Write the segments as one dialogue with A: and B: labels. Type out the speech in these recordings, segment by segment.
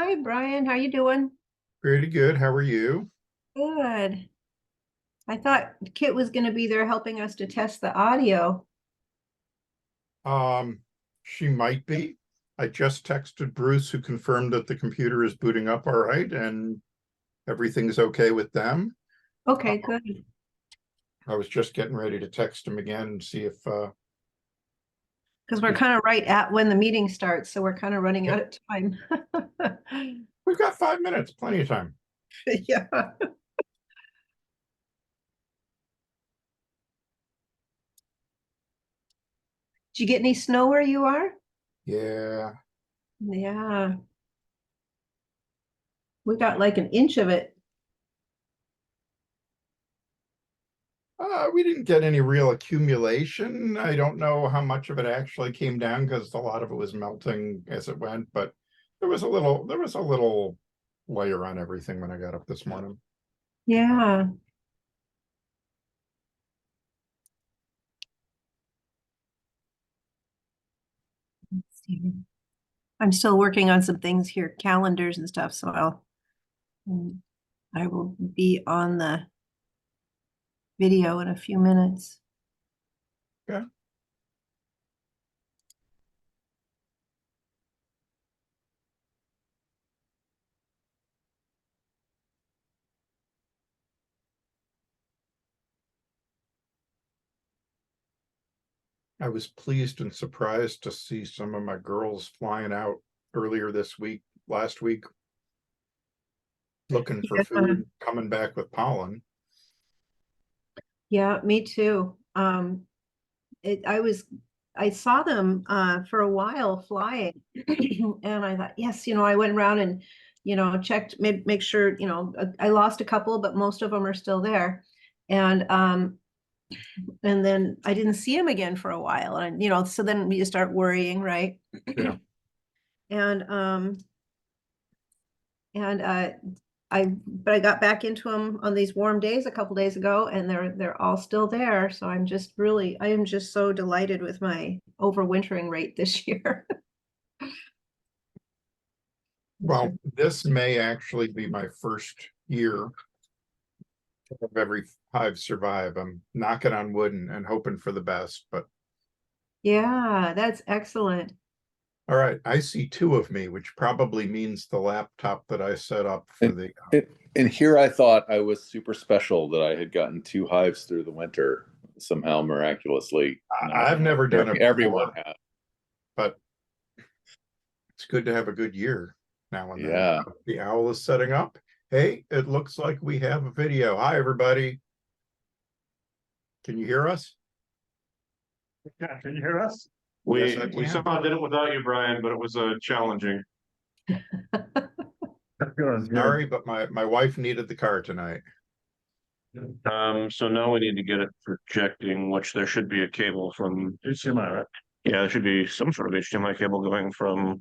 A: Hi, Brian. How you doing?
B: Pretty good. How are you?
A: Good. I thought Kit was going to be there helping us to test the audio.
B: Um, she might be. I just texted Bruce, who confirmed that the computer is booting up all right and everything's okay with them. Uh,
A: Okay, good.
B: I was just getting ready to text him again and see if
A: Because we're kind of right at when the meeting starts, so we're kind of running
B: yeah,
A: out of time.
B: we've got 5 minutes, plenty of time.
A: Yeah. Did you get any snow where you are?
B: Yeah.
A: Yeah. We got like an inch of it.
B: We didn't get any real accumulation. I don't know how much of it actually came down because a lot of it was melting as it went, but there was a little layer on everything when I got up this morning.
A: Yeah. Let's see. I'm still working on some things here, calendars and stuff, so I will be on the video in a few minutes.
B: Okay. I was pleased and surprised to see some of my girls flying out earlier this week, last week, looking for
A: Yeah.
B: food, coming back with pollen.
A: Yeah, me too. I saw them for a while flying, and I thought, yes, I went around and checked, make sure, I lost a couple, but most of them are still there, and and then I didn't see them again for a while, and so then you start worrying, right?
B: Yeah.
A: And and but I got back into them on these warm days a couple days ago, and they're all still there. So I am just so delighted with my overwintering rate this year.
B: Well, this may actually be my first year of every hive survive. I'm knocking on wood and hoping for the best, but
A: Yeah, that's excellent.
B: all right, I see two of me, which probably means the laptop that I set up for
C: And,
B: the
C: and here I thought I was super special that I had gotten two hives through the winter somehow miraculously.
B: I've never done it
C: Everyone
B: before,
C: has.
B: but it's good to have a good year now and then.
C: Yeah.
B: The owl is setting up. Hey, it looks like we have a video. Hi, everybody. Can you hear us?
D: Yeah, can you hear us?
B: Yes,
D: We
B: I
D: we
B: can.
D: somehow did it without you, Brian, but it was challenging. Good,
B: Sorry, but my wife needed the car tonight.
D: So now we need to get it projecting, which there should be a cable from HDMI, right? Yeah, there should be some sort of HDMI cable going from.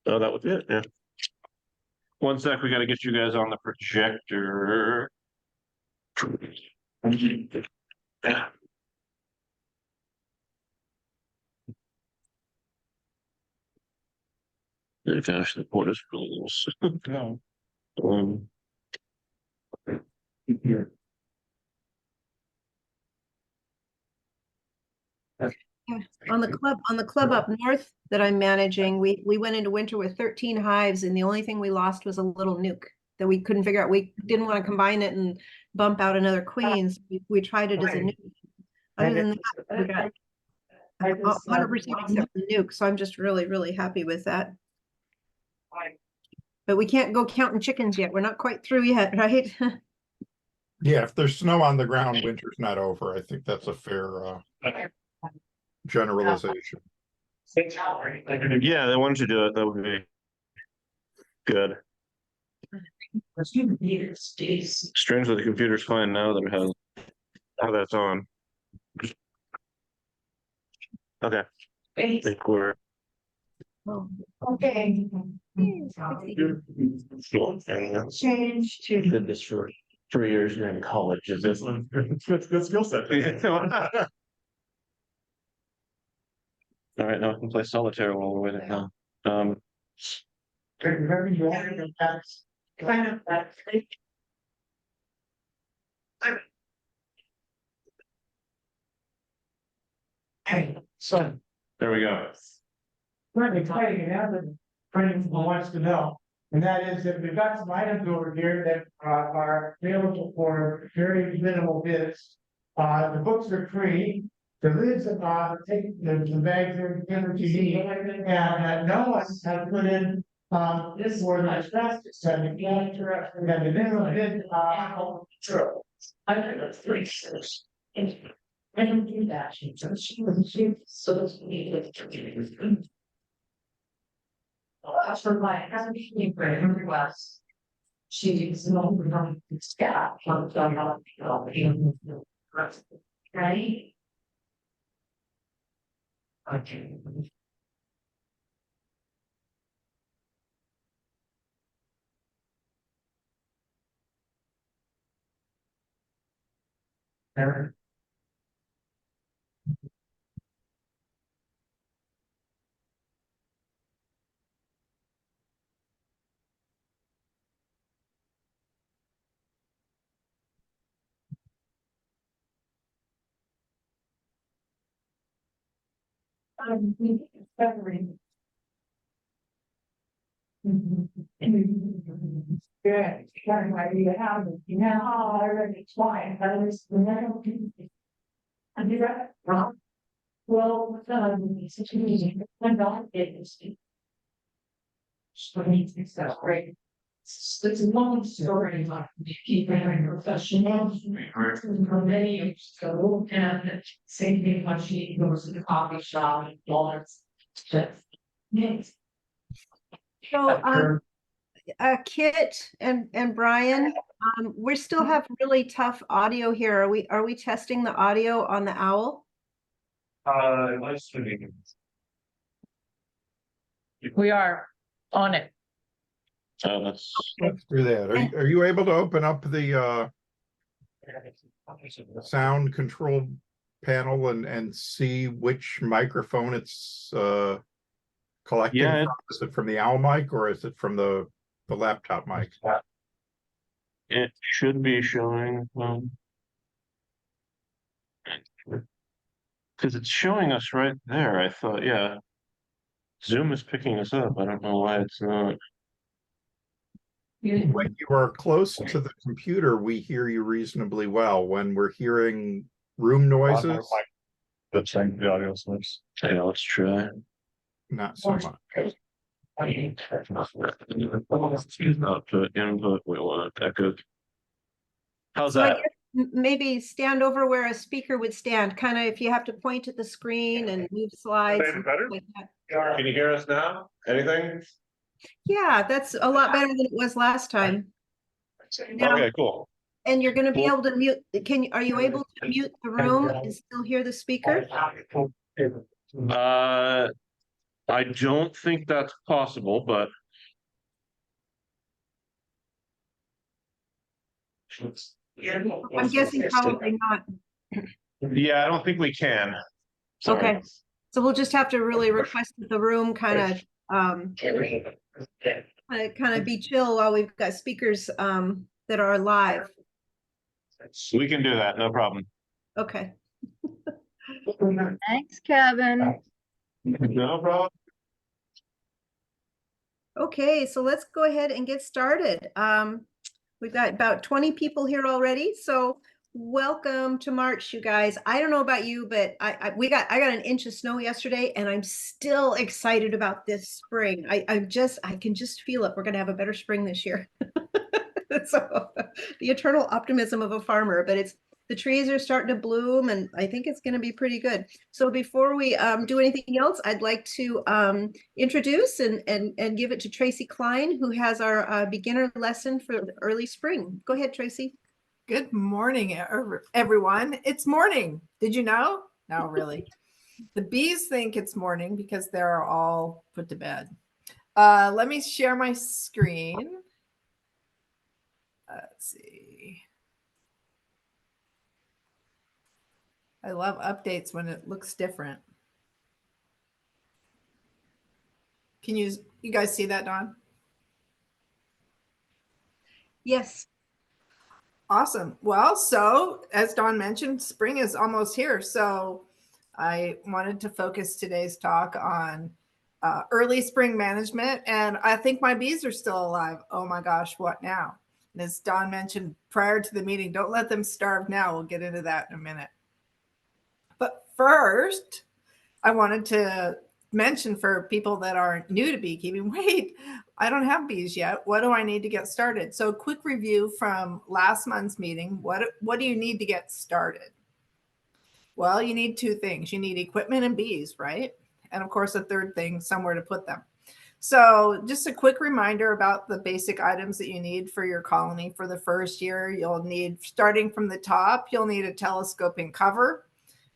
D: Oh, that was it. Yeah. One sec, we got to get you guys on the projector. Yeah. They finished the porters rules. No. Um, here.
A: Yeah. On the club up north that I'm managing, we went into winter with 13 hives, and the only thing we lost was a little nuke that we couldn't figure out. We didn't want to combine it and bump out another queen, so we tried it as a nuke. Other than that, we got 100% except the nuke, so I'm just really, really happy with that. But we can't go counting chickens yet. We're not quite through yet, right?
B: Yeah, if there's snow on the ground, winter's not over. I think that's a fair generalization.
D: Yeah, they wanted to do it. That would be good. Strange that the computer's fine now that it has how that's on. Okay. I think we're
A: Oh,
E: Okay. Change to.
D: did this for 3 years in college. Is this good skill set? All right, now we can play solitaire while we're waiting now.
E: That's kind of that. Hey, so.
D: There we go.
E: We're exciting and now the friend wants to know. And that is that we've got some items over here that are available for very minimal bids. The books are free. The lids take the bags are what you need. And no one has put in this for the asbestos. And the minimum bid true. I think that's 3 cents. I don't do that. So that's me. That's for my husband, very well. She's no, Scott, right? Okay. Good, sharing my idea how, I already explained, but it's the never. I do that, wrong. Well, situation, when God did this. So it's great. It's a long story, like keeping professionals. Many years ago, and same thing when she goes to the coffee shop and donuts. Yes.
A: So, Kit and Brian, we still have really tough audio here. Are we testing the audio on the Owl?
F: We are on it.
D: That's.
B: Let's do that. Are you able to open up the sound control panel and see which microphone it's collecting
D: Yeah,
B: from? Is it from the Owl mic or is it from the laptop mic?
D: it should be showing, because it's showing us right there. I thought, yeah. Zoom is picking us up. I don't know why it's not.
B: When you are close to the computer, we hear you reasonably well. When we're hearing room noises,
D: That's saying the audio source. Yeah, let's try.
B: not so much.
D: Output, input, we want echo. How's
A: So I
D: that?
A: guess maybe stand over where a speaker would stand, kind of if you have to point at the screen and move slides.
D: Is that better?
A: Like that.
D: Can you hear us now? Anything?
A: Yeah, that's a lot better than it was last time. Now,
D: Okay, cool.
A: and you're gonna be
D: Well-
A: able to mute, are you able to mute the room and still hear the speaker?
D: I don't think that's possible, but.
A: I'm guessing probably not.
D: Yeah, I don't think we can. Sorry.
A: Okay, so we'll just have to really request that the room kind of be chill while we've got speakers that are live.
D: We can do that, no problem.
A: Okay.
F: Thanks, Kevin.
D: No problem.
A: Okay, so let's go ahead and get started. We've got about 20 people here already, so welcome to March, you guys. I don't know about you, but I got an inch of snow yesterday, and I'm still excited about this spring. I can just feel it. We're gonna have a better spring this year. So the eternal optimism of a farmer, but the trees are starting to bloom, and I think it's going to be pretty good. So before we do anything else, I'd like to introduce and give it to Tracy Klein, who has our beginner lesson for the early spring. Go ahead, Tracy.
G: Good morning, everyone. It's morning. Did you know? No, really. The bees think it's morning because they're all put to bed. Let me share my screen. Let's see. I love updates when it looks different. Can you guys see that, Dawn?
A: Yes.
G: Awesome. Well, so as Dawn mentioned, spring is almost here. So I wanted to focus today's talk on early spring management. And I think my bees are still alive. Oh my gosh, what now? And as Dawn mentioned prior to the meeting, don't let them starve now. We'll get into that in a minute. But first, I wanted to mention for people that are new to beekeeping, wait, I don't have bees yet. What do I need to get started? So quick review from last month's meeting. What do you need to get started? Well, you need two things. You need equipment and bees, right? And of course, a third thing, somewhere to put them. So just a quick reminder about the basic items that you need for your colony for the first year. You'll need, starting from the top, you'll need a telescoping cover.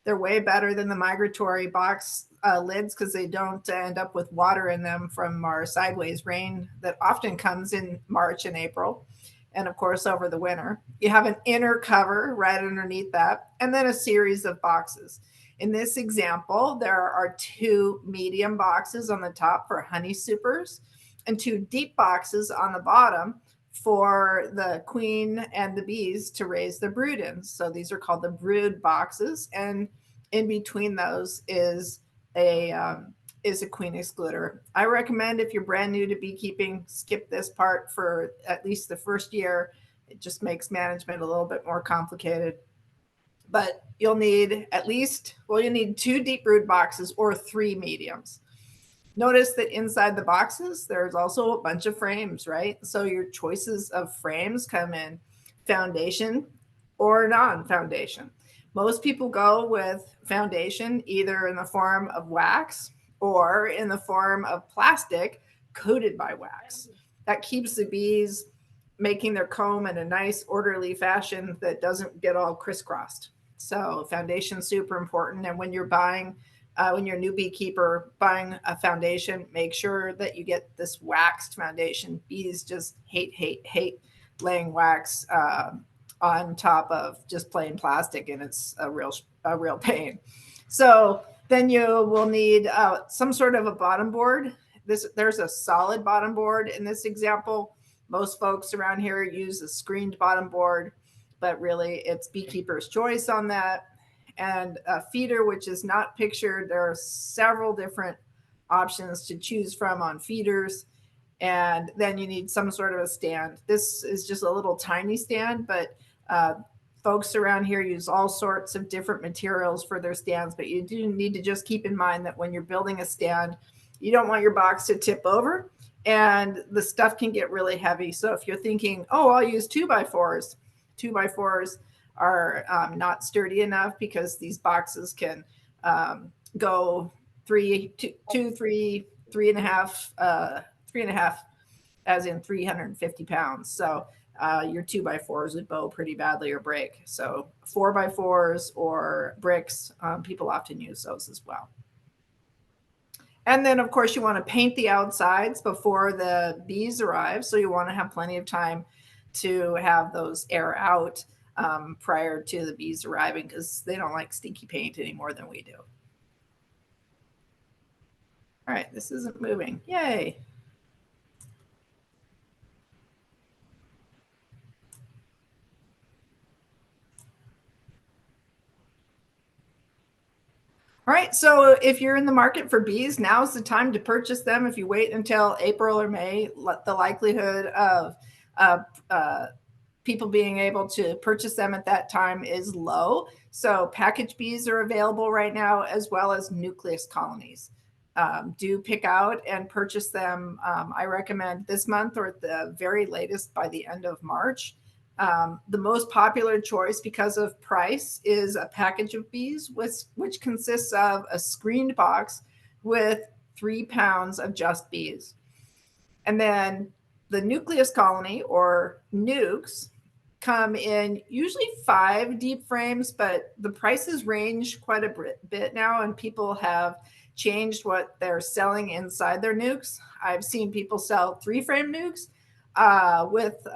G: They're way better than the migratory box lids because they don't end up with water in them from our sideways rain that often comes in March and April. And of course, over the winter, you have an inner cover right underneath that, and then a series of boxes. In this example, there are 2 medium boxes on the top for honey supers and 2 deep boxes on the bottom for the queen and the bees to raise their brood in. So these are called the brood boxes, and in between those is a queen excluder. I recommend if you're brand new to beekeeping, skip this part for at least the first year. It just makes management a little bit more complicated. But you'll need at least, well, you need 2 deep brood boxes or 3 mediums. Notice that inside the boxes, there's also a bunch of frames, right? So your choices of frames come in foundation or non-foundation. Most people go with foundation either in the form of wax or in the form of plastic coated by wax. That keeps the bees making their comb in a nice orderly fashion that doesn't get all crisscrossed. So foundation is super important. And when you're buying when you're a new beekeeper buying a foundation, make sure that you get this waxed foundation. Bees just hate laying wax on top of just plain plastic, and it's a real pain. So then you will need some sort of a bottom board. There's a solid bottom board in this example. Most folks around here use a screened bottom board, but really it's beekeeper's choice on that. And a feeder, which is not pictured. There are several different options to choose from on feeders. And then you need some sort of a stand. This is just a little tiny stand, but folks around here use all sorts of different materials for their stands. But you do need to just keep in mind that when you're building a stand, you don't want your box to tip over and the stuff can get really heavy. So if you're thinking, oh, I'll use 2x4s, 2x4s are not sturdy enough because these boxes can go 3 and a half, as in 350 pounds. So your 2x4s would bow pretty badly or break. So 4x4s or bricks, people often use those as well. And then, of course, you want to paint the outsides before the bees arrive. So you want to have plenty of time to have those air out prior to the bees arriving because they don't like stinky paint any more than we do. All right, this isn't moving. Yay. All right, so if you're in the market for bees, now's the time to purchase them. If you wait until April or May, the likelihood of people being able to purchase them at that time is low. So package bees are available right now, as well as nucleus colonies. Do pick out and purchase them. I recommend this month or at the very latest by the end of March. The most popular choice because of price is a package of bees, which consists of a screened box with 3 pounds of just bees. And then the nucleus colony or nukes come in usually 5 deep frames, but the prices range quite a bit now, and people have changed what they're selling inside their nukes. I've seen people sell 3-frame nukes with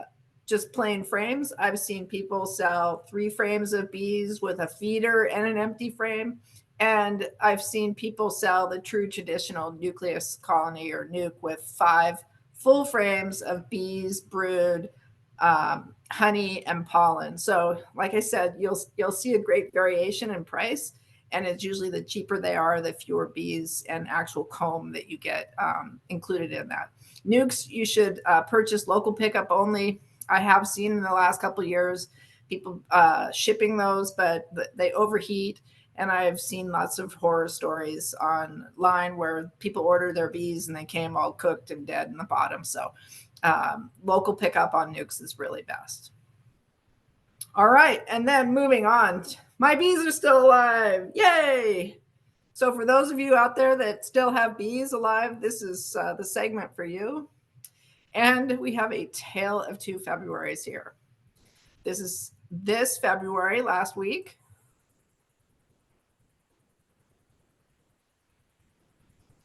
G: just plain frames. I've seen people sell 3 frames of bees with a feeder and an empty frame. And I've seen people sell the true traditional nucleus colony or nuke with 5 full frames of bees, brood, honey and pollen. So like I said, you'll see a great variation in price, and it's usually the cheaper they are, the fewer bees and actual comb that you get included in that. Nukes, you should purchase local pickup only. I have seen in the last couple of years people shipping those, but they overheat. And I've seen lots of horror stories online where people order their bees and they came all cooked and dead in the bottom. So local pickup on nukes is really best. All right, and then moving on. My bees are still alive. Yay! So for those of you out there that still have bees alive, this is the segment for you. And we have a tale of 2 Februaries here. This is this February, last week.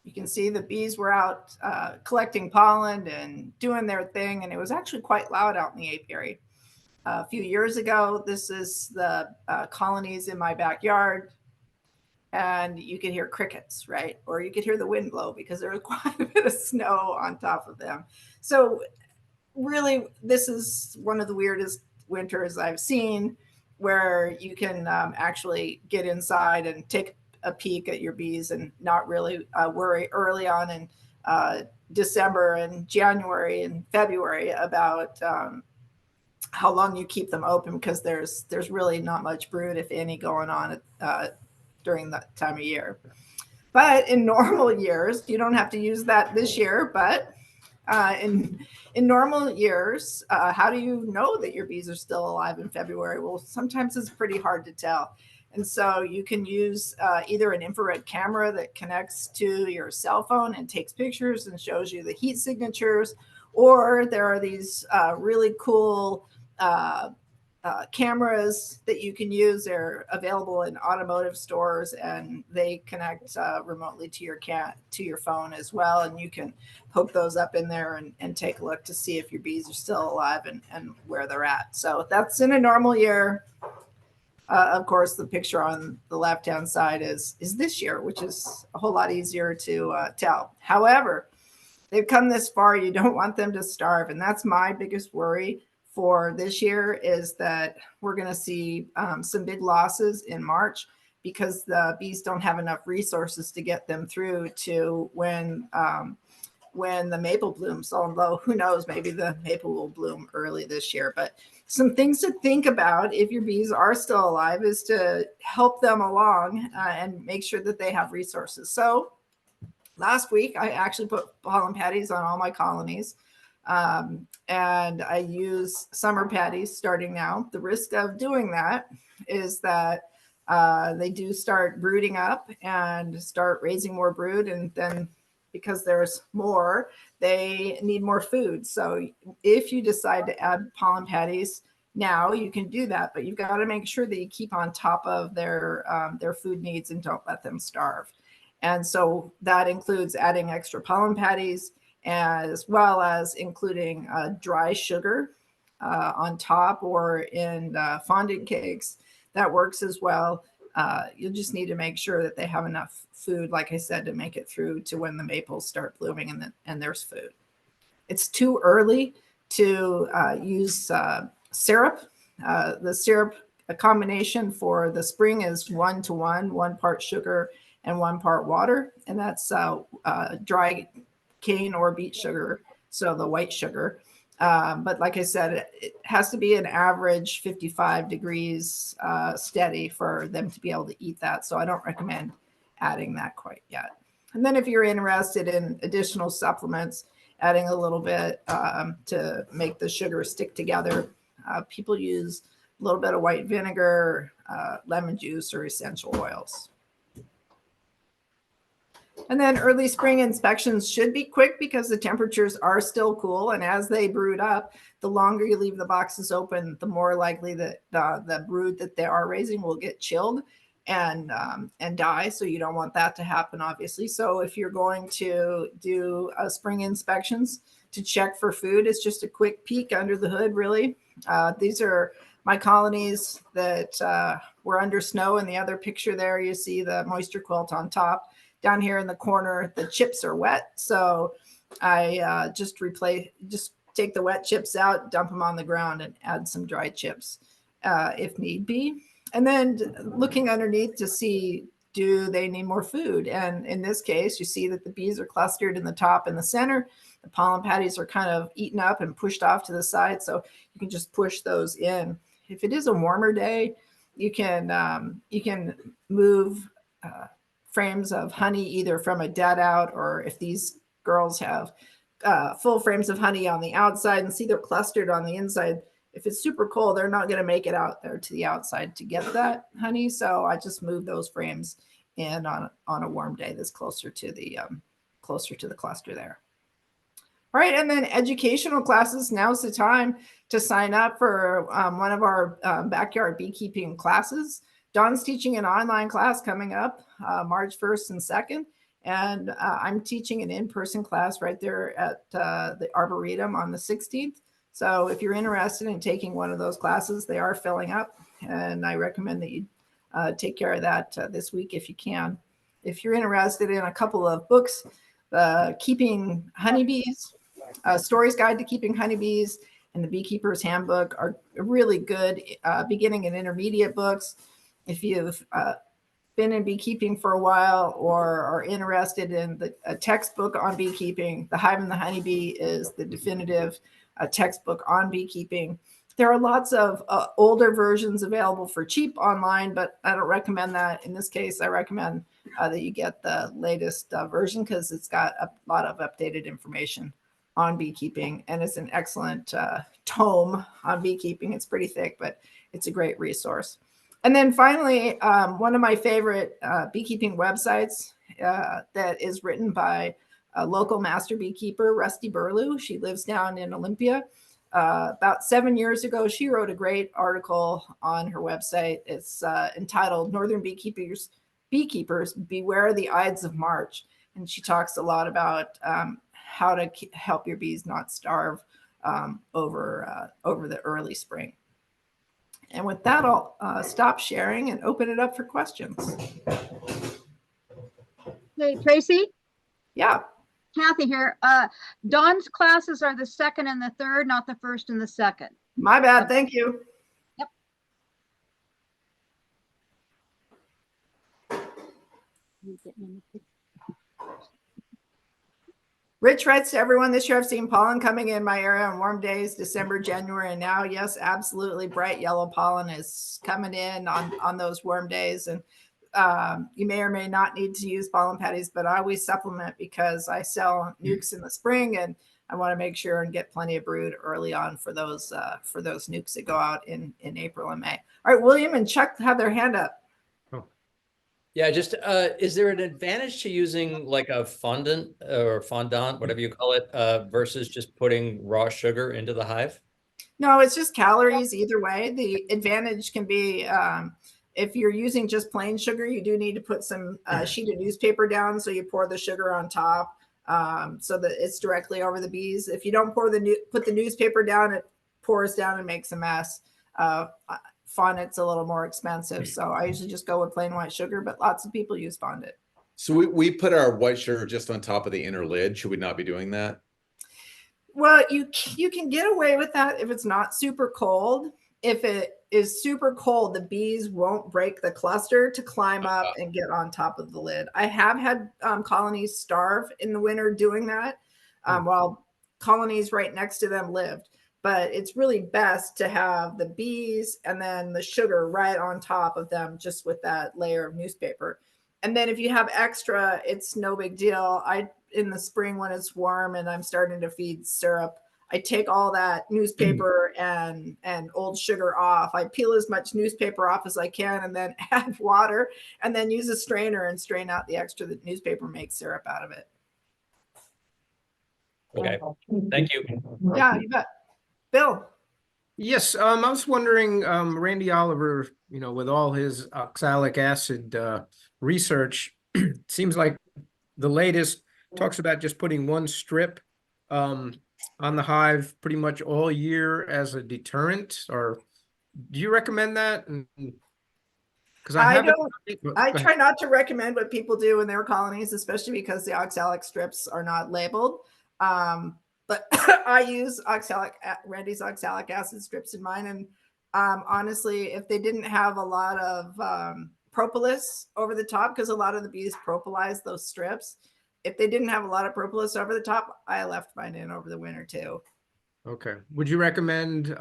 G: You can see the bees were out collecting pollen and doing their thing, and it was actually quite loud out in the apiary. A few years ago, this is the colonies in my backyard, and you could hear crickets, right? Or you could hear the wind blow because there was quite a bit of snow on top of them. So really, this is one of the weirdest winters I've seen, where you can actually get inside and take a peek at your bees and not really worry early on in December and January and February about how long you keep them open, because there's really not much brood, if any, going on during that time of year. But in normal years, you don't have to use that this year, but in normal years, how do you know that your bees are still alive in February? Well, sometimes it's pretty hard to tell. And so you can use either an infrared camera that connects to your cell phone and takes pictures and shows you the heat signatures, or there are these really cool cameras that you can use. They're available in automotive stores, and they connect remotely to your phone as well. And you can hook those up in there and take a look to see if your bees are still alive and where they're at. So that's in a normal year. Of course, the picture on the left-hand side is this year, which is a whole lot easier to tell. However, they've come this far, you don't want them to starve. And that's my biggest worry for this year, is that we're going to see some big losses in March, because the bees don't have enough resources to get them through to when the maple blooms. Although who knows, maybe the maple will bloom early this year. But some things to think about if your bees are still alive is to help them along and make sure that they have resources. So last week, I actually put pollen patties on all my colonies. And I use summer patties starting now. The risk of doing that is that they do start brooding up and start raising more brood. And then because there's more, they need more food. So if you decide to add pollen patties now, you can do that, but you've got to make sure that you keep on top of their food needs and don't let them starve. And so that includes adding extra pollen patties, as well as including dry sugar on top, or in fondant cakes. That works as well. You'll just need to make sure that they have enough food, like I said, to make it through to when the maples start blooming and there's food. It's too early to use syrup. The syrup combination for the spring is 1:1, 1 part sugar and 1 part water. And that's dry cane or beet sugar, so the white sugar. But like I said, it has to be an average 55 degrees steady for them to be able to eat that. So I don't recommend adding that quite yet. And then if you're interested in additional supplements, adding a little bit to make the sugar stick together, people use a little bit of white vinegar, lemon juice, or essential oils. And then early spring inspections should be quick, because the temperatures are still cool. And as they brood up, the longer you leave the boxes open, the more likely that the brood that they are raising will get chilled and die. So you don't want that to happen, obviously. So if you're going to do spring inspections to check for food, it's just a quick peek under the hood, really. These are my colonies that were under snow. In the other picture there, you see the moisture quilt on top. Down here in the corner, the chips are wet. So I just take the wet chips out, dump them on the ground, and add some dry chips if need be. And then looking underneath to see, do they need more food? And in this case, you see that the bees are clustered in the top and the center. The pollen patties are kind of eaten up and pushed off to the side. So you can just push those in. If it is a warmer day, you can move frames of honey either from a dead out, or if these girls have full frames of honey on the outside and see they're clustered on the inside. If it's super cold, they're not going to make it out there to the outside to get that honey. So I just move those frames in on a warm day that's closer to the cluster there. All right, and then educational classes. Now's the time to sign up for one of our backyard beekeeping classes. Dawn's teaching an online class coming up March 1st and 2nd. And I'm teaching an in-person class right there at the Arboretum on the 16th. So if you're interested in taking one of those classes, they are filling up. And I recommend that you take care of that this week if you can. If you're interested in a couple of books, Keeping Honeybees, Stories Guide to Keeping Honeybees, and the Beekeeper's Handbook are really good beginning and intermediate books. If you've been in beekeeping for a while or are interested in a textbook on beekeeping, The Hive and the Honeybee is the definitive textbook on beekeeping. There are lots of older versions available for cheap online, but I don't recommend that. In this case, I recommend that you get the latest version because it's got a lot of updated information on beekeeping, and it's an excellent tome on beekeeping. It's pretty thick, but it's a great resource. And then finally, one of my favorite beekeeping websites that is written by a local master beekeeper, Rusty Burlew. She lives down in Olympia. About 7 years ago, she wrote a great article on her website. It's entitled Northern Beekeepers, Beware the Ides of March. And she talks a lot about how to help your bees not starve over the early spring. And with that, I'll stop sharing and open it up for questions.
H: Hey, Tracy,
G: Yeah.
H: Kathy here. Dawn's classes are the 2nd and the 3rd, not the 1st and the 2nd.
G: My bad. Thank you.
H: Yep.
G: Rich writes to everyone, this year I've seen pollen coming in my area on warm days, December, January, and now, yes, absolutely, bright yellow pollen is coming in on those warm days. And you may or may not need to use pollen patties, but I always supplement because I sell nukes in the spring, and I want to make sure and get plenty of brood early on for those nukes that go out in April and May. All right, William and Chuck have their hand up.
I: Yeah, just is there an advantage to using like a fondant or fondant, whatever you call it, versus just putting raw sugar into the hive?
G: No, it's just calories either way. The advantage can be if you're using just plain sugar, you do need to put some sheet of newspaper down. So you pour the sugar on top so that it's directly over the bees. If you don't put the newspaper down, it pours down and makes a mess. Fondant's a little more expensive. So I usually just go with plain white sugar, but lots of people use fondant.
C: So we put our white sugar just on top of the inner lid. Should we not be doing that?
G: Well, you can get away with that if it's not super cold. If it is super cold, the bees won't break the cluster to climb up and get on top of the lid. I have had colonies starve in the winter doing that while colonies right next to them lived. But it's really best to have the bees and then the sugar right on top of them, just with that layer of newspaper. And then if you have extra, it's no big deal. In the spring when it's warm and I'm starting to feed syrup, I take all that newspaper and old sugar off. I peel as much newspaper off as I can and then add water and then use a strainer and strain out the extra that newspaper makes syrup out of it.
I: Okay, thank you.
G: Yeah, you bet. Bill.
J: Yes, I was wondering, Randy Oliver, with all his oxalic acid research, seems like the latest talks about just putting one strip on the hive pretty much all year as a deterrent. Or do you recommend that? Because
G: I try not to recommend what people do in their colonies, especially because the oxalic strips are not labeled. but I use Randy's oxalic acid strips in mine. And honestly, if they didn't have a lot of propolis over the top, because a lot of the bees propolize those strips, if they didn't have a lot of propolis over the top, I left mine in over the winter too.
J: Okay. Would you recommend,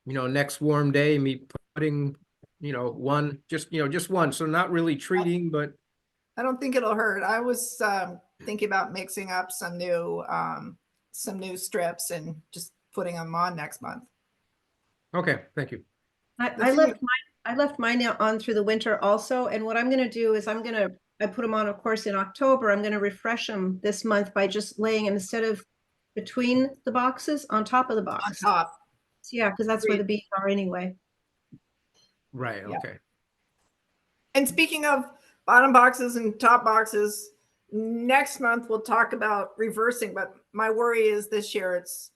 J: next warm day, me putting, one, just one, so not really treating, but
G: I don't think it'll hurt. I was thinking about mixing up some new strips and just putting them on next month.
J: okay, thank you.
A: I left mine on through the winter also. And what I'm going to do is I put them on, of course, in October. I'm going to refresh them this month by just laying them instead of between the boxes on top of the box.
G: On top.
A: Yeah, because that's where the bees are anyway.
J: Right,
G: Yeah.
J: okay.
G: And speaking of bottom boxes and top boxes, next month we'll talk about reversing. But my worry is this year it's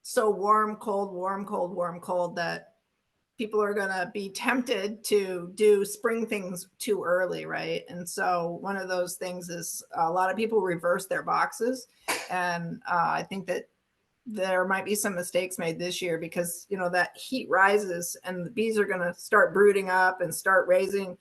G: so warm, cold, warm, cold, warm, cold that people are going to be tempted to do spring things too early, right? And so one of those things is a lot of people reverse their boxes. And I think that there might be some mistakes made this year because, that heat rises and the bees are going to start brooding up and start raising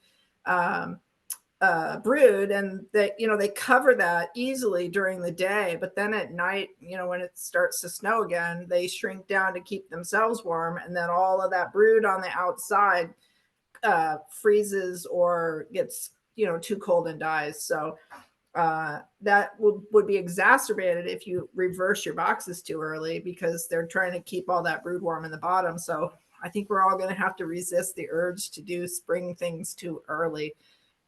G: brood, and they cover that easily during the day, but then at night, when it starts to snow again, they shrink down to keep themselves warm, and then all of that brood on the outside freezes or gets too cold and dies. So that would be exacerbated if you reverse your boxes too early, because they're trying to keep all that brood warm in the bottom. So I think we're all going to have to resist the urge to do spring things too early,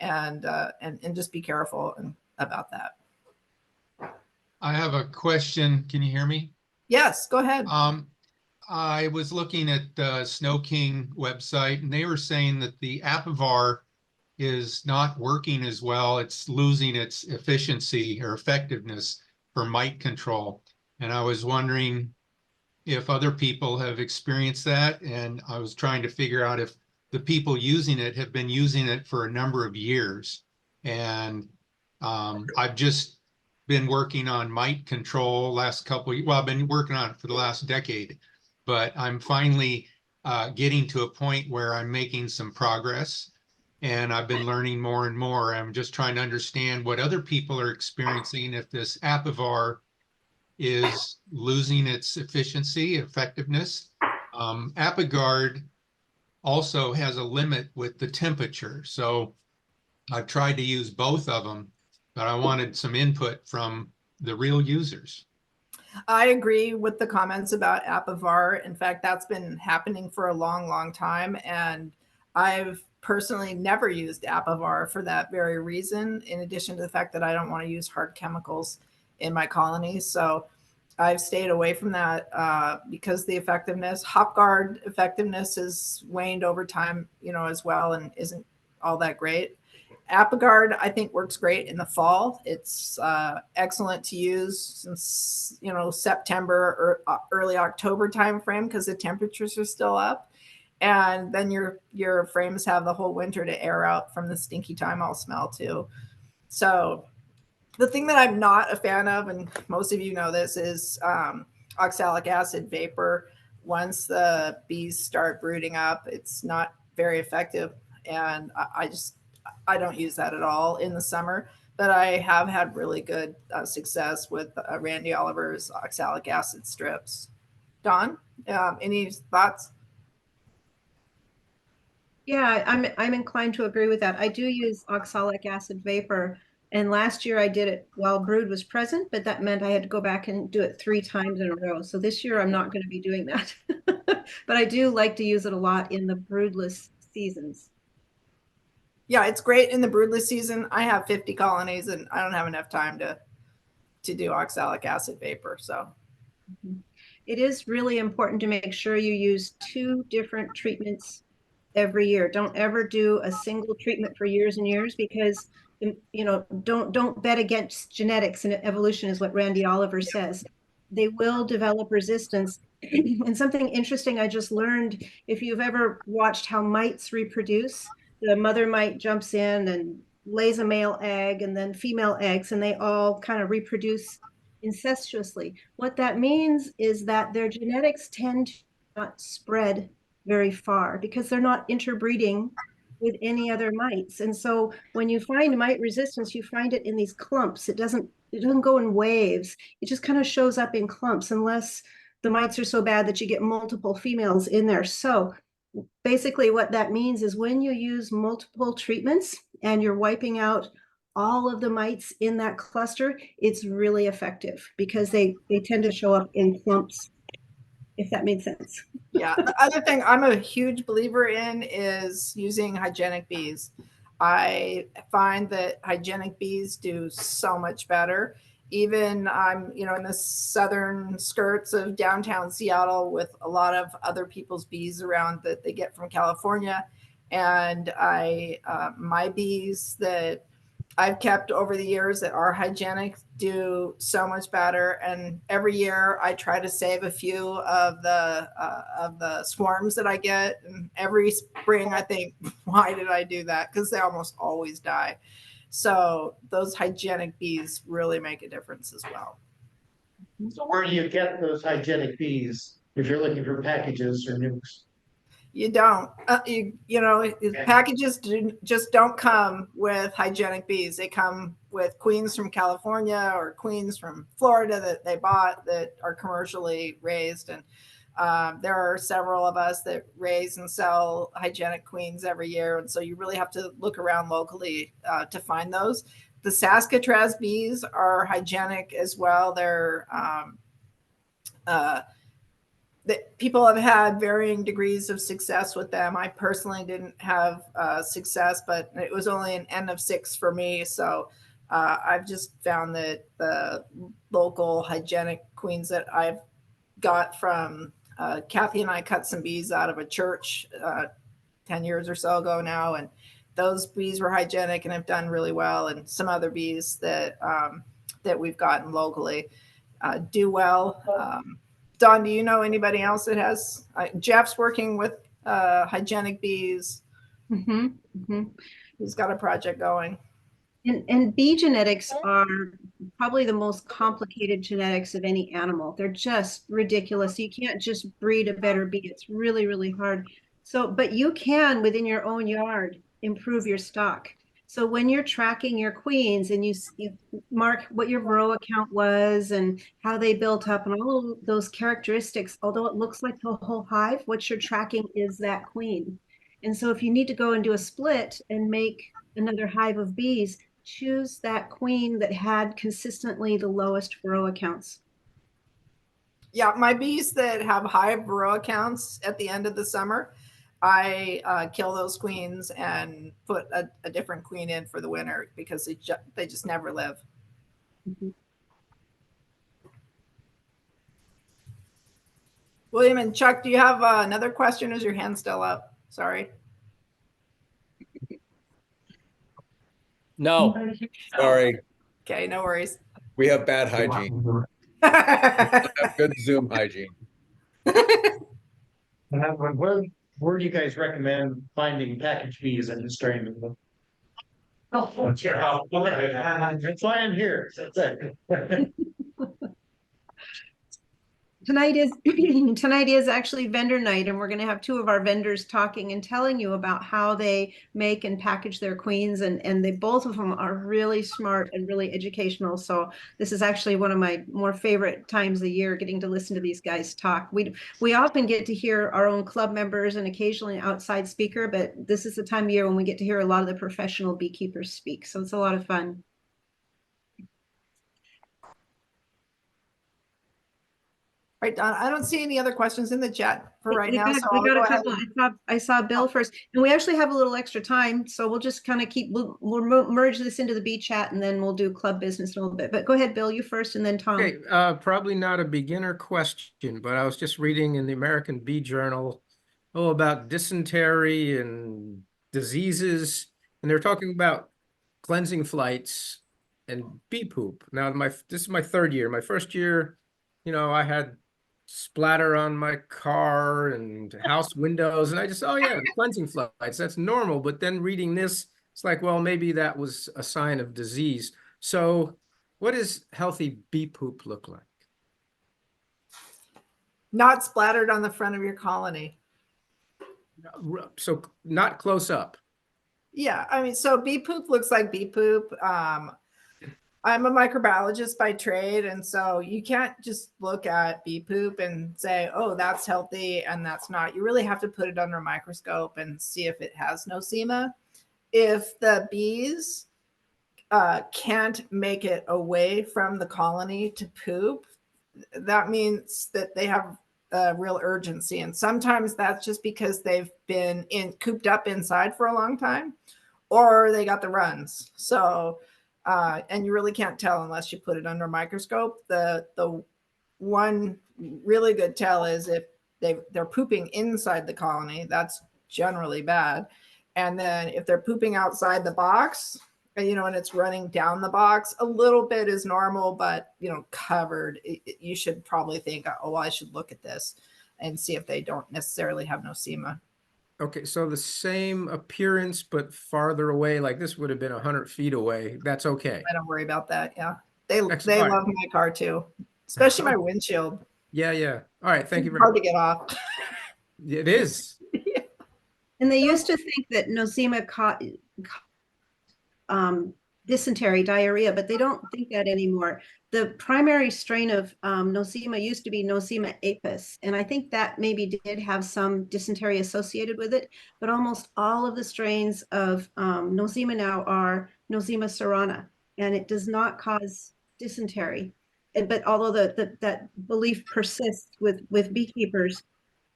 G: and just be careful about that.
K: I have a question. Can you hear me?
G: Yes, go ahead.
K: I was looking at the Snow King website, and they were saying that the Apivar is not working as well. It's losing its efficiency or effectiveness for mite control. And I was wondering if other people have experienced that. And I was trying to figure out if the people using it have been using it for a number of years. And I've just been working on mite control last couple of, well, I've been working on it for the last decade, but I'm finally getting to a point where I'm making some progress, and I've been learning more and more. I'm just trying to understand what other people are experiencing, if this Apivar is losing its efficiency, effectiveness. Apigard also has a limit with the temperature. So I've tried to use both of them, but I wanted some input from the real users.
G: I agree with the comments about Apivar. In fact, that's been happening for a long, long time. And I've personally never used Apivar for that very reason, in addition to the fact that I don't want to use hard chemicals in my colonies. So I've stayed away from that because the effectiveness, HopGuard effectiveness has waned over time, as well, and isn't all that great. Apigard, I think, works great in the fall. It's excellent to use since September or early October timeframe, because the temperatures are still up, and then your frames have the whole winter to air out from the stinky time I'll smell too. So the thing that I'm not a fan of, and most of you know this, is oxalic acid vapor. Once the bees start brooding up, it's not very effective, and I don't use that at all in the summer, but I have had really good success with Randy Oliver's oxalic acid strips. Dawn, any thoughts?
A: Yeah, I'm inclined to agree with that. I do use oxalic acid vapor, and last year I did it while brood was present, but that meant I had to go back and do it 3 times in a row. So this year I'm not going to be doing that, but I do like to use it a lot in the broodless seasons.
G: Yeah, it's great in the broodless season. I have 50 colonies and I don't have enough time to do oxalic acid vapor. So
A: it is really important to make sure you use 2 different treatments every year. Don't ever do a single treatment for years and years, because don't bet against genetics and evolution, is what Randy Oliver says. They will develop resistance. And something interesting I just learned, if you've ever watched how mites reproduce, the mother mite jumps in and lays a male egg and then female eggs, and they all kind of reproduce incestuously. What that means is that their genetics tend to not spread very far because they're not interbreeding with any other mites. And so when you find mite resistance, you find it in these clumps. It doesn't go in waves. It just kind of shows up in clumps unless the mites are so bad that you get multiple females in there. So basically what that means is when you use multiple treatments and you're wiping out all of the mites in that cluster, it's really effective because they tend to show up in clumps, if that makes sense.
G: Yeah. The other thing I'm a huge believer in is using hygienic bees. I find that hygienic bees do so much better. Even I'm, in the southern skirts of downtown Seattle with a lot of other people's bees around that they get from California. And my bees that I've kept over the years that are hygienic do so much better. And every year I try to save a few of the swarms that I get. And every spring I think, why did I do that? Because they almost always die. So those hygienic bees really make a difference as well.
E: So where do you get those hygienic bees if you're looking for packages or nukes?
G: You don't. Packages just don't come with hygienic bees. They come with queens from California or queens from Florida that they bought that are commercially raised. And there are several of us that raise and sell hygienic queens every year. And so you really have to look around locally to find those. The Saskatraz bees are hygienic as well. They're that people have had varying degrees of success with them. I personally didn't have success, but it was only an N of 6 for me. So I've just found that the local hygienic queens that I've got from Kathy and I cut some bees out of a church 10 years or so ago now. And those bees were hygienic and have done really well. And some other bees that we've gotten locally do well. Don, do you know anybody else that has? Jeff's working with hygienic bees.
A: Mm-hmm. Mm-hmm.
G: He's got a project going.
A: And bee genetics are probably the most complicated genetics of any animal. They're just ridiculous. You can't just breed a better bee. It's really, really hard. So, but you can within your own yard improve your stock. So when you're tracking your queens and you mark what your varroa count was and how they built up and all of those characteristics, although it looks like the whole hive, what you're tracking is that queen. And so if you need to go and do a split and make another hive of bees, choose that queen that had consistently the lowest varroa counts.
G: Yeah, my bees that have high varroa counts at the end of the summer, I kill those queens and put a different queen in for the winter because they just never live.
A: Mm-hmm.
G: William and Chuck, do you have another question? Is your hand still up? Sorry.
I: No, sorry.
G: Okay, no worries.
I: We have bad hygiene. Have good Zoom hygiene.
E: Where do you guys recommend finding package bees and destroying them? Oh, that's why I'm here. That's it.
A: Tonight is actually vendor night, and we're going to have two of our vendors talking and telling you about how they make and package their queens, and they both of them are really smart and really educational. So this is actually one of my more favorite times of the year, getting to listen to these guys talk. We often get to hear our own club members and occasionally an outside speaker, but this is the time of year when we get to hear a lot of the professional beekeepers speak. So it's a lot of fun.
G: Right, Don, I don't see any other questions in the chat for right now. So
A: we got a couple. I saw Bill first, and we actually have a little extra time, so we'll just kind of we'll merge this into the bee chat, and then we'll do club business in a little bit. But go ahead, Bill, you first, and then Tom.
J: Okay, probably not a beginner question, but I was just reading in the American Bee Journal, about dysentery and diseases, and they're talking about cleansing flights and bee poop. Now, this is my third year. My first year, I had splatter on my car and house windows, and I just, oh yeah, cleansing flights, that's normal. But then reading this, it's like, well, maybe that was a sign of disease. So What does healthy bee poop look like?
G: Not splattered on the front of your colony.
J: So not close up.
G: Yeah, I mean, so bee poop looks like bee poop. I'm a microbiologist by trade, and so you can't just look at bee poop and say, oh, that's healthy and that's not. You really have to put it under a microscope and see if it has nosema. If the bees can't make it away from the colony to poop, that means that they have a real urgency. And sometimes that's just because they've been cooped up inside for a long time, or they got the runs. So, and you really can't tell unless you put it under a microscope. The one really good tell is if they're pooping inside the colony, that's generally bad. And then if they're pooping outside the box, and it's running down the box, a little bit is normal, but covered, you should probably think, oh, I should look at this and see if they don't necessarily have nosema.
J: Okay, so the same appearance, but farther away, like this would have been 100 feet away. That's okay.
G: I don't worry about that. Yeah. They
J: Excellent.
G: love my car too, especially my windshield.
J: Yeah, yeah. All right, thank you very
G: Hard
J: much.
G: to get off.
J: It is.
A: And they used to think that nosema caught dysentery, diarrhea, but they don't think that anymore. The primary strain of nosema used to be Nosema apis, and I think that maybe did have some dysentery associated with it, but almost all of the strains of nosema now are Nosema cerana, and it does not cause dysentery. But although that belief persists with beekeepers,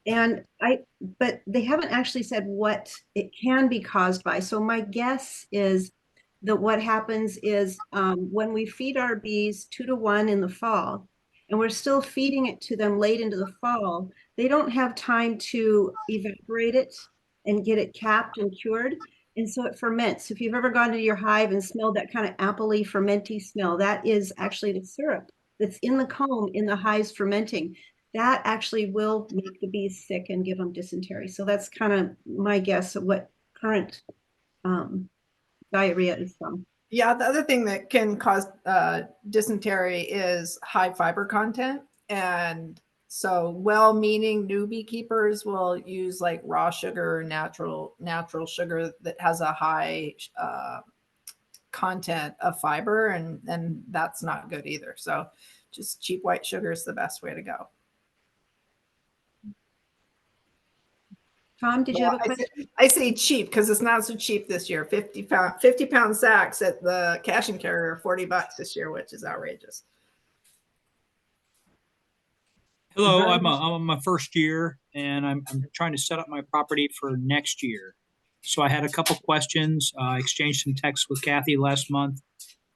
A: but they haven't actually said what it can be caused by. So my guess is that what happens is when we feed our bees 2 to 1 in the fall, and we're still feeding it to them late into the fall, they don't have time to evaporate it and get it capped and cured. And so it ferments. If you've ever gone to your hive and smelled that kind of appley fermenty smell, that is actually the syrup that's in the comb in the hives fermenting. That actually will make the bees sick and give them dysentery. So that's kind of my guess of what current diarrhea is from.
G: Yeah, the other thing that can cause dysentery is high fiber content. And so well-meaning new beekeepers will use like raw sugar, natural sugar that has a high content of fiber, and that's not good either. So just cheap white sugar is the best way to go.
A: Tom, did you have a question?
G: I say cheap because it's not so cheap this year. 50-pound sacks at the cash and carry are $40 this year, which is outrageous.
L: Hello, I'm on my first year, and I'm trying to set up my property for next year. So I had a couple questions. I exchanged some texts with Kathy last month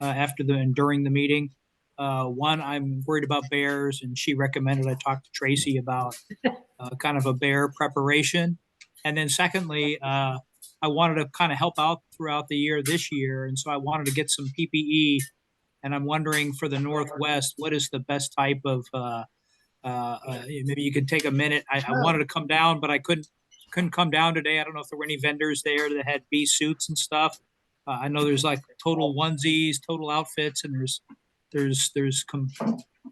L: after and during the meeting. One, I'm worried about bears, and she recommended I talk to Tracy about kind of a bear preparation. And then secondly, I wanted to kind of help out throughout the year this year. And so I wanted to get some PPE. And I'm wondering for the Northwest, what is the best type of, maybe you could take a minute. I wanted to come down, but I couldn't come down today. I don't know if there were any vendors there that had bee suits and stuff. I know there's like total onesies, total outfits, and there's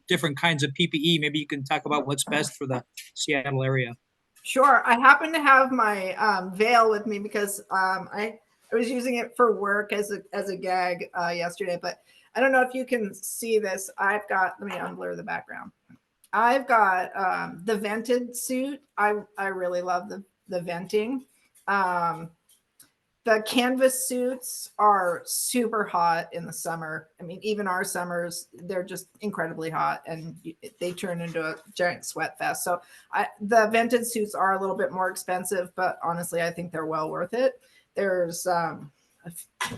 L: different kinds of PPE. Maybe you can talk about what's best for the Seattle area.
G: Sure. I happen to have my veil with me because I was using it for work as a gag yesterday, but I don't know if you can see this. I've got, let me unblur the background. I've got the vented suit. I really love the venting. The canvas suits are super hot in the summer. I mean, even our summers, they're just incredibly hot and they turn into a giant sweat fest. So the vented suits are a little bit more expensive, but honestly, I think they're well worth it. There's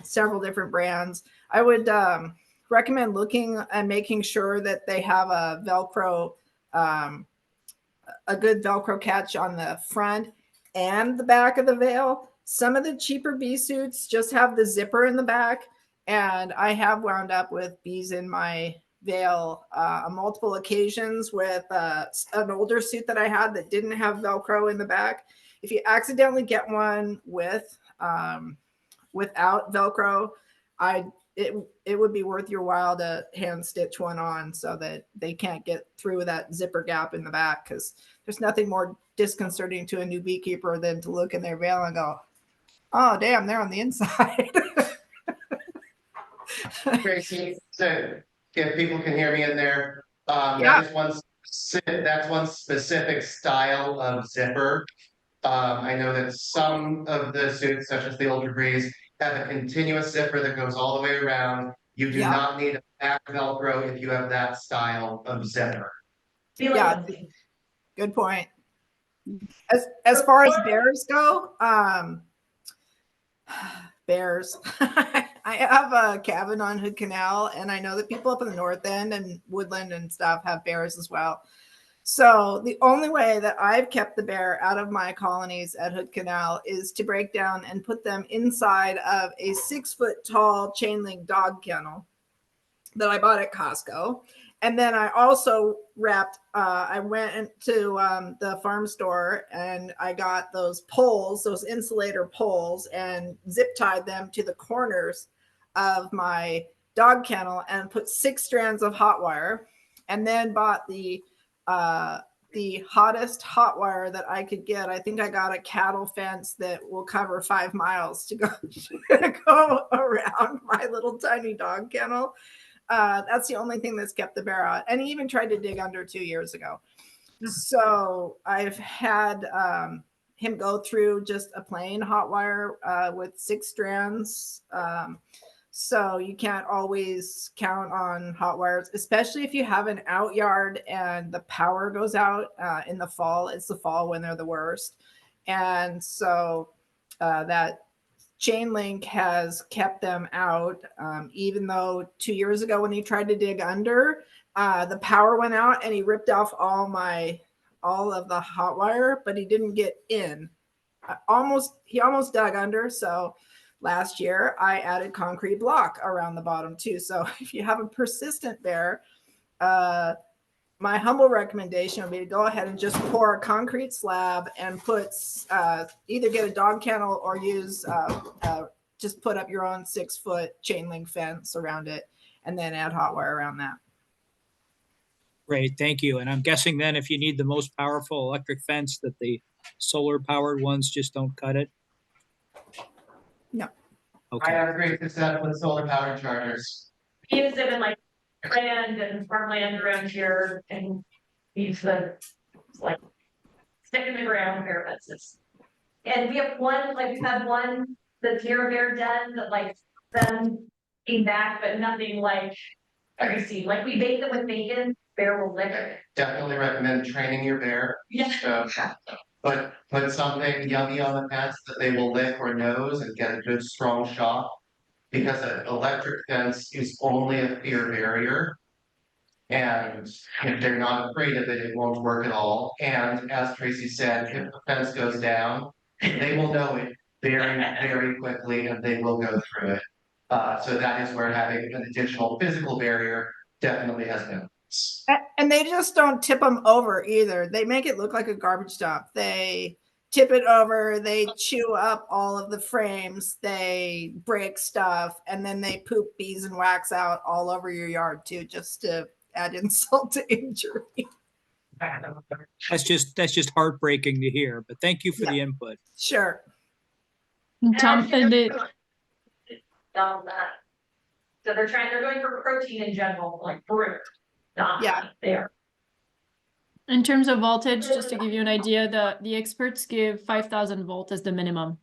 G: several different brands. I would recommend looking and making sure that they have a Velcro, a good Velcro catch on the front and the back of the veil. Some of the cheaper bee suits just have the zipper in the back, and I have wound up with bees in my veil on multiple occasions with an older suit that I had that didn't have Velcro in the back. If you accidentally get one with without Velcro, I it would be worth your while to hand stitch one on so that they can't get through that zipper gap in the back, because there's nothing more disconcerting to a new beekeeper than to look in their veil and go, oh damn, they're on the inside.
M: Tracy, so if people can hear me in there,
G: Yeah.
M: that's one specific style of zipper. I know that some of the suits, such as the Ultra Breeze, have a continuous zipper that goes all the way around. You do
G: Yeah.
M: not need a back Velcro if you have that style of zipper.
G: Yeah, good point. As far as bears go, bears. I have a cabin on Hood Canal, and I know that people up in the north end and Woodland and stuff have bears as well. So the only way that I've kept the bear out of my colonies at Hood Canal is to break down and put them inside of a 6-foot tall chain link dog kennel that I bought at Costco. And then I also wrapped, I went into the farm store and I got those poles, those insulator poles, and zip tied them to the corners of my dog kennel and put 6 strands of hot wire, and then bought the hottest hot wire that I could get. I think I got a cattle fence that will cover 5 miles to go, go around my little tiny dog kennel. That's the only thing that's kept the bear out. And he even tried to dig under 2 years ago. So I've had him go through just a plain hot wire with 6 strands. So you can't always count on hot wires, especially if you have an out yard and the power goes out in the fall. It's the fall when they're the worst. And so that chain link has kept them out, even though 2 years ago when he tried to dig under, the power went out and he ripped off all of the hot wire, but he didn't get in. He almost dug under. So last year I added concrete block around the bottom too. So if you have a persistent bear, my humble recommendation would be to go ahead and just pour a concrete slab and put either get a dog kennel or use just put up your own 6-foot chain link fence around it and then add hot wire around that.
L: Great, thank you. And I'm guessing then if you need the most powerful electric fence that the solar powered ones just don't cut it?
G: No.
M: I have great success with solar powered chargers.
N: We use them in like land and farmland around here, and use the like stick in the ground pair fences. And we have one, like we've had one the deer bear den that like them came back, but nothing like crazy. Like we bake them with bacon, bear will lick it.
M: Definitely recommend training your bear.
N: Yeah.
M: So, but put something yummy on the fence that they will lick or nose and get a good strong shock. Because an electric fence is only a fear barrier. And if they're not afraid of it, it won't work at all. And as Tracy said, if the fence goes down, they will know it very, very quickly and they will go through it. So that is where having an additional physical barrier definitely has been.
G: And they just don't tip them over either. They make it look like a garbage dump. They tip it over, they chew up all of the frames, they break stuff, and then they poop bees and wax out all over your yard too, just to add insult to injury.
L: That's just heartbreaking to hear, but thank you for the input.
G: Sure.
N: Tom, and so they're going for protein in general, like fruit.
G: Yeah.
N: There.
O: In terms of voltage, just to give you an idea, the experts give 5,000 volts as the minimum.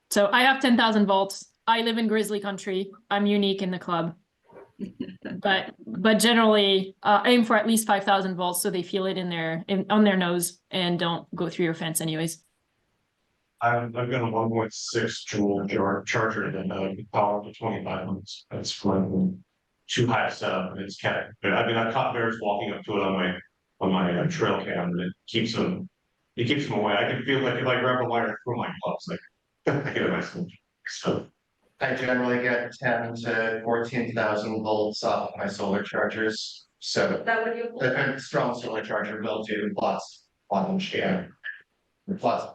O: So I have 10,000 volts. I live in grizzly country. I'm unique in the club. But generally aim for at least 5,000 volts so they feel it on their nose and don't go through your fence anyways.
D: I've got a 1.6 joule charger that power to 25 minutes. That's from too high setup, and it's kind of good. I mean, I've caught bears walking up to it on my trail cam, and it keeps them away. I can feel like if I grab a wire through my gloves, like I get a nice little. So
M: I generally get 10 to 14,000 volts off of my solar chargers. So
N: that would you
M: the strong solar charger will do plus wattage, yeah. Plus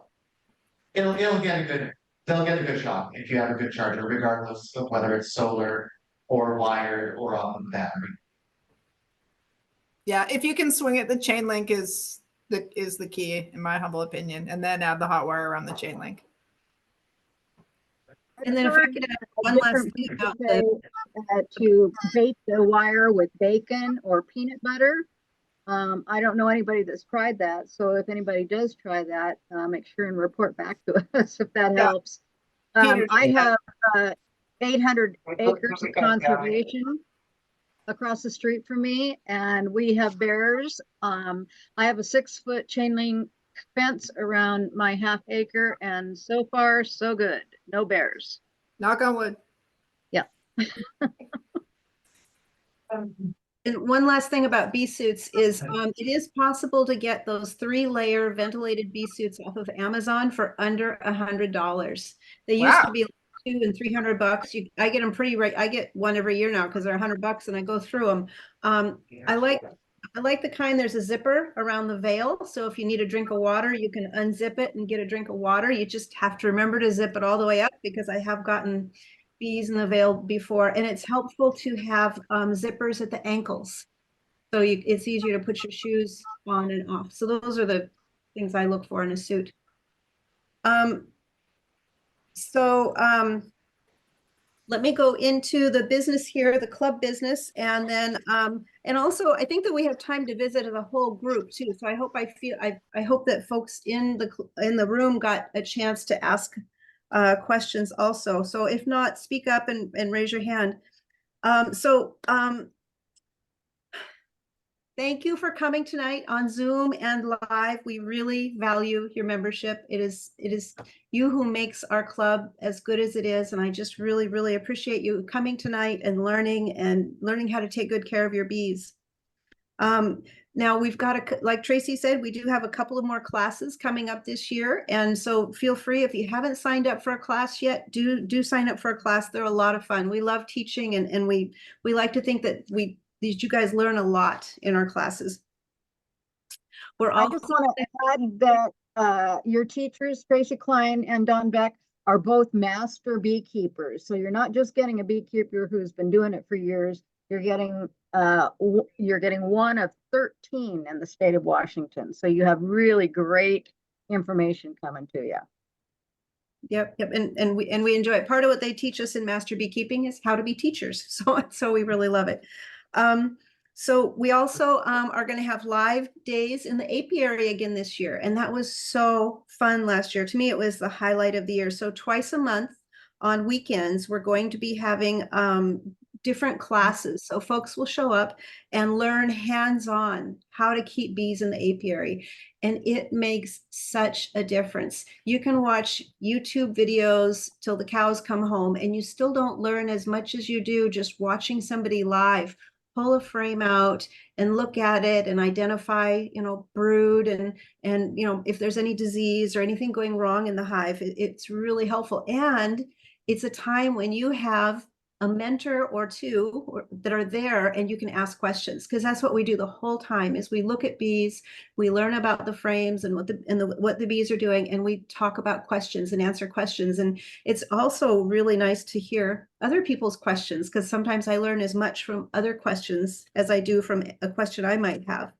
M: it'll get a good they'll get a good shot if you have a good charger, regardless of whether it's solar or wired or on the battery.
G: Yeah, if you can swing it, the chain link is the key, in my humble opinion, and then add the hot wire around the chain link.
A: And then if I could add one last thing about the,
H: to bake the wire with bacon or peanut butter. I don't know anybody that's tried that. So if anybody does try that, make sure and report back to us if that helps. I have 800 acres of conservation across the street from me, and we have bears. I have a 6-foot chain link fence around my half acre, and so far so good. No bears.
G: Knock on wood.
H: Yeah.
A: and one last thing about bee suits is it is possible to get those 3-layer ventilated bee suits off of Amazon for under $100. They used to be like $200 and $300. I get them pretty right. I get one every year now because they're $100 and I go through them. I like the kind, there's a zipper around the veil. So if you need a drink of water, you can unzip it and get a drink of water. You just have to remember to zip it all the way up, because I have gotten bees in the veil before. And it's helpful to have zippers at the ankles. So it's easier to put your shoes on and off. So those are the things I look for in a suit. Let me go into the business here, the club business, and then and also I think that we have time to visit as a whole group too. So I hope that folks in the room got a chance to ask questions also. So if not, speak up and raise your hand. Thank you for coming tonight on Zoom and live. We really value your membership. It is you who makes our club as good as it is. And I just really, really appreciate you coming tonight and learning how to take good care of your bees. Now we've got like Tracy said, we do have a couple of more classes coming up this year. And so feel free, if you haven't signed up for a class yet, do sign up for a class. They're a lot of fun. We love teaching, and we like to think that you guys learn a lot in our classes.
H: I just want to add that your teachers, Tracy Klein and Don Beck, are both master beekeepers. So you're not just getting a beekeeper who's been doing it for years. You're getting one of 13 in the state of Washington. So you have really great information coming to you.
A: Yep. And we enjoy it. Part of what they teach us in master beekeeping is how to be teachers. So we really love it. So we also are going to have live days in the apiary again this year. And that was so fun last year. To me, it was the highlight of the year. So twice a month on weekends, we're going to be having different classes. So folks will show up and learn hands-on how to keep bees in the apiary. And it makes such a difference. You can watch YouTube videos till the cows come home, and you still don't learn as much as you do just watching somebody live pull a frame out and look at it and identify, brood and if there's any disease or anything going wrong in the hive. It's really helpful. And it's a time when you have a mentor or two that are there and you can ask questions, because that's what we do the whole time is we look at bees, we learn about the frames and what the bees are doing, and we talk about questions and answer questions. And it's also really nice to hear other people's questions, because sometimes I learn as much from other questions as I do from a question I might have.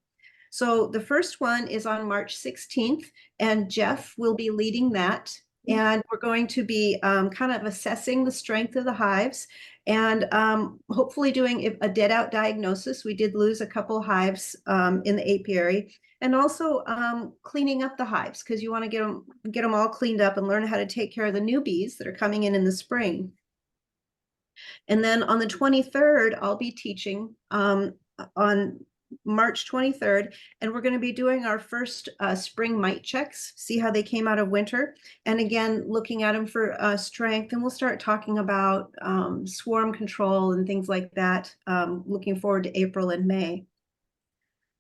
A: So the first one is on March 16th, and Jeff will be leading that. And we're going to be kind of assessing the strength of the hives and hopefully doing a dead out diagnosis. We did lose a couple hives in the apiary, and also cleaning up the hives, because you want to get them all cleaned up and learn how to take care of the new bees that are coming in the spring. And then on the 23rd, I'll be teaching on March 23rd, and we're going to be doing our first spring mite checks, see how they came out of winter, and again looking at them for strength. And we'll start talking about swarm control and things like that, looking forward to April and May.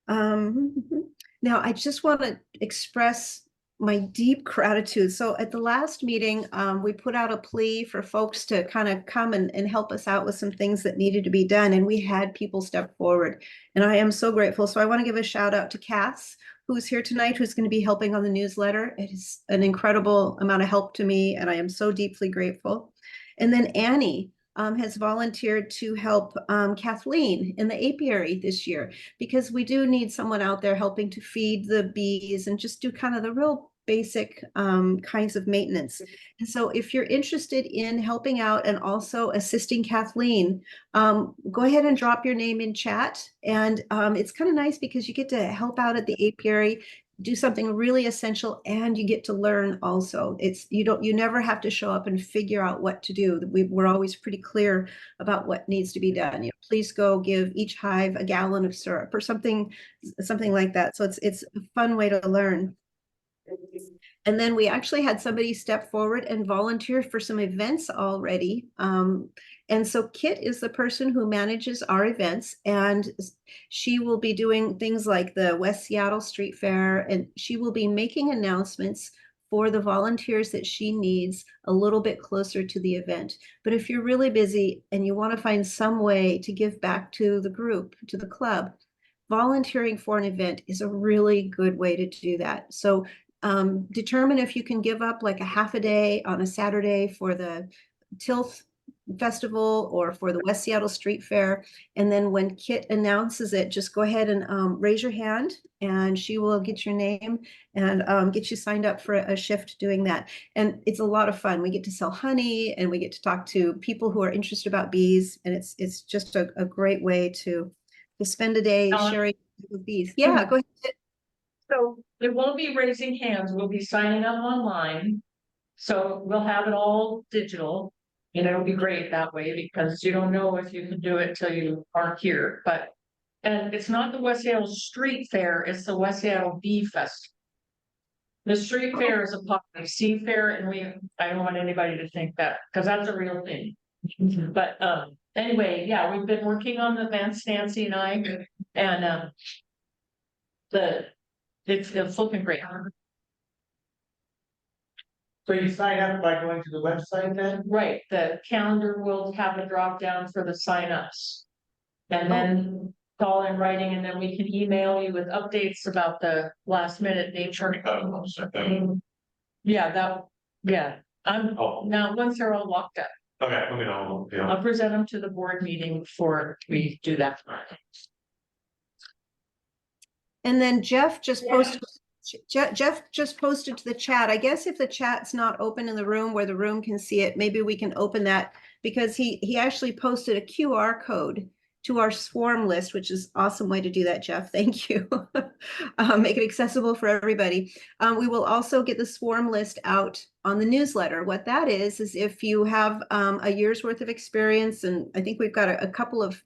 A: Now I just want to express my deep gratitude. So at the last meeting, we put out a plea for folks to kind of come and help us out with some things that needed to be done. And we had people step forward, and I am so grateful. So I want to give a shout out to Cass, who's here tonight, who's going to be helping on the newsletter. It is an incredible amount of help to me, and I am so deeply grateful. And then Annie has volunteered to help Kathleen in the apiary this year, because we do need someone out there helping to feed the bees and just do kind of the real basic kinds of maintenance. And so if you're interested in helping out and also assisting Kathleen, go ahead and drop your name in chat. And it's kind of nice because you get to help out at the apiary, do something really essential, and you get to learn also. You never have to show up and figure out what to do. We're always pretty clear about what needs to be done. Please go give each hive a gallon of syrup or something like that. So it's a fun way to learn. And then we actually had somebody step forward and volunteer for some events already. And so Kit is the person who manages our events, and she will be doing things like the West Seattle Street Fair, and she will be making announcements for the volunteers that she needs a little bit closer to the event. But if you're really busy and you want to find some way to give back to the group, to the club, volunteering for an event is a really good way to do that. So determine if you can give up like a half a day on a Saturday for the Tilth Festival or for the West Seattle Street Fair. And then when Kit announces it, just go ahead and raise your hand, and she will get your name and get you signed up for a shift doing that. And it's a lot of fun. We get to sell honey, and we get to talk to people who are interested about bees. And it's just a great way to spend a day sharing with bees. Yeah, go ahead.
N: So it won't be raising hands, we'll be signing up online. So we'll have it all digital, and it'll be great that way, because you don't know if you can do it till you aren't here, but. And it's not the West Seattle Street Fair, it's the West Seattle Bee Festival. The street fair is a popular sea fair, and I don't want anybody to think that, because that's a real thing. But anyway, yeah, we've been working on the events, Nancy and I, and it's looking great.
E: So you sign up by going to the website then?
N: Right, the calendar will have a drop down for the signups. And then call in writing, and then we can email you with updates about the last minute nature. Yeah, now, once they're all locked up.
D: Okay, let me know. Yeah.
N: I'll present them to the board meeting before we do that.
A: And then Jeff just posted. Jeff just posted to the chat. I guess if the chat's not open in the room where the room can see it, maybe we can open that, because he actually posted a QR code to our swarm list, which is an awesome way to do that, Jeff. Thank you. Make it accessible for everybody. We will also get the swarm list out on the newsletter. What that is if you have a year's worth of experience, and I think we've got a couple of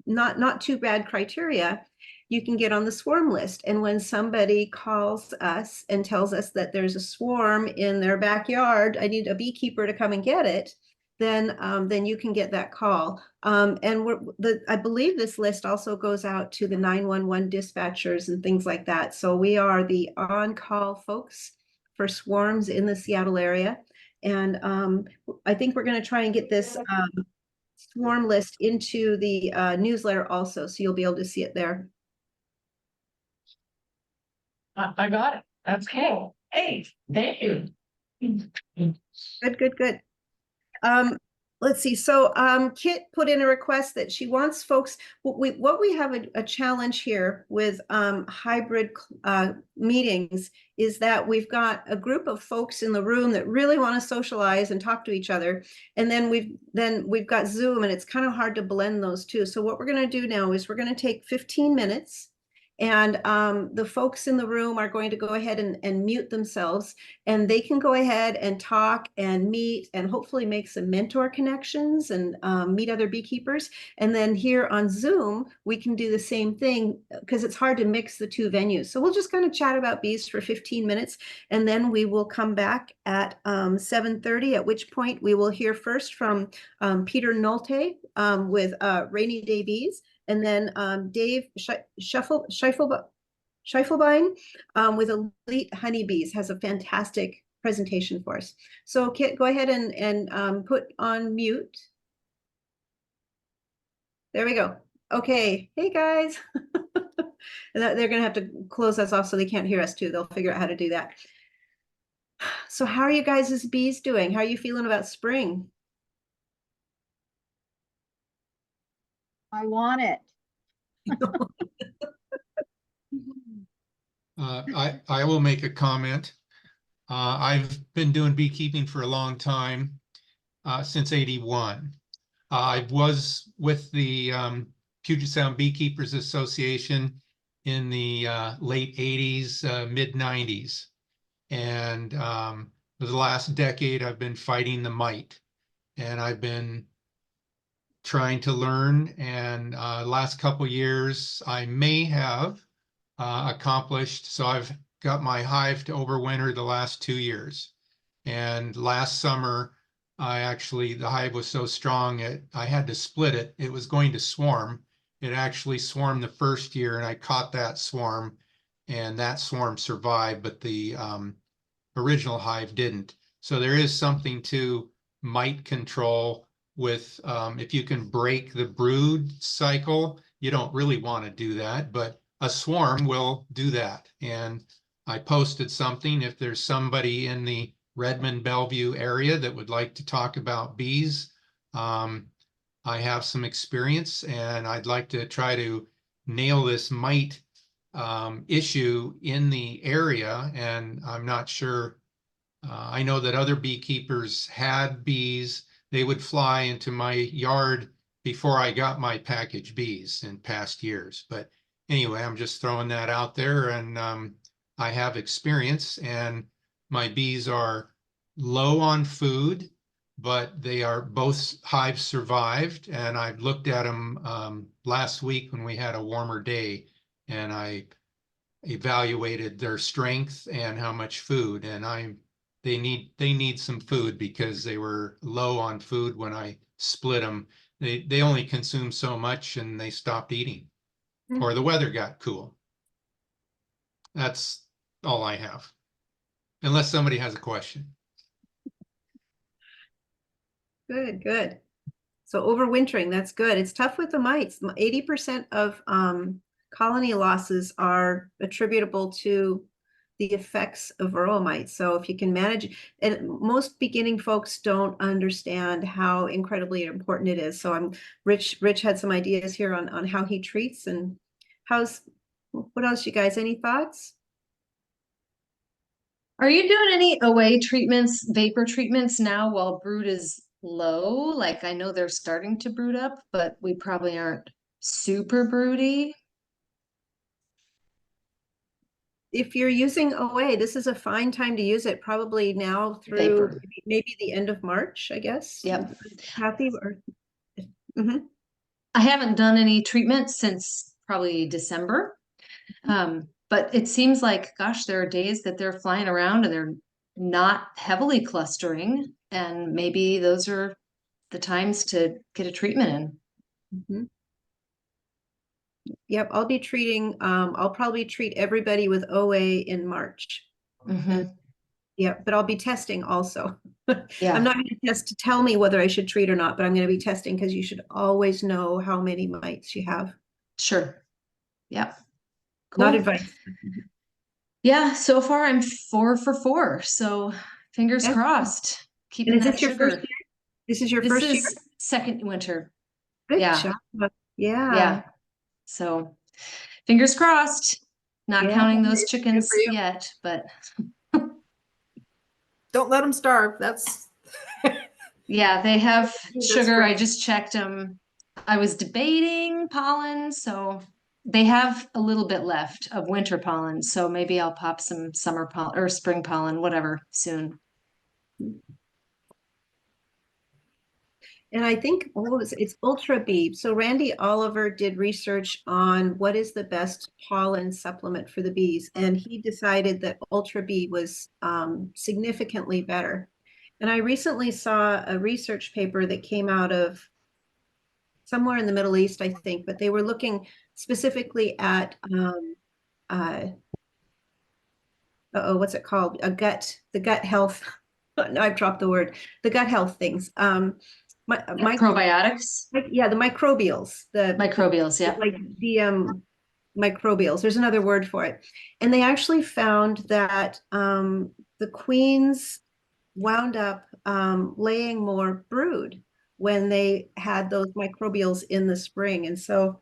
A: not too bad criteria, you can get on the swarm list. And when somebody calls us and tells us that there's a swarm in their backyard, I need a beekeeper to come and get it, then you can get that call. And I believe this list also goes out to the 911 dispatchers and things like that. So we are the on-call folks for swarms in the Seattle area. And I think we're going to try and get this swarm list into the newsletter also, so you'll be able to see it there.
N: I got it. That's cool. Hey, thank you.
A: Good. Let's see. So Kit put in a request that she wants folks. What we have a challenge here with hybrid meetings is that we've got a group of folks in the room that really want to socialize and talk to each other, and then we've got Zoom, and it's kind of hard to blend those two. So what we're going to do now is we're going to take 15 minutes. And the folks in the room are going to go ahead and mute themselves, and they can go ahead and talk and meet and hopefully make some mentor connections and meet other beekeepers. And then here on Zoom, we can do the same thing, because it's hard to mix the two venues. So we'll just kind of chat about bees for 15 minutes, and then we will come back at 7:30, at which point we will hear first from Peter Nolte with Rainy Day Bees. And then Dave Scheifelbein with Elite Honeybees has a fantastic presentation for us. So Kit, go ahead and put on mute. There we go. Okay. Hey, guys. And they're gonna have to close us off so they can't hear us too. They'll figure out how to do that. So how are you guys as bees doing? How are you feeling about spring?
H: I want it.
K: I will make a comment. I've been doing beekeeping for a long time, since '81. I was with the Puget Sound Beekeepers Association in the late '80s, mid '90s. And for the last decade, I've been fighting the mite. And I've been trying to learn. And last couple years, I may have accomplished. So I've got my hive to overwinter the last 2 years. And last summer, the hive was so strong, I had to split it. It was going to swarm. It actually swarmed the first year, and I caught that swarm, and that swarm survived, but the original hive didn't. So there is something to mite control with, if you can break the brood cycle, you don't really want to do that, but a swarm will do that. And I posted something, if there's somebody in the Redmond, Bellevue area that would like to talk about bees. I have some experience, and I'd like to try to nail this mite issue in the area. And I'm not sure, I know that other beekeepers had bees. They would fly into my yard before I got my package bees in past years. But anyway, I'm just throwing that out there, and I have experience, and my bees are low on food, but they are both hives survived. And I've looked at them last week when we had a warmer day, and I evaluated their strength and how much food. And they need some food because they were low on food when I split them. They only consumed so much, and they stopped eating, or the weather got cool. That's all I have. Unless somebody has a question.
A: Good, good. So overwintering, that's good. It's tough with the mites. 80% of colony losses are attributable to the effects of varroa mites. So if you can manage, and most beginning folks don't understand how incredibly important it is. So Rich had some ideas here on how he treats, and what else, you guys, any thoughts?
P: Are you doing any OA treatments, vapor treatments now while brood is low? Like, I know they're starting to brood up, but we probably aren't super broody.
A: If you're using OA, this is a fine time to use it, probably now through
P: Vapor.
A: maybe the end of March, I guess.
P: Yep.
A: Kathy, or
P: I haven't done any treatment since probably December. But it seems like, gosh, there are days that they're flying around and they're not heavily clustering, and maybe those are the times to get a treatment in.
A: Yep, I'll be treating, I'll probably treat everybody with OA in March. Yeah, but I'll be testing also.
P: Yeah.
A: I'm not going to test to tell me whether I should treat or not, but I'm going to be testing because you should always know how many mites you have.
P: Sure. Yeah.
A: Not
P: Cool.
A: advice.
P: Yeah, so far I'm 4 for 4. So fingers
A: That's
P: crossed. Keeping
A: And is
P: that
A: this your
P: sugar.
A: first year? This is your
P: This
A: first year?
P: is second winter.
A: Good
P: Yeah.
A: job. Yeah.
P: Yeah. So fingers crossed. Not
A: Yeah.
P: counting those
G: Good
P: chickens
G: for you.
P: yet, but
G: Don't let them starve. That's
P: yeah, they have
G: That's
P: sugar. I
G: great.
P: just checked them. I was debating pollen, so they have a little bit left of winter pollen. So maybe I'll pop some summer pollen or spring pollen, whatever, soon.
A: And I think it's Ultra Bee. So Randy Oliver did research on what is the best pollen supplement for the bees, and he decided that Ultra Bee was significantly better. And I recently saw a research paper that came out of somewhere in the Middle East, I think, but they were looking specifically at what's it called? The gut health. I've dropped the word. The gut health things.
P: Probiotics.
A: Yeah, the microbials. The
P: Microbials, yeah.
A: like the microbials. There's another word for it. And they actually found that the queens wound up laying more brood when they had those microbials in the spring. And so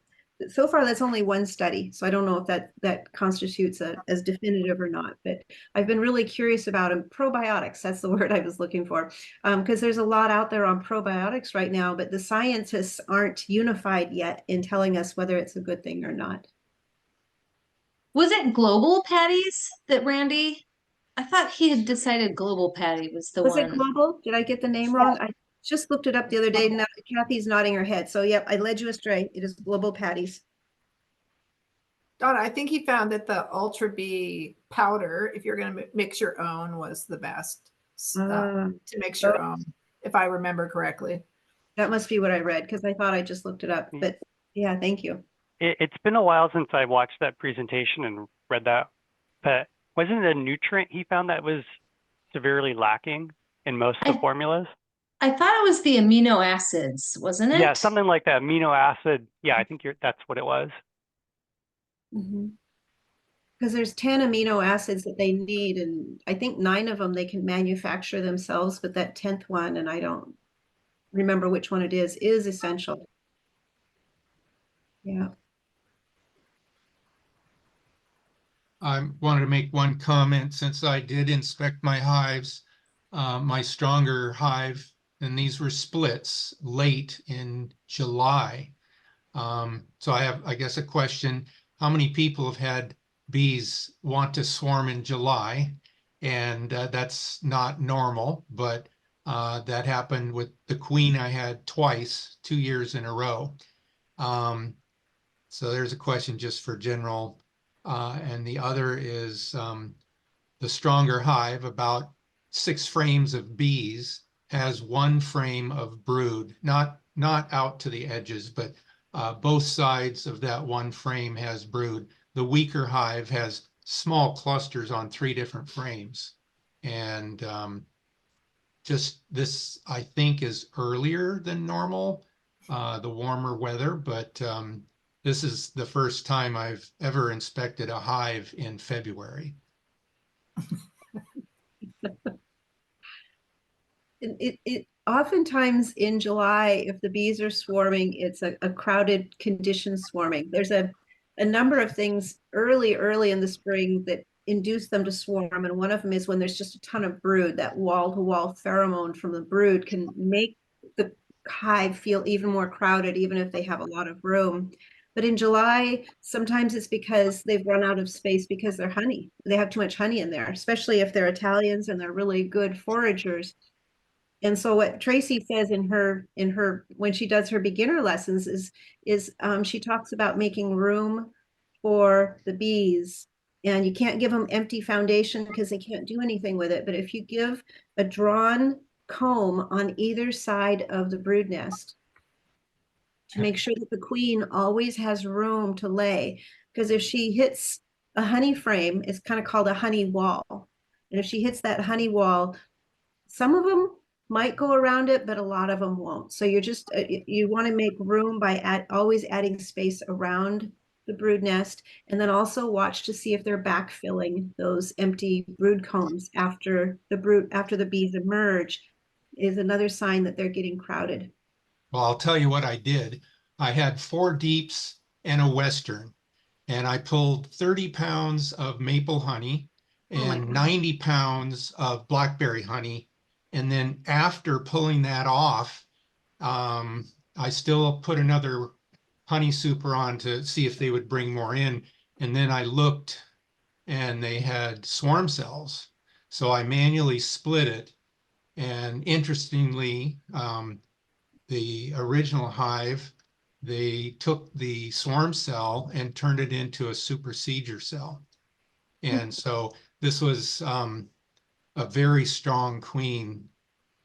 A: far that's only one study. So I don't know if that constitutes as definitive or not, but I've been really curious about them. Probiotics, that's the word I was looking for. Because there's a lot out there on probiotics right now, but the scientists aren't unified yet in telling us whether it's a good thing or not.
P: Was it global patties that Randy? I thought he had decided global patty was the
A: Was it
P: one.
A: global? Did I get the name wrong? I just looked it up the other day. Now Kathy's nodding her head. So yep, I led you astray. It is global patties.
G: Donna, I think he found that the Ultra B powder, if you're going to mix your own, was the best to mix your own, if I remember correctly.
A: That must be what I read because I thought I just looked it up. But yeah, thank you.
Q: It's been a while since I watched that presentation and read that, but wasn't it a nutrient he found that was severely lacking in most of the formulas?
P: I thought it was the amino acids, wasn't it?
Q: Yeah, something like that. Amino acid. Yeah, I think that's what it was.
A: Because there's 10 amino acids that they need, and I think 9 of them they can manufacture themselves, but that 10th one, and I don't remember which one it is essential. Yeah.
K: I wanted to make one comment since I did inspect my hives, my stronger hive, and these were splits late in July. So I have, I guess, a question. How many people have had bees want to swarm in July? And that's not normal, but that happened with the queen I had twice, 2 years in a row. So there's a question just for general. And the other is the stronger hive, about 6 frames of bees, has 1 frame of brood, not out to the edges, but both sides of that 1 frame has brood. The weaker hive has small clusters on 3 different frames. And just this, I think, is earlier than normal, the warmer weather, but this is the first time I've ever inspected a hive in February.
A: It oftentimes in July, if the bees are swarming, it's a crowded condition swarming. There's a number of things early in the spring that induce them to swarm, and one of them is when there's just a ton of brood. That wall-to-wall pheromone from the brood can make the hive feel even more crowded, even if they have a lot of room. But in July, sometimes it's because they've run out of space because they're honey. They have too much honey in there, especially if they're Italians and they're really good foragers. And so what Tracy says in her when she does her beginner lessons is she talks about making room for the bees, and you can't give them empty foundation because they can't do anything with it. But if you give a drawn comb on either side of the brood nest to make sure that the queen always has room to lay, because if she hits a honey frame, it's kind of called a honey wall. And if she hits that honey wall, some of them might go around it, but a lot of them won't. So you're just, you want to make room by always adding space around the brood nest, and then also watch to see if they're backfilling those empty brood combs after the bees emerge is another sign that they're getting crowded.
K: Well, I'll tell you what I did. I had 4 deeps and a western, and I pulled 30 pounds of maple honey and 90 pounds of blackberry honey. And then after pulling that off, I still put another honey super on to see if they would bring more in. And then I looked and they had swarm cells. So I manually split it. And interestingly, the original hive, they took the swarm cell and turned it into a supersedure cell. And so this was a very strong queen,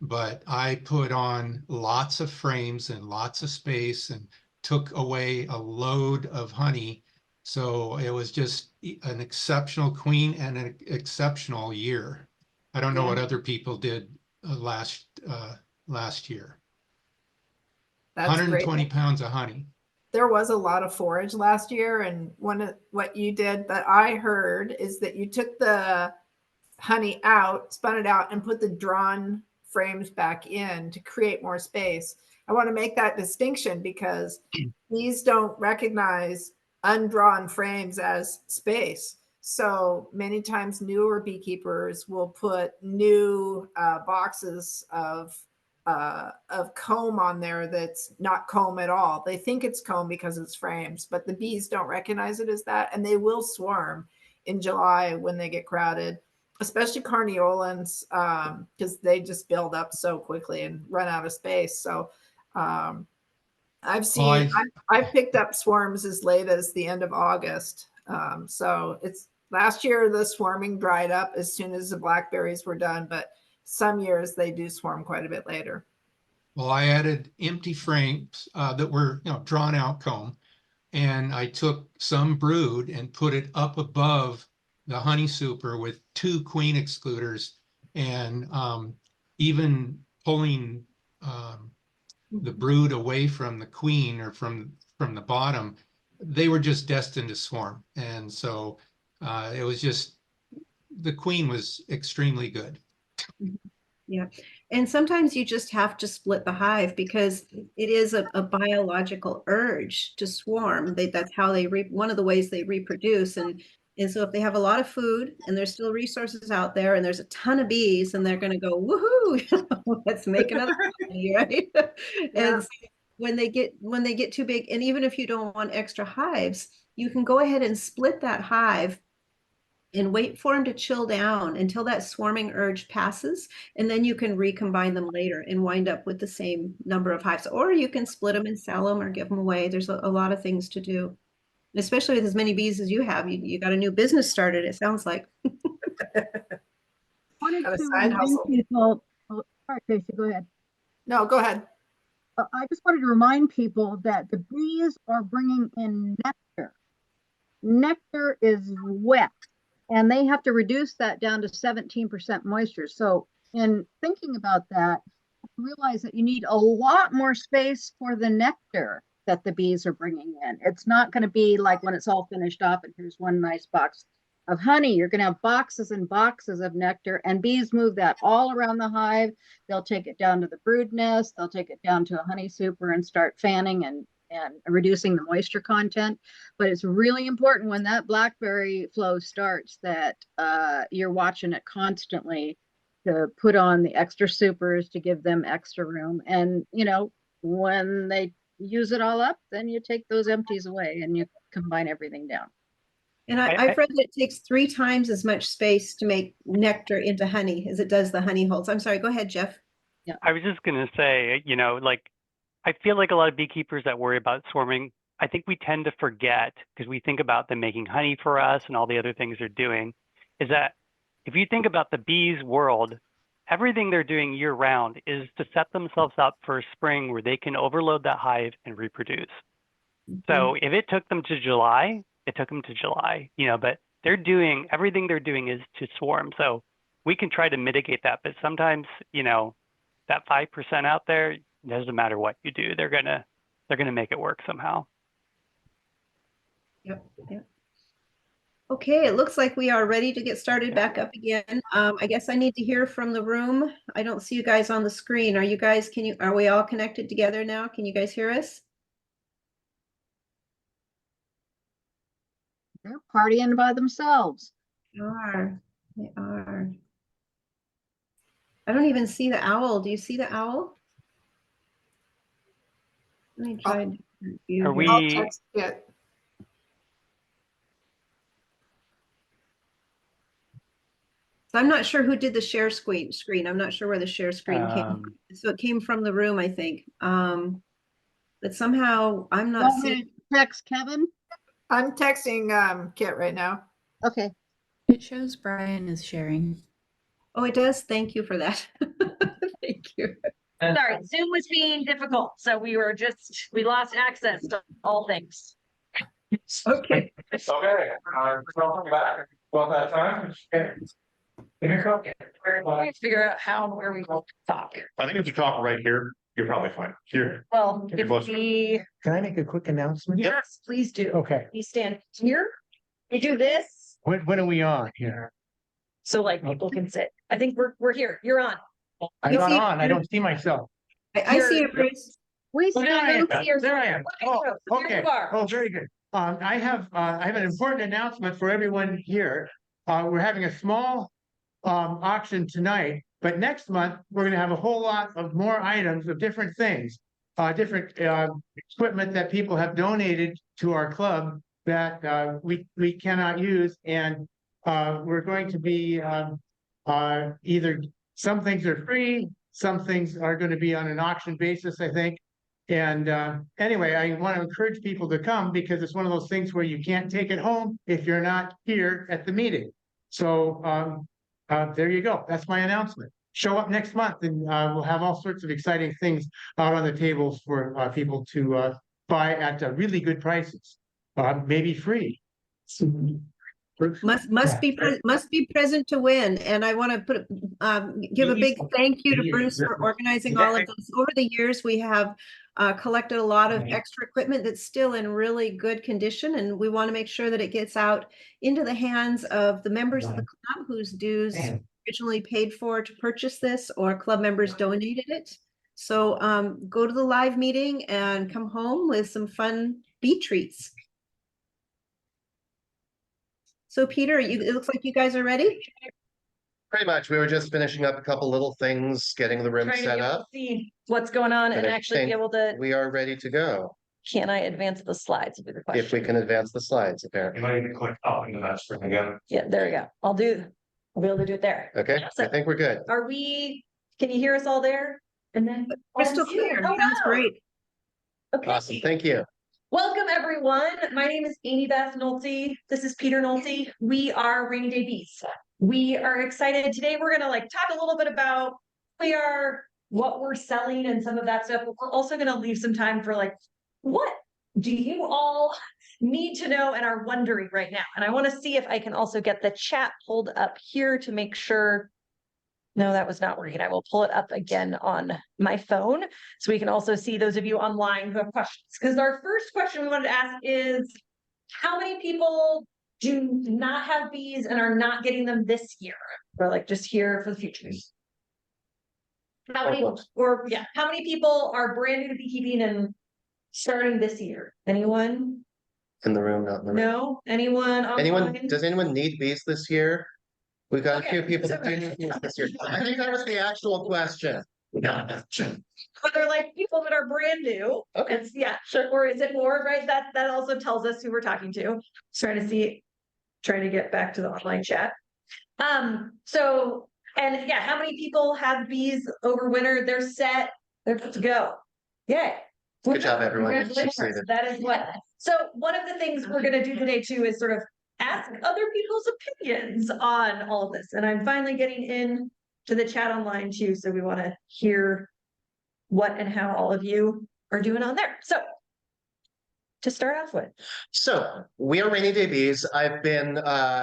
K: but I put on lots of frames and lots of space and took away a load of honey. So it was just an exceptional queen and an exceptional year. I don't know what other people did last year.
G: That's
K: 120
G: great.
K: pounds of honey.
G: there was a lot of forage last year, and one of what you did that I heard is that you took the honey out, spun it out, and put the drawn frames back in to create more space. I want to make that distinction because bees don't recognize undrawn frames as space. So many times newer beekeepers will put new boxes of comb on there that's not comb at all. They think it's comb because it's frames, but the bees don't recognize it as that, and they will swarm in July when they get crowded, especially carniolans, because they just build up so quickly and run out of space. So I've seen, I've picked up swarms as late as the end of August. So it's last year the swarming dried up as soon as the blackberries were done, but some years they do swarm quite a bit later.
K: Well, I added empty frames that were, drawn out comb, and I took some brood and put it up above the honey super with 2 queen excluders, and even pulling the brood away from the queen or from the bottom, they were just destined to swarm. And so it was just, the queen was extremely good.
A: Yeah. And sometimes you just have to split the hive because it is a biological urge to swarm. That's how they one of the ways they reproduce. And so if they have a lot of food and there's still resources out there and there's a ton of bees, and they're going to go, woohoo, let's make another colony, right? And so when they get too big, and even if you don't want extra hives, you can go ahead and split that hive and wait for them to chill down until that swarming urge passes, and then you can recombine them later and wind up with the same number of hives. Or you can split them and sell them or give them away. There's a lot of things to do, especially with as many bees as you have. You got a new business started, it sounds like.
H: Wanted
G: Got a
H: to
G: side
H: remind
G: hustle.
H: people. Oh, sorry, Tracy, go ahead.
G: No, go ahead.
H: I just wanted to remind people that the bees are bringing in nectar. Nectar is wet, and they have to reduce that down to 17% moisture. So in thinking about that, realize that you need a lot more space for the nectar that the bees are bringing in. It's not going to be like when it's all finished off and here's one nice box of honey. You're going to have boxes and boxes of nectar, and bees move that all around the hive. They'll take it down to the brood nest. They'll take it down to a honey super and start fanning and reducing the moisture content. But it's really important when that blackberry flow starts that you're watching it constantly to put on the extra supers to give them extra room. And, when they use it all up, then you take those empties away and you combine everything down.
A: And I've read that it takes 3 times as much space to make nectar into honey as it does the honey holes. I'm sorry, go ahead, Jeff.
H: Yeah.
Q: I was just going to say, I feel like a lot of beekeepers that worry about swarming, I think we tend to forget, because we think about them making honey for us and all the other things they're doing, is that if you think about the bees world, everything they're doing year round is to set themselves up for a spring where they can overload that hive and reproduce. So if it took them to July, it took them to July, but everything they're doing is to swarm. So we can try to mitigate that, but sometimes, that 5% out there, doesn't matter what you do, they're gonna make it work somehow.
A: Yep. Okay, it looks like we are ready to get started back up again. I guess I need to hear from the room. I don't see you guys on the screen. Are we all connected together now? Can you guys hear us?
H: They're partying by themselves.
A: They are. I don't even see the owl. Do you see the owl? Let me try.
Q: Are we?
G: I'll text it.
A: So I'm not sure who did the share screen. I'm not sure where the share screen came from. So it came from the room, I think. But somehow I'm not seeing.
H: Text Kevin.
G: I'm texting Kit right now.
H: Okay.
R: It shows Brian is sharing.
A: Oh, it does. Thank you for that. Thank you.
N: Sorry, Zoom was being difficult, so we lost access to all things.
A: Okay.
E: Okay, welcome back. Well, that time.
N: We're trying to figure out how and where we want to talk.
D: I think it's a talk right here. You're probably fine. Here.
N: Well,
D: You're
N: if
D: close.
N: we,
E: Can I make a quick announcement?
N: yes, please do.
E: Okay,
N: We stand here, we do this,
E: when are we on here?
N: so like people can sit. I think we're here. You're on.
E: I'm
A: You
E: not
A: see-
E: on, I don't see myself.
A: I see it, Bruce.
H: We
E: Oh,
H: see
E: there I am,
N: Here's-
E: there I am. Oh,
N: Here
E: okay.
N: you are.
E: Oh, very good. I have an important announcement for everyone here. We're having a small auction tonight, but next month, we're gonna have a whole lot of more items of different things. Different equipment that people have donated to our club that we cannot use, and we're going to be either, some things are free, some things are going to be on an auction basis, I think. And anyway, I want to encourage people to come because it's one of those things where you can't take it home if you're not here at the meeting. So there you go. That's my announcement. Show up next month and we'll have all sorts of exciting things out on the tables for people to buy at really good prices, maybe free.
A: Must be present to win. And I want to give a big thank you to Bruce for organizing all of this. Over the years, we have collected a lot of extra equipment that's still in really good condition, and we want to make sure that it gets out into the hands of the members of the club whose dues originally paid for to purchase this, or club members donated it. So go to the live meeting and come home with some fun bee treats. So Peter, it looks like you guys are ready.
M: Pretty much. We were just finishing up a couple little things, getting the room
N: Trying to
M: set
N: be able to
M: up.
N: see what's going on
M: But
N: and
M: I
N: actually be
M: think
N: able to,
M: We are ready to go,
N: can I advance the slides would be the question.
M: if we can advance the slides, apparently.
D: might even click up into that screen again.
N: Yeah, there we go. I'll be able to do it there.
M: Okay,
N: So
M: I think we're good.
N: are we, can you hear us all there? And then.
A: Crystal clear. Sounds great.
N: Okay.
M: Awesome, thank you.
N: Welcome, everyone. My name is Amy Beth Nolte. This is Peter Nolte. We are Rainy Day Bees. We are excited. Today, we're going to talk a little bit about who we are, what we're selling, and some of that stuff. But we're also going to leave some time for what do you all need to know and are wondering right now? And I want to see if I can also get the chat pulled up here to make sure. No, that was not working. I will pull it up again on my phone so we can also see those of you online who have questions. Because our first question we wanted to ask is, how many people do not have bees and are not getting them this year? Or just here for the future? How many, how many people are brand new to beekeeping and starting this year? Anyone?
M: In the room, not in the room.
N: No? Anyone online?
M: Anyone, does anyone need bees this year? We've got a few people that do need bees this year. I think that was the actual question.
N: But they're people that are brand new.
M: Okay.
N: It's, sure. Or is it more, right? That also tells us who we're talking to. Trying to get back to the online chat. So, and how many people have bees over winter? They're set, they're good to go. Yay.
M: Good job, everyone.
N: Congratulations. That is what. So one of the things we're gonna do today too is sort of ask other people's opinions on all of this. And I'm finally getting in to the chat online too. So we want to hear what and how all of you are doing on there. So to start off with.
M: So we are Rainy Day Bees. I've been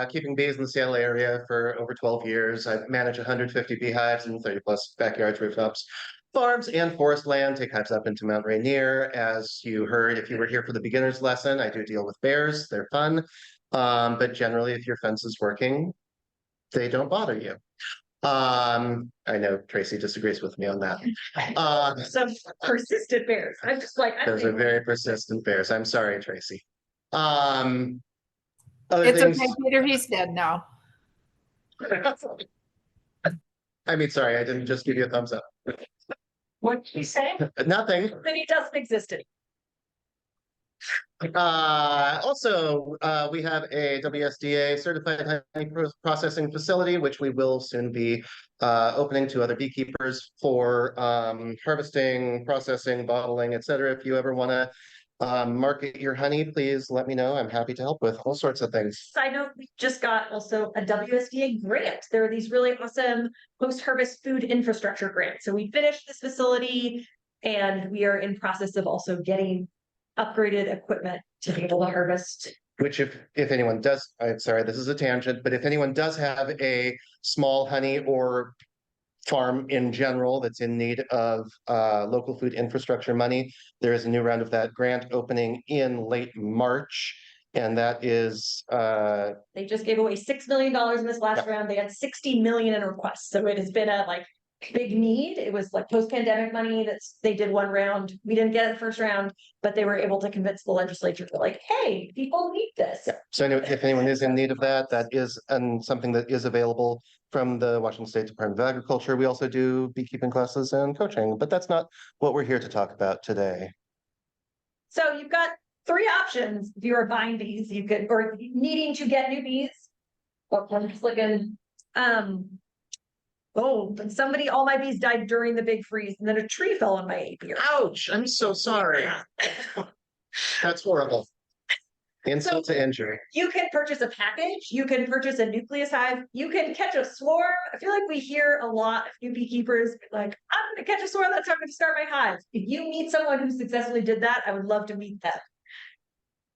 M: keeping bees in the Seattle area for over 12 years. I manage 150 beehives and 30 plus backyards, rooftops, farms, and forest land. Take hives up into Mount Rainier. As you heard, if you were here for the beginner's lesson, I do deal with bears. They're fun. But generally, if your fence is working, they don't bother you. I know Tracy disagrees with me on that.
N: Some persistent bears. I'm just
M: those are very persistent bears. I'm sorry, Tracy. Other
G: It's
M: things,
G: okay, Peter, he's dead now.
M: I mean, sorry, I didn't just give you a thumbs up.
N: What did you say?
M: Nothing.
N: Then he doesn't exist anymore.
M: Also, we have a WSDA certified honey processing facility, which we will soon be opening to other beekeepers for harvesting, processing, bottling, etc. If you ever want to market your honey, please let me know. I'm happy to help with all sorts of things.
N: Side note, we just got also a WSDA grant. There are these really awesome post-harvest food infrastructure grants. So we finished this facility and we are in process of also getting upgraded equipment to be able to harvest.
M: Which if anyone does, I'm sorry, this is a tangent, but if anyone does have a small honey or farm in general that's in need of local food infrastructure money. There is a new round of that grant opening in late March. And that is
N: They just gave away $6 million in this last round. They had 60 million in requests. So it has been a like big need. It was like post-pandemic money they did one round. We didn't get it the first round, but they were able to convince the legislature to like, hey, people need this.
M: So if anyone is in need of that, that is something that is available from the Washington State Department of Agriculture. We also do beekeeping classes and coaching, but that's not what we're here to talk about today.
N: So you've got 3 options if you are buying bees. You could, or needing to get new bees. Oh, I'm just looking. Oh, and all my bees died during the big freeze, and then a tree fell on my apiary.
M: Ouch! I'm so sorry. That's horrible. Insult to injury.
N: You can purchase a package, you can purchase a nucleus hive, you can catch a swarm. I feel like we hear a lot of new beekeepers like, I'm gonna catch a swarm, that's how I'm gonna start my hive. If you meet someone who successfully did that, I would love to meet them.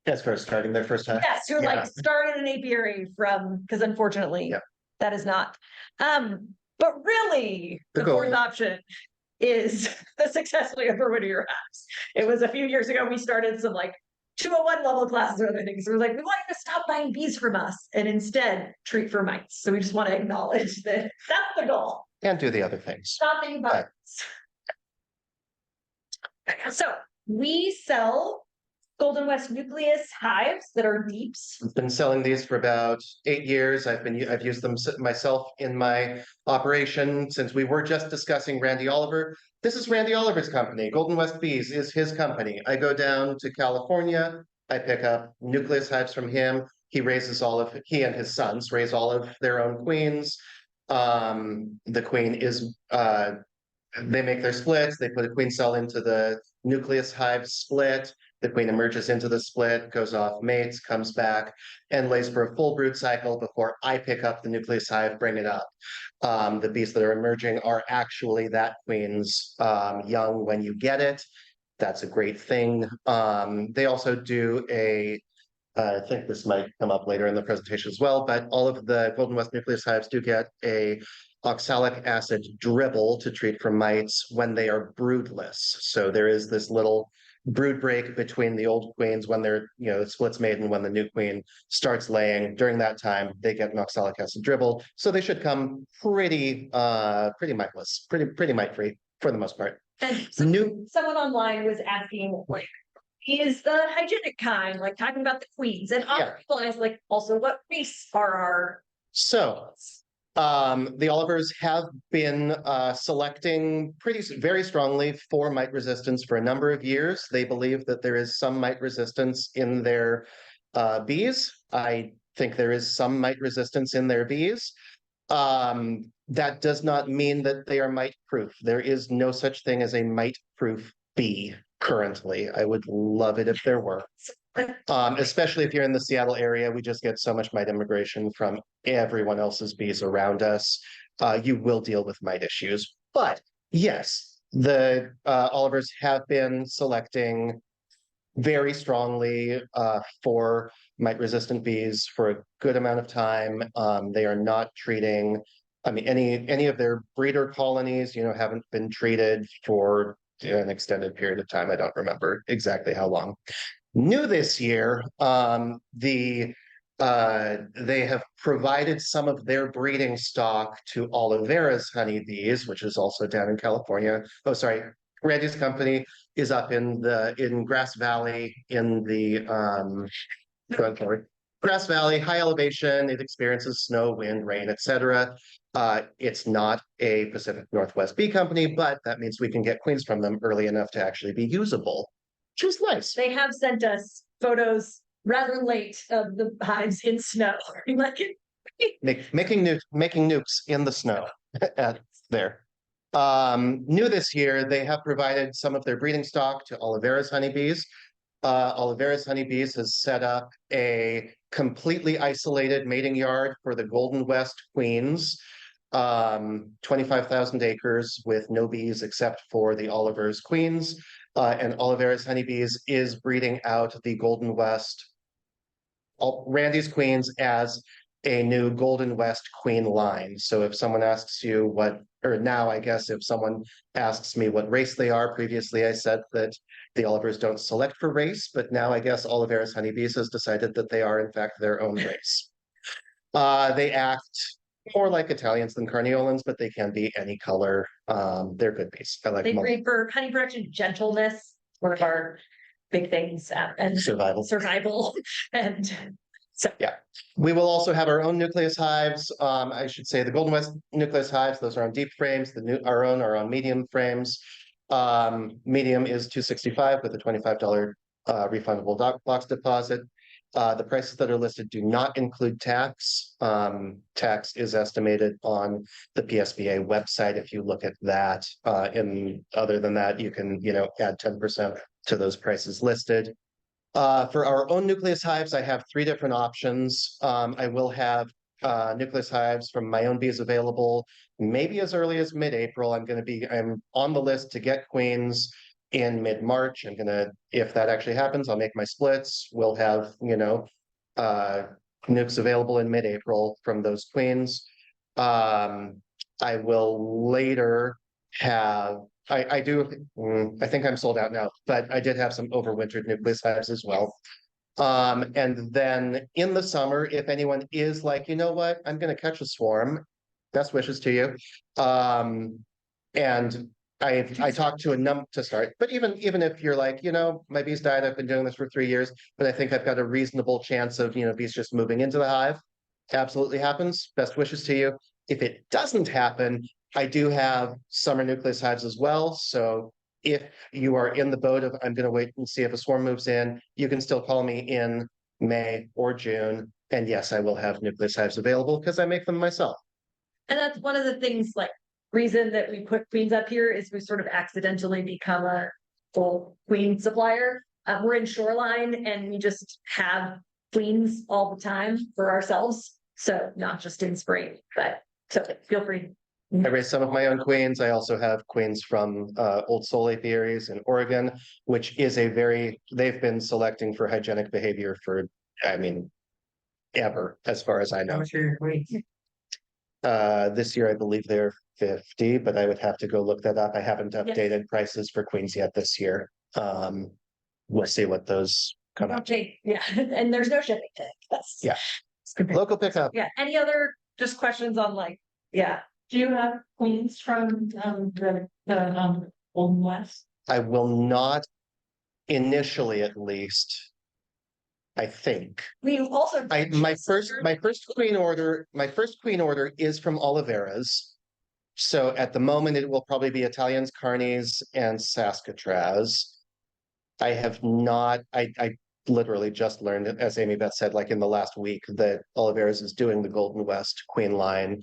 M: As far as starting their first hive?
N: Yes, who like started an apiary because unfortunately, that is not. But really, the fourth option is the successfully overwinter your hives. It was a few years ago, we started some like 201 level classes or other things. So we're like, we want you to stop buying bees from us and instead treat for mites. So we just want to acknowledge that that's the goal.
M: And do the other things.
N: Stopping mites. So we sell Golden West nucleus hives that are deeps.
M: I've been selling these for about 8 years. I've used them myself in my operation. Since we were just discussing Randy Oliver, this is Randy Oliver's company. Golden West Bees is his company. I go down to California. I pick up nucleus hives from him. He and his sons raise all of their own queens. The queen is they make their splits. They put a queen cell into the nucleus hive split. The queen emerges into the split, goes off, mates, comes back, and lays for a full brood cycle before I pick up the nucleus hive, bring it up. The bees that are emerging are actually that queen's young when you get it. That's a great thing. They also do I think this might come up later in the presentation as well, but all of the Golden West nucleus hives do get a oxalic acid dribble to treat for mites when they are broodless. So there is this little brood break between the old queens when they're, the split's made and when the new queen starts laying. During that time, they get an oxalic acid dribble. So they should come pretty miteless, pretty mite-free for the most part.
N: And someone online was asking, like, is the hygienic kind, like talking about the queens, and other people ask, like, also what race are our.
M: So the Olivers have been selecting very strongly for mite resistance for a number of years. They believe that there is some mite resistance in their bees. I think there is some mite resistance in their bees. That does not mean that they are mite-proof. There is no such thing as a mite-proof bee currently. I would love it if there were. Especially if you're in the Seattle area, we just get so much mite immigration from everyone else's bees around us. You will deal with mite issues. But yes, the Olivers have been selecting very strongly for mite-resistant bees for a good amount of time. They are not treating, any of their breeder colonies, haven't been treated for an extended period of time. I don't remember exactly how long. New this year, they have provided some of their breeding stock to Olivera's honeybees, which is also down in California. Oh, sorry, Randy's company is up in Grass Valley in the Grass Valley, high elevation. It experiences snow, wind, rain, etc. It's not a Pacific Northwest bee company, but that means we can get queens from them early enough to actually be usable. Which was nice.
N: They have sent us photos rather late of the hives in snow.
M: making nukes in the snow there. New this year, they have provided some of their breeding stock to Olivera's honeybees. Olivera's honeybees has set up a completely isolated mating yard for the Golden West queens. 25,000 acres with no bees except for the Oliver's queens. And Olivera's honeybees is breeding out the Golden West, Randy's queens as a new Golden West Queen line. So if someone asks you what, or now I guess if someone asks me what race they are, previously I said that the Olivers don't select for race, but now I guess Oliveras Honeybees has decided that they are in fact their own race. They act more like Italians than Carniolans, but they can be any color. They're good bees. I like
N: They
M: them.
N: breed for honey production, gentleness, one of our big things, and survival, and so
M: yeah. We will also have our own nucleus hives. I should say the Golden West nucleus hives. Those are on deep frames. Our own are on medium frames. Medium is $265 with a $25 refundable box deposit. The prices that are listed do not include tax. Tax is estimated on the PSBA website. If you look at that, and other than that, you can, add 10% to those prices listed. For our own nucleus hives, I have 3 different options. I will have nucleus hives from my own bees available maybe as early as mid-April. I'm on the list to get queens in mid-March. If that actually happens, I'll make my splits. We'll have, nukes available in mid-April from those queens. I will later have, I think I'm sold out now, but I did have some overwintered nucleus hives as well. And then in the summer, if anyone is like, you know what, I'm going to catch a swarm, best wishes to you. And I talked to a to start, but even if you're like, my bees died, I've been doing this for 3 years, but I think I've got a reasonable chance of, bees just moving into the hive. Absolutely happens. Best wishes to you. If it doesn't happen, I do have summer nucleus hives as well. So if you are in the boat of, I'm going to wait and see if a swarm moves in, you can still call me in May or June. And yes, I will have nucleus hives available because I make them myself.
N: And that's one of the things, reason that we put queens up here is we sort of accidentally become a full queen supplier. We're in Shoreline and we just have queens all the time for ourselves. So not just in spring, but so feel free.
M: I raise some of my own queens. I also have queens from Old Soul apiaries in Oregon, which is they've been selecting for hygienic behavior for, ever, as far as I know.
N: How much are your queens?
M: This year, I believe they're 50, but I would have to go look that up. I haven't updated prices for queens yet this year. We'll see what those come out.
N: Okay, yeah, and there's no shipping tag. That's
M: Local pickup.
N: Yeah. Any other just questions on do you have queens from the Golden West?
M: I will not initially, at least. I think.
N: We also
M: my first queen order is from Oliveras. So at the moment it will probably be Italians, Carnies, and Saskatraz. I have not, I literally just learned, as Amy Beth said, like in the last week, that Oliveras is doing the Golden West Queen line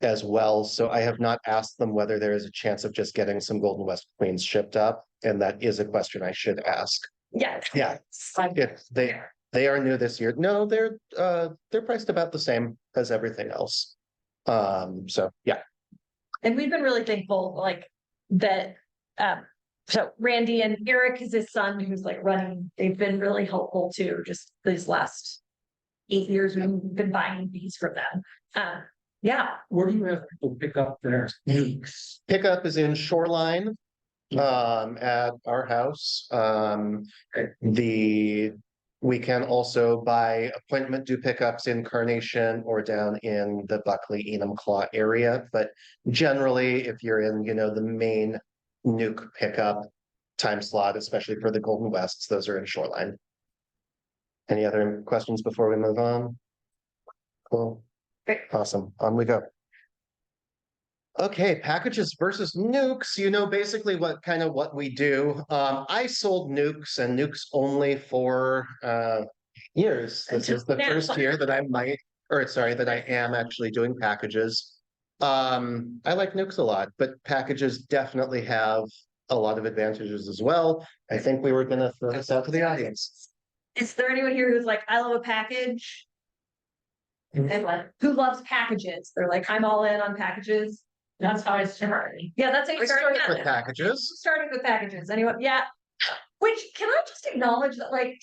M: as well. So I have not asked them whether there is a chance of just getting some Golden West Queens shipped up. And that is a question I should ask.
N: Yeah.
M: Yeah. If they are new this year. No, they're priced about the same as everything else. So yeah.
N: And we've been really thankful, that so Randy and Eric is his son who's running, they've been really helpful too, just these last 8 years we've been buying bees from them. Yeah.
E: Where do you have people pick up their nukes?
M: Pickup is in Shoreline at our house. We can also by appointment do pickups in Carnation or down in the Buckley Enumclaw area. But generally, if you're in, the main nuke pickup time slot, especially for the Golden Wests, those are in Shoreline. Any other questions before we move on? Cool.
N: Great.
M: Awesome. On we go. Okay, packages versus nukes, basically what we do. I sold nukes and nukes only for years. This is the first year that that I am actually doing packages. I like nukes a lot, but packages definitely have a lot of advantages as well. I think we were gonna throw this out to the audience.
N: Is there anyone here who's I love a package? And who loves packages? They're I'm all in on packages. That's how I started. Yeah, that's how you started
M: with packages.
N: Starting with packages. Anyone? Yeah. Which, can I just acknowledge that, like,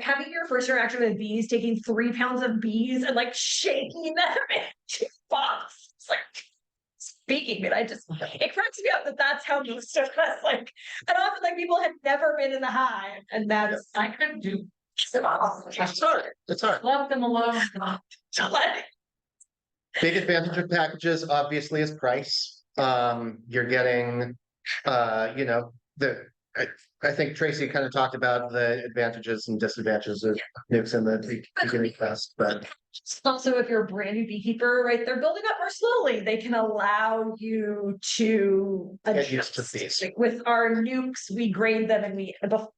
N: having your first interaction with bees, taking 3 pounds of bees and like shaking them into box. It's like, speaking, but it cracks me up that that's how most of us, like, and often, like, people have never been in the hive, and that's, I couldn't do.
M: It's hard. It's hard.
N: Left them alone. So, like,
M: Big advantage of packages obviously is price. You're getting, you know, I think Tracy kind of talked about the advantages and disadvantages of nukes in the beginning class, but
N: also, if you're a brand new beekeeper, right, they're building up more slowly. They can allow you to
M: get used to
N: adjust.
M: these.
N: Like, with our nukes, we grade them, and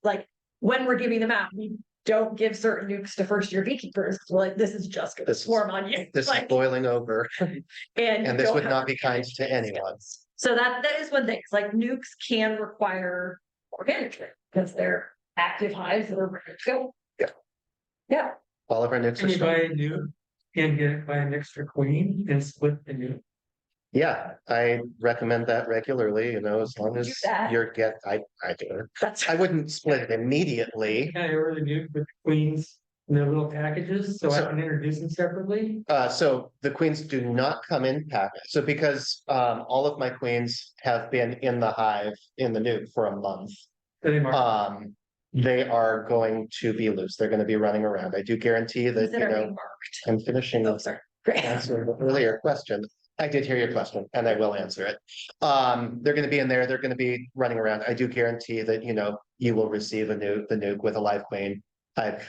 N: like, when we're giving them out, we don't give certain nukes to first year beekeepers. We're like, this is just going to swarm on you.
M: This
N: like,
M: is boiling over.
N: and
M: And this
N: don't
M: would
N: have
M: not be kind to anyone.
N: So that is one thing. It's like nukes can require more management because they're active hives that are ready to go.
M: Yeah.
N: Yeah.
M: All of our nukes are strong.
E: a nuke and get it by an extra queen and split the nuke.
M: Yeah, I recommend that regularly, you know, as long as
N: that.
M: I do it. I wouldn't split it immediately.
E: Can I order the nuke with the queens in their little packages so I
M: So-
E: can introduce them separately?
M: So the queens do not come in packets. So because all of my queens have been in the hive in the nuke for a month. They are going to be loose. They're going to be running around. I do guarantee that, you know, I'm finishing answering the earlier question. I did hear your question and I will answer it. They're going to be in there. They're going to be running around. I do guarantee that, you know, you will receive the nuke with a live queen. I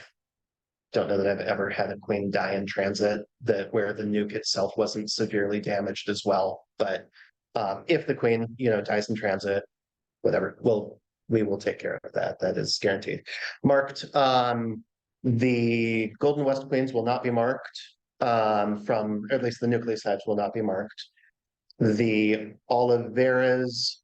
M: don't know that I've ever had a queen die in transit where the nuke itself wasn't severely damaged as well. But if the queen, you know, dies in transit, whatever, we will take care of that. That is guaranteed. Marked. The Golden West queens will not be marked. From at least the nucleosides will not be marked. The Oliveras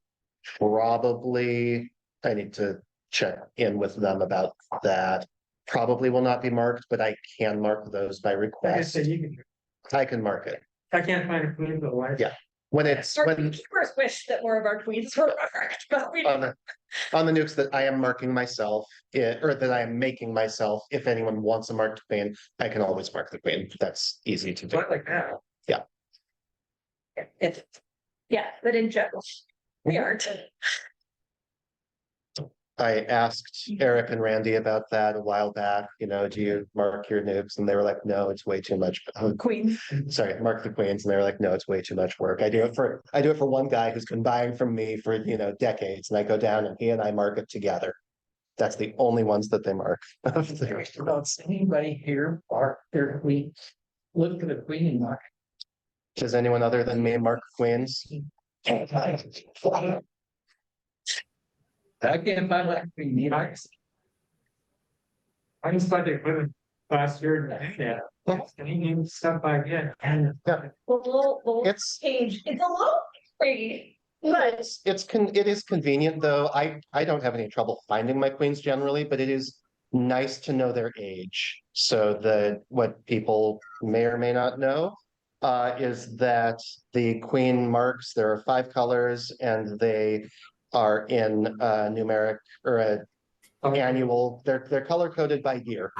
M: probably, I need to check in with them about that. Probably will not be marked, but I can mark those by request. I can mark it.
E: I can't find a queen for the wife.
M: Yeah. When it's
N: Our beekeepers wish that more of our queens were marked, but we
M: on the nukes that I am marking myself, or that I am making myself, if anyone wants a marked queen, I can always mark the queen. That's easy to do.
E: Like that.
M: Yeah.
N: But in general, we aren't.
M: I asked Eric and Randy about that a while back, you know, do you mark your nukes? And they were like, no, it's way too much.
N: Queens.
M: Sorry, mark the queens. And they were like, no, it's way too much work. I do it for one guy who's been buying from me for, you know, decades. And I go down and he and I mark it together. That's the only ones that they mark.
E: Don't see anybody here mark their queen. Look for the queen mark.
M: Does anyone other than me mark queens?
E: I can't find my queen. I just thought they put it last year. Yeah. And he knew stuff I did.
M: It's
N: Page. It's a little crazy. But
M: it is convenient though. I don't have any trouble finding my queens generally, but it is nice to know their age. So that what people may or may not know is that the queen marks, there are 5 colors and they are in a numeric or a annual, they're color coded by year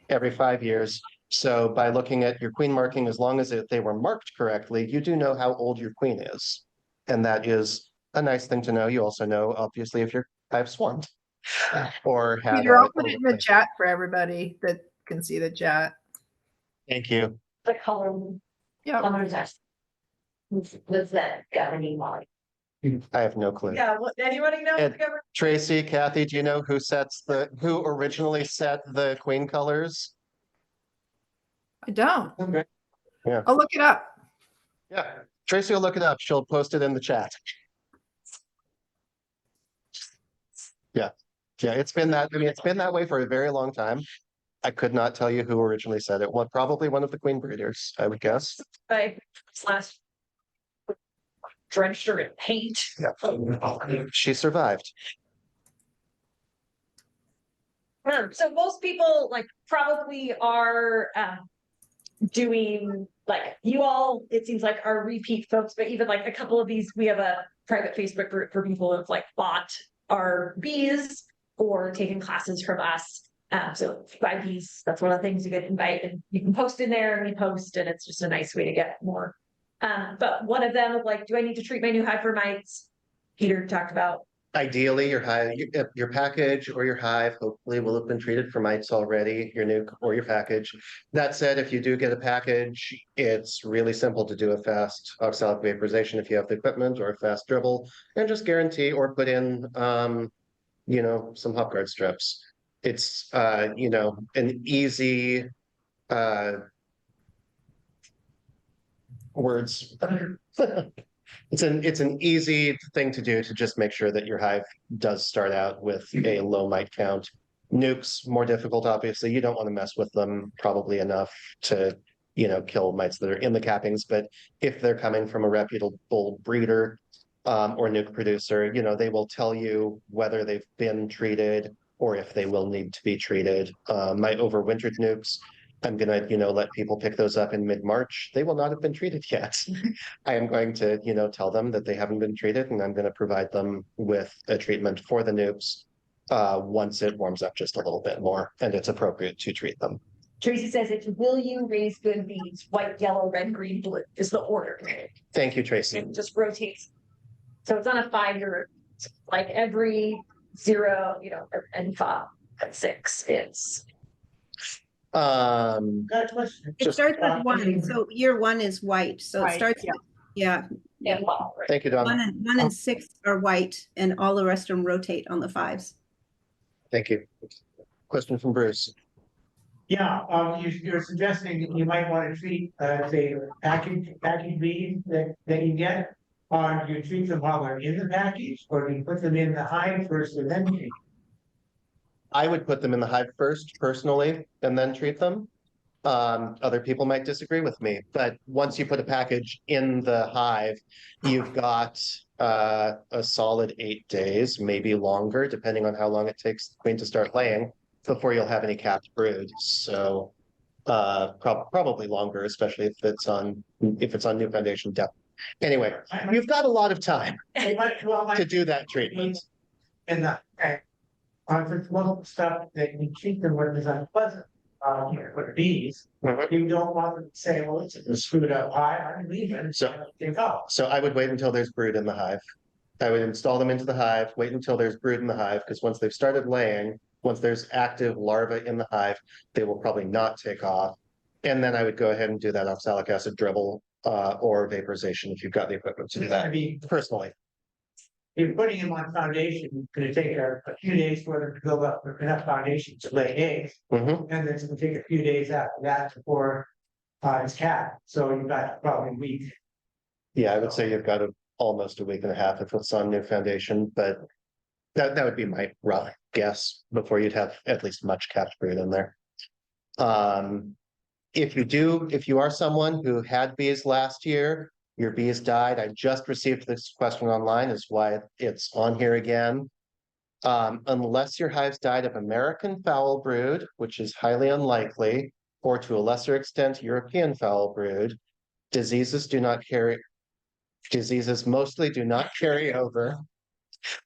M: every 5 years. So by looking at your queen marking, as long as they were marked correctly, you do know how old your queen is. And that is a nice thing to know. You also know, obviously, if your hive swarmed or had.
G: Peter, I'll put it in the chat for everybody that can see the chat.
M: Thank you.
N: the color.
G: Yeah.
N: Color test. Was that governing body?
M: I have no clue.
N: Yeah, anybody know?
M: And Tracy, Kathy, do you know who originally set the queen colors?
G: I don't.
M: Okay. Yeah.
G: I'll look it up.
M: Yeah. Tracy will look it up. She'll post it in the chat. Yeah. Yeah, it's been that way for a very long time. I could not tell you who originally said it. Probably one of the queen breeders, I would guess.
N: I slash drenched her in paint.
M: Yeah. She survived.
N: So most people probably are doing you all, it seems like, are repeat folks, but even a couple of these, we have a private Facebook group for people who've bought our bees or taken classes from us. So by these, that's one of the things you get invited, and you can post in there and we post, and it's just a nice way to get more. But one of them, like, do I need to treat my new hive for mites? Peter talked about.
M: Ideally, your hive, your package or your hive hopefully will have been treated for mites already, your nuke or your package. That said, if you do get a package, it's really simple to do a fast oxalic vaporization if you have the equipment, or a fast dribble, and just guarantee or put in, you know, some hop guard strips. It's, you know, an easy, words. It's an easy thing to do to just make sure that your hive does start out with a low mite count. Nukes, more difficult, obviously. You don't want to mess with them probably enough to, you know, kill mites that are in the cappings. But if they're coming from a reputable breeder or nuke producer, you know, they will tell you whether they've been treated or if they will need to be treated. My overwintered nukes, I'm gonna, you know, let people pick those up in mid-March. They will not have been treated yet. I am going to, you know, tell them that they haven't been treated, and I'm going to provide them with a treatment for the nukes once it warms up just a little bit more and it's appropriate to treat them.
N: Tracy says, it's will you raise good bees? White, yellow, red, green, blue is the order.
M: Thank you, Tracy.
N: It just rotates. So it's on a 5-year, like every 0, you know, and 5 and 6. It's
A: It starts with 1, so year 1 is white, so it
G: Right,
A: starts
G: yeah.
A: with, yeah.
N: yeah, wow, right.
M: Thank you, Donna.
A: 1 and 6 are white, and all the rest of them rotate on the 5s.
M: Thank you. Question from Bruce.
E: Yeah, you're suggesting that you might want to treat, say, package bees that you get. Do you treat them while they're in the package, or do you put them in the hive first and then treat?
M: I would put them in the hive first personally and then treat them. Other people might disagree with me, but once you put a package in the hive, you've got a solid 8 days, maybe longer, depending on how long it takes the queen to start laying before you'll have any capped brood. So probably longer, especially if it's on new foundation depth. Anyway, you've got a lot of time to do that treatment.
E: And the little stuff that you treat them with is unpleasant. With bees, you don't want them to say, well, it's a screwed up hive, I'm leaving.
M: So I would wait until there's brood in the hive. I would install them into the hive, wait until there's brood in the hive, because once they've started laying, once there's active larvae in the hive, they will probably not take off. And then I would go ahead and do that oxalic acid dribble or vaporization if you've got the equipment to do that. Personally.
E: If you're putting them on foundation, it's gonna take a few days for them to build up enough foundation to lay eggs. And then it's gonna take a few days after that before it's capped. So you've got probably a week.
M: Yeah, I would say you've got almost a week and a half if it's on new foundation, but that would be my rough guess before you'd have at least much capped brood in there. If you are someone who had bees last year, your bees died. I just received this question online, is why it's on here again. Unless your hives died of American foul brood, which is highly unlikely, or to a lesser extent, European foul brood, diseases mostly do not carry over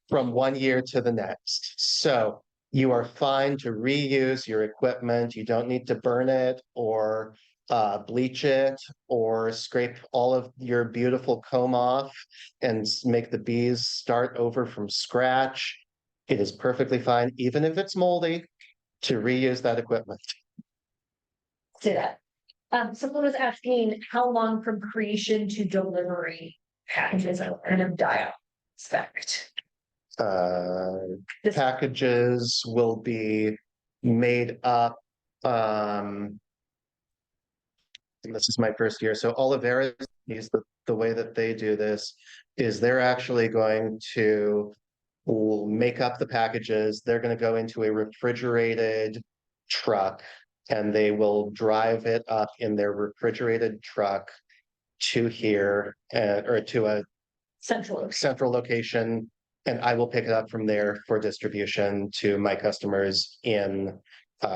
M: from one year to the next. So you are fine to reuse your equipment. You don't need to burn it or bleach it or scrape all of your beautiful comb off and make the bees start over from scratch. It is perfectly fine, even if it's moldy, to reuse that equipment.
N: Say that. Someone was asking how long from creation to delivery packages are kind of die expect.
M: Packages will be made up. This is my first year. So Oliveira, the way that they do this is they're actually going to make up the packages. They're going to go into a refrigerated truck and they will drive it up in their refrigerated truck to here or to a central location. And I will pick it up from there for distribution to my customers in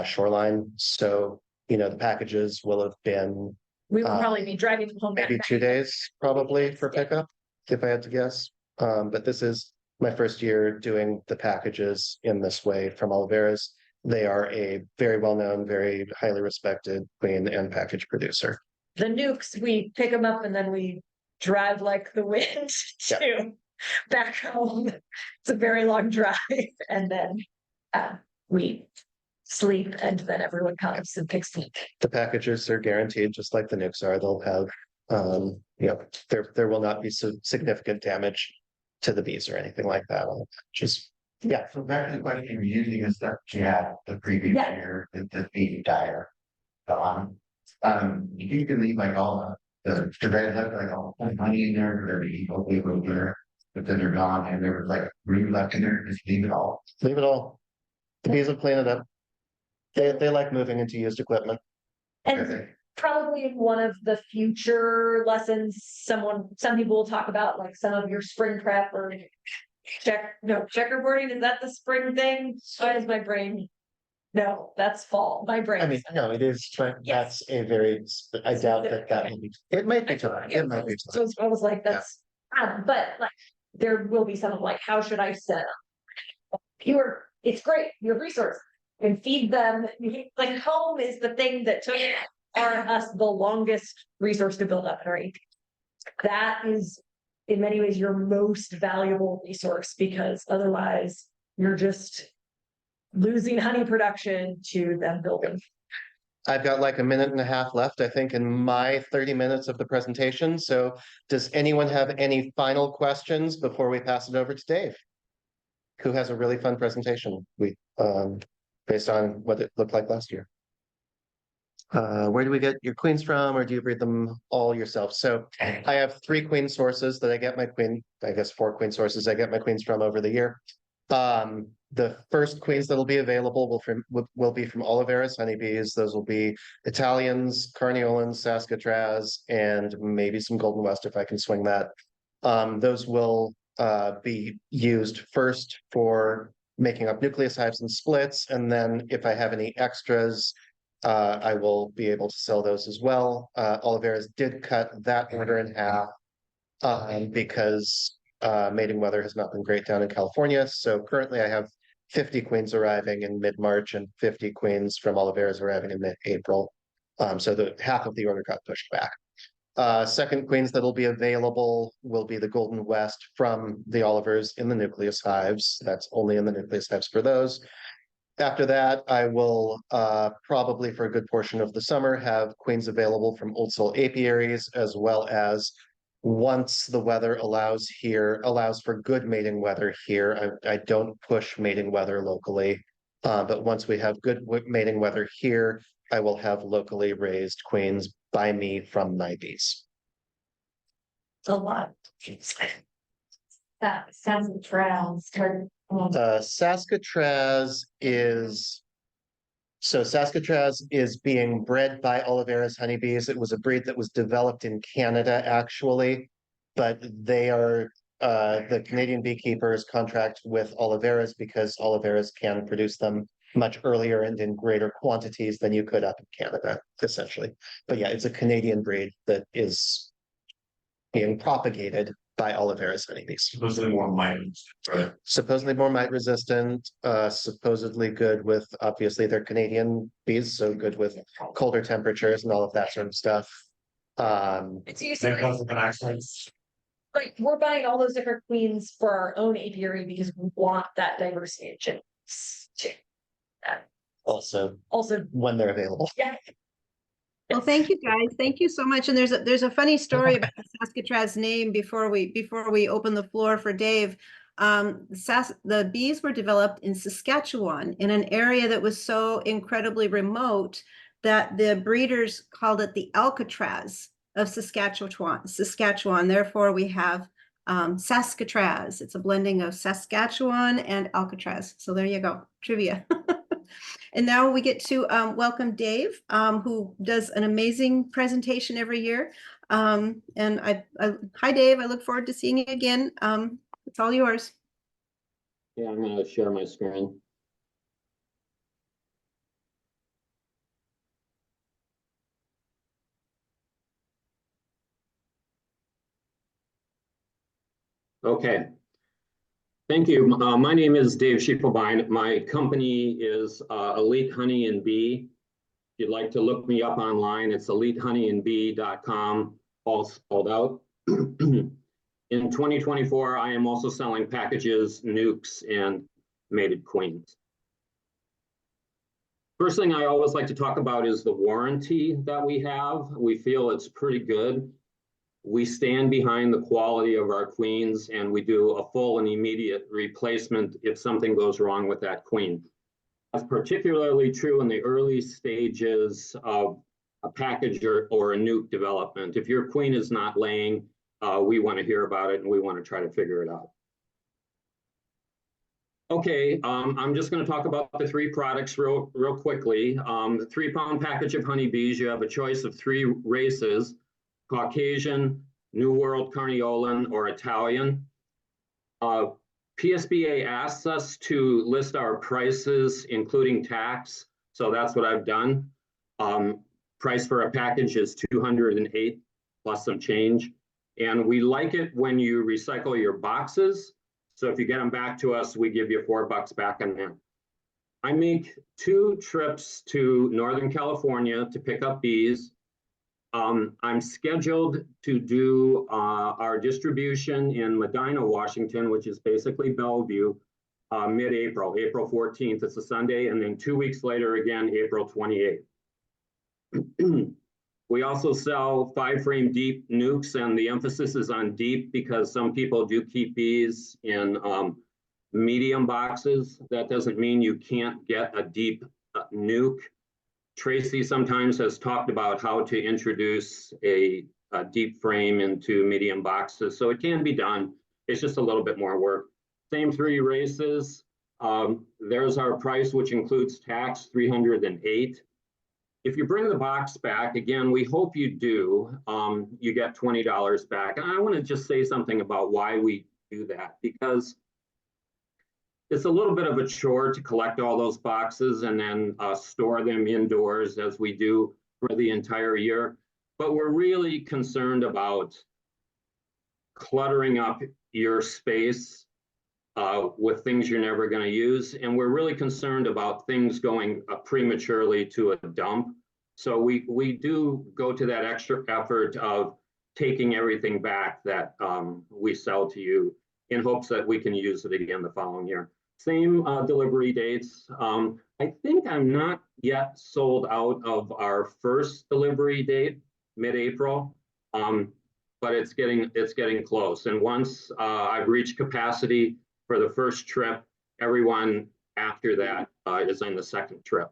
M: Shoreline. So, you know, the packages will have been.
N: We will probably be driving from home.
M: Maybe 2 days probably for pickup, if I had to guess. But this is my first year doing the packages in this way from Oliveras. They are a very well-known, very highly respected queen and package producer.
N: The nukes, we pick them up and then we drive like the wind to back home. It's a very long drive, and then we sleep, and then everyone comes and picks them.
M: The packages are guaranteed, just like the nukes are. They'll have, there will not be significant damage to the bees or anything like that. Just yeah.
S: So back to the question, you're using a stuff you had the previous year, the bee dire. You can leave like all the red left like all the honey in there, or you go leave over there, but then they're gone, and there was like room left in there. Just leave it all.
M: Leave it all. The bees will clean it up. They like moving into used equipment.
N: And probably one of the future lessons, some people will talk about like some of your spring prep or checkerboarding. Is that the spring thing? Why is my brain? No, that's fall. My brain.
M: I mean, no, it is, but that's a very, I doubt that will be, it might be time. It might be time.
N: So it's almost like that's, but like, there will be some of like, how should I set up? It's great. You have resources and feed them. Like home is the thing that took us the longest resource to build up, right? That is in many ways your most valuable resource, because otherwise you're just losing honey production to them building.
M: I've got like a minute and a half left, I think, in my 30 minutes of the presentation. So does anyone have any final questions before we pass it over to Dave? Who has a really fun presentation based on what it looked like last year. Where do we get your queens from, or do you breed them all yourself? So I have 3 queen sources that I get my I guess 4 queen sources I get my queens from over the year. The first queens that'll be available will be from Oliveras honeybees. Those will be Italians, Carniolans, Saskatraz, and maybe some Golden West if I can swing that. Those will be used first for making up nucleus hives and splits, and then if I have any extras, I will be able to sell those as well. Oliveras did cut that order in half because mating weather has not been great down in California. So currently I have 50 queens arriving in mid-March and 50 queens from Oliveras arriving in mid-April. So the half of the order got pushed back. Second queens that'll be available will be the Golden West from the Olivers in the nucleus hives. That's only in the nucleus hives for those. After that, I will probably for a good portion of the summer have queens available from Old Soul apiaries, as well as once the weather allows for good mating weather here. I don't push mating weather locally, but once we have good mating weather here, I will have locally raised queens by me from my bees.
N: It's a lot. That Saskatraz.
M: Saskatraz is being bred by Oliveras honeybees. It was a breed that was developed in Canada, actually, but they are the Canadian beekeepers contract with Oliveras because Oliveras can produce them much earlier and in greater quantities than you could up in Canada, essentially. But yeah, it's a Canadian breed that is being propagated by Oliveras honeybees.
S: Supposedly more mite resistant.
M: Supposedly more mite resistant, supposedly good with, obviously they're Canadian bees, so good with colder temperatures and all of that sort of stuff.
N: It's usually like we're buying all those different queens for our own apiary because we want that diversity of genetics too.
M: Also when they're available.
N: Yeah.
A: Well, thank you guys. Thank you so much. And there's a funny story about the Saskatraz name before we open the floor for Dave. The bees were developed in Saskatchewan, in an area that was so incredibly remote that the breeders called it the Alcatraz of Saskatchewan. Therefore, we have Saskatraz. It's a blending of Saskatchewan and Alcatraz. So there you go, trivia. And now we get to welcome Dave, who does an amazing presentation every year. And hi, Dave. I look forward to seeing you again. It's all yours.
T: Yeah, I'm going to share my screen. Okay. Thank you. My name is Dave Schiefelbein. My company is Elite Honey and Bee. If you'd like to look me up online, it's elitehoneyandbee.com, all spelled out. In 2024, I am also selling packages, nukes, and mated queens. First thing I always like to talk about is the warranty that we have. We feel it's pretty good. We stand behind the quality of our queens, and we do a full and immediate replacement if something goes wrong with that queen. That's particularly true in the early stages of a package or a nuke development. If your queen is not laying, we want to hear about it and we want to try to figure it out. Okay, I'm just going to talk about the 3 products real quickly. The 3-pound package of honeybees, you have a choice of 3 races: Caucasian, New World Carniolan, or Italian. PSBA asks us to list our prices, including tax. So that's what I've done. Price for a package is $208 plus some change. And we like it when you recycle your boxes. So if you get them back to us, we give you $4 back on them. I make 2 trips to Northern California to pick up bees. I'm scheduled to do our distribution in Medina, Washington, which is basically Bellevue, mid-April, April 14th. It's a Sunday, and then 2 weeks later, again, April 28th. We also sell 5-frame deep nukes, and the emphasis is on deep because some people do keep bees in medium boxes. That doesn't mean you can't get a deep nuke. Tracy sometimes has talked about how to introduce a deep frame into medium boxes, so it can be done. It's just a little bit more work. Same 3 races. There's our price, which includes tax, $308. If you bring the box back, again, we hope you do, you get $20 back. And I want to just say something about why we do that, because it's a little bit of a chore to collect all those boxes and then store them indoors as we do for the entire year. But we're really concerned about cluttering up your space with things you're never going to use. And we're really concerned about things going prematurely to a dump. So we do go to that extra effort of taking everything back that we sell to you in hopes that we can use it again the following year. Same delivery dates. I think I'm not yet sold out of our first delivery date, mid-April, but it's getting close. And once I've reached capacity for the first trip, everyone after that is on the second trip.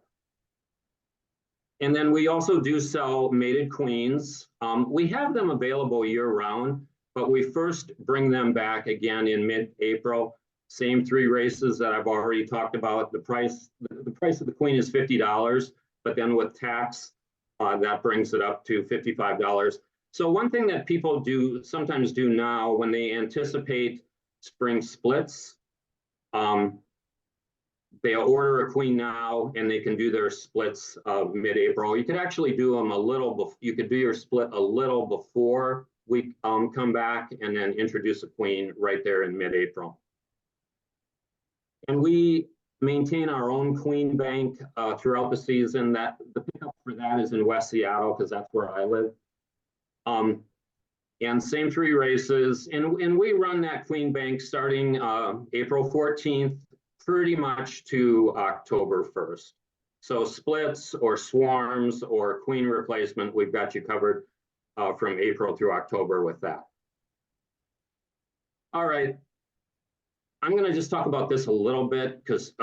T: And then we also do sell mated queens. We have them available year-round, but we first bring them back again in mid-April. Same 3 races that I've already talked about. The price of the queen is $50, but then with tax, that brings it up to $55. So one thing that people sometimes do now when they anticipate spring splits, they'll order a queen now and they can do their splits mid-April. You could actually do them you could do your split a little before we come back and then introduce a queen right there in mid-April. And we maintain our own queen bank throughout the season. The pickup for that is in West Seattle because that's where I live. And same 3 races. And we run that queen bank starting April 14th, pretty much to October 1st. So splits or swarms or queen replacement, we've got you covered from April through October with that. All right. I'm going to just talk about this a little bit because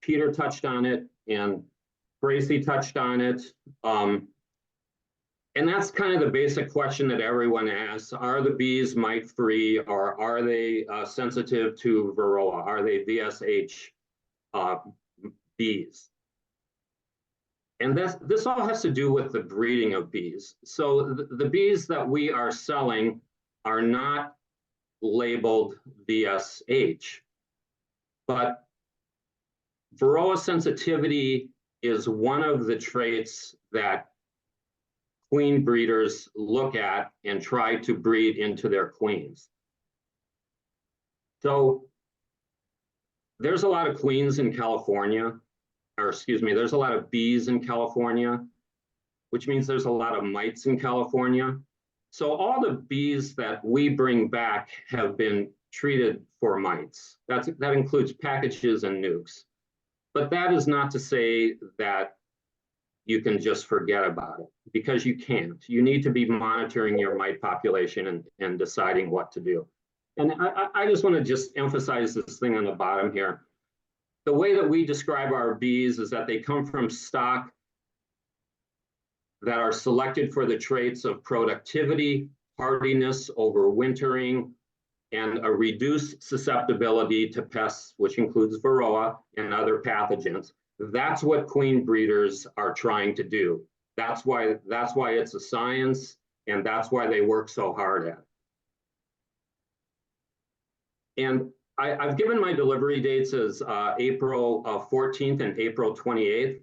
T: Peter touched on it and Tracy touched on it. And that's kind of the basic question that everyone asks. Are the bees mite-free or are they sensitive to Varroa? Are they VSH bees? And this all has to do with the breeding of bees. So the bees that we are selling are not labeled VSH, but Varroa sensitivity is one of the traits that queen breeders look at and try to breed into their queens. So there's a lot of queens in California, or excuse me, there's a lot of bees in California, which means there's a lot of mites in California. So all the bees that we bring back have been treated for mites. That includes packages and nukes. But that is not to say that you can just forget about it, because you can't. You need to be monitoring your mite population and deciding what to do. And I just want to just emphasize this thing on the bottom here. The way that we describe our bees is that they come from stock that are selected for the traits of productivity, hardiness, overwintering, and a reduced susceptibility to pests, which includes varroa and other pathogens. That's what queen breeders are trying to do. That's why it's a science, and that's why they work so hard at it. And I've given my delivery dates as April 14th and April 28th.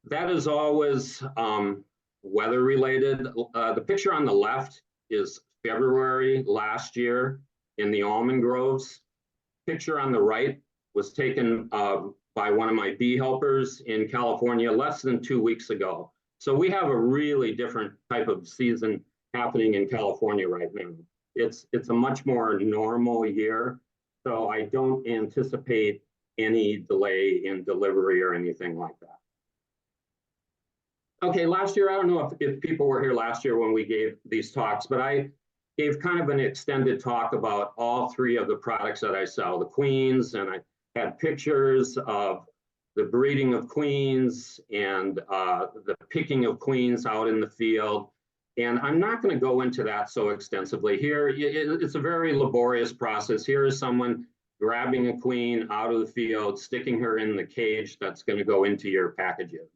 T: That is always weather related. The picture on the left is February last year in the almond groves. Picture on the right was taken by one of my bee helpers in California less than 2 weeks ago. So we have a really different type of season happening in California right now. It's a much more normal year, so I don't anticipate any delay in delivery or anything like that. Okay, last year, I don't know if people were here last year when we gave these talks, but I gave kind of an extended talk about all three of the products that I sell, the queens, and I had pictures of the breeding of queens and the picking of queens out in the field. And I'm not going to go into that so extensively here. It's a very laborious process. Here is someone grabbing a queen out of the field, sticking her in the cage that's going to go into your packages.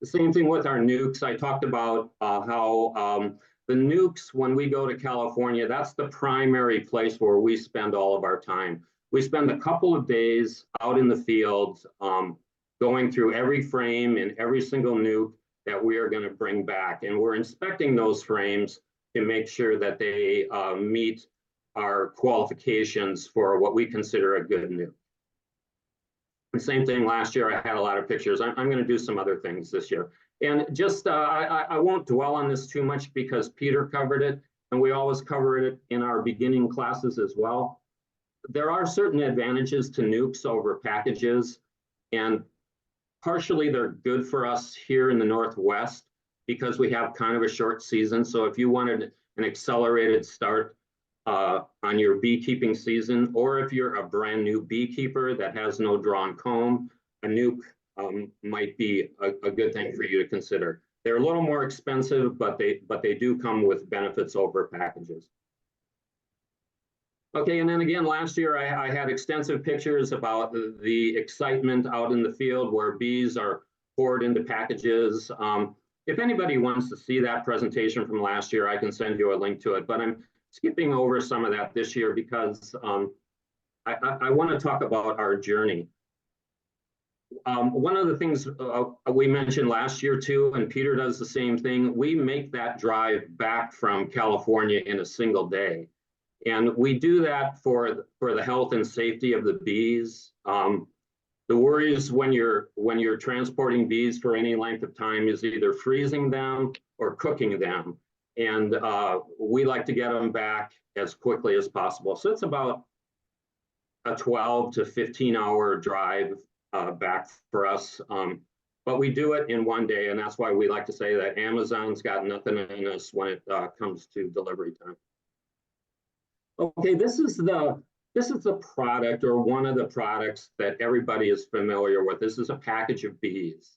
T: The same thing with our nukes. I talked about how the nukes, when we go to California, that's the primary place where we spend all of our time. We spend a couple of days out in the field going through every frame and every single nuke that we are going to bring back. And we're inspecting those frames to make sure that they meet our qualifications for what we consider a good nuke. The same thing last year, I had a lot of pictures. I'm going to do some other things this year. And just, I won't dwell on this too much because Peter covered it, and we always cover it in our beginning classes as well. There are certain advantages to nukes over packages, and partially they're good for us here in the Northwest because we have kind of a short season. So if you wanted an accelerated start on your beekeeping season, or if you're a brand new beekeeper that has no drawn comb, a nuke might be a good thing for you to consider. They're a little more expensive, but they do come with benefits over packages. Okay, and then again, last year I had extensive pictures about the excitement out in the field where bees are poured into packages. If anybody wants to see that presentation from last year, I can send you a link to it, but I'm skipping over some of that this year because I want to talk about our journey. One of the things we mentioned last year too, and Peter does the same thing, we make that drive back from California in a single day. And we do that for the health and safety of the bees. The worries when you're transporting bees for any length of time is either freezing them or cooking them. And we like to get them back as quickly as possible. So it's about a 12 to 15 hour drive back for us. But we do it in one day. And that's why we like to say that Amazon's got nothing in us when it comes to delivery time. Okay, this is the product, or one of the products that everybody is familiar with. This is a package of bees.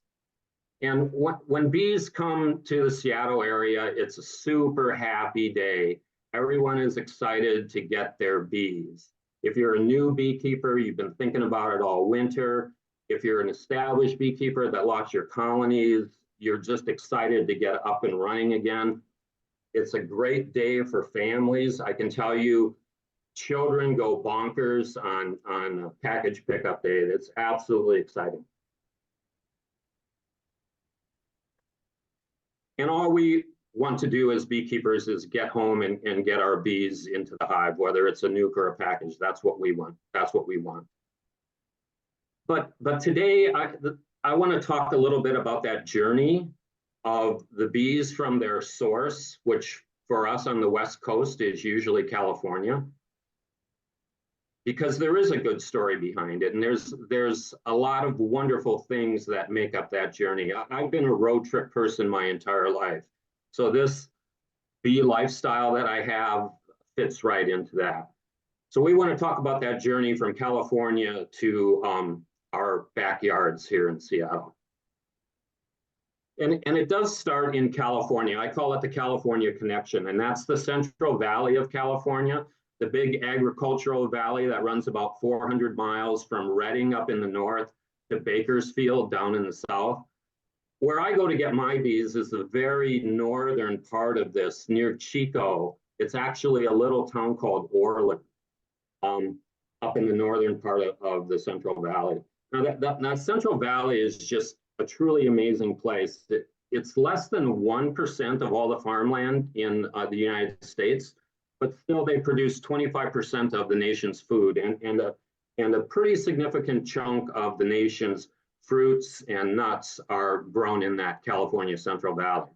T: And when bees come to the Seattle area, it's a super happy day. Everyone is excited to get their bees. If you're a new beekeeper, you've been thinking about it all winter. If you're an established beekeeper that lost your colonies, you're just excited to get up and running again. It's a great day for families. I can tell you, children go bonkers on a package pickup day. It's absolutely exciting. And all we want to do as beekeepers is get home and get our bees into the hive, whether it's a nuke or a package. That's what we want. That's what we want. But today I want to talk a little bit about that journey of the bees from their source, which for us on the West Coast is usually California, because there is a good story behind it. And there's a lot of wonderful things that make up that journey. I've been a road trip person my entire life. So this bee lifestyle that I have fits right into that. So we want to talk about that journey from California to our backyards here in Seattle. And it does start in California. I call it the California Connection, and that's the Central Valley of California, the big agricultural valley that runs about 400 miles from Redding up in the north to Bakersfield down in the south. Where I go to get my bees is the very northern part of this, near Chico. It's actually a little town called Orland, up in the northern part of the Central Valley. Now that Central Valley is just a truly amazing place. It's less than 1% of all the farmland in the United States, but still they produce 25% of the nation's food and a pretty significant chunk of the nation's fruits and nuts are grown in that California Central Valley.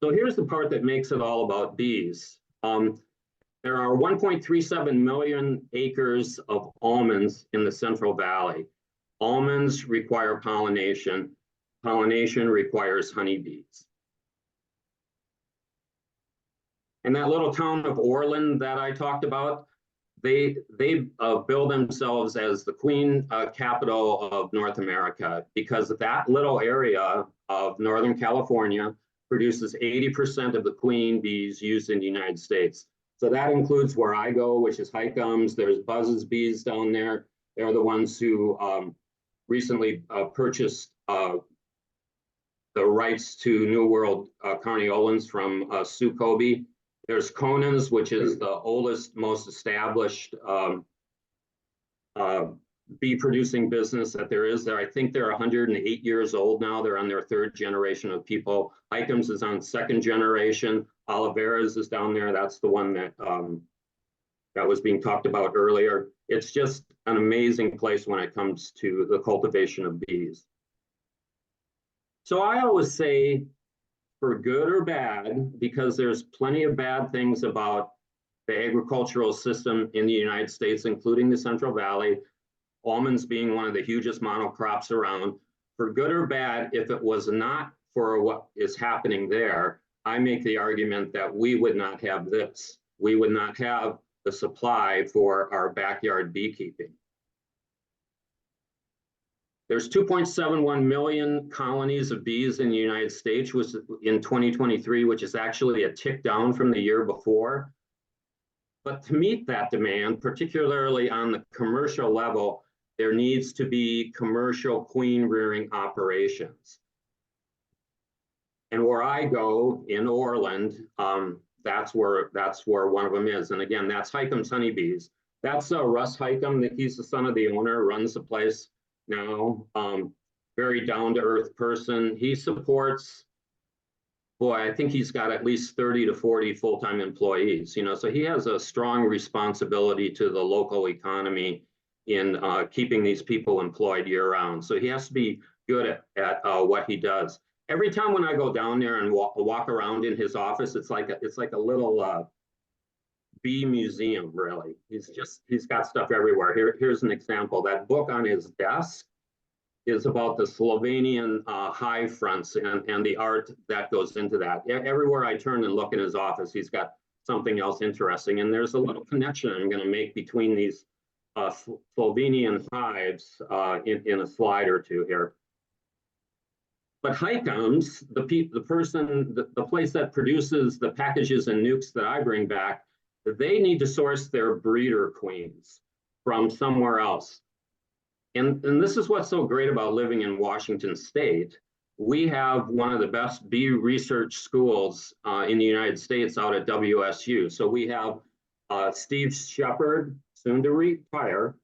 T: So here's the part that makes it all about bees. There are 1.37 million acres of almonds in the Central Valley. Almonds require pollination. Pollination requires honeybees. And that little town of Orland that I talked about, they bill themselves as the queen capital of North America because that little area of Northern California produces 80% of the queen bees used in the United States. So that includes where I go, which is Highcombs. There's Buzz's bees down there. They're the ones who recently purchased the rights to New World Carniolans from Sue Kobe. There's Conan's, which is the oldest, most established bee producing business that there is there. I think they're 108 years old now. They're on their third generation of people. Highcombs is on second generation. Oliveras is down there. That's the one that that was being talked about earlier. It's just an amazing place when it comes to the cultivation of bees. So I always say, for good or bad, because there's plenty of bad things about the agricultural system in the United States, including the Central Valley, almonds being one of the hugest monocrops around. For good or bad, if it was not for what is happening there, I make the argument that we would not have this. We would not have the supply for our backyard beekeeping. There's 2.71 million colonies of bees in the United States was in 2023, which is actually a tick down from the year before. But to meet that demand, particularly on the commercial level, there needs to be commercial queen rearing operations. And where I go in Orland, that's where one of them is. And again, that's Highcomb's honeybees. That's Russ Highcomb. He's the son of the owner, runs the place now. Very down-to-earth person. He supports, boy, I think he's got at least 30 to 40 full-time employees, you know, so he has a strong responsibility to the local economy in keeping these people employed year-round. So he has to be good at what he does. Every time when I go down there and walk around in his office, it's like a little bee museum, really. He's got stuff everywhere. Here's an example. That book on his desk is about the Slovenian hive fronts and the art that goes into that. Everywhere I turn and look in his office, he's got something else interesting. And there's a little connection I'm going to make between these Slovenian hives in a slide or two here. But Highcombs, the place that produces the packages and nukes that I bring back, they need to source their breeder queens from somewhere else. And this is what's so great about living in Washington State. We have one of the best bee research schools in the United States out at WSU. So we have Steve Shepard, soon to retire,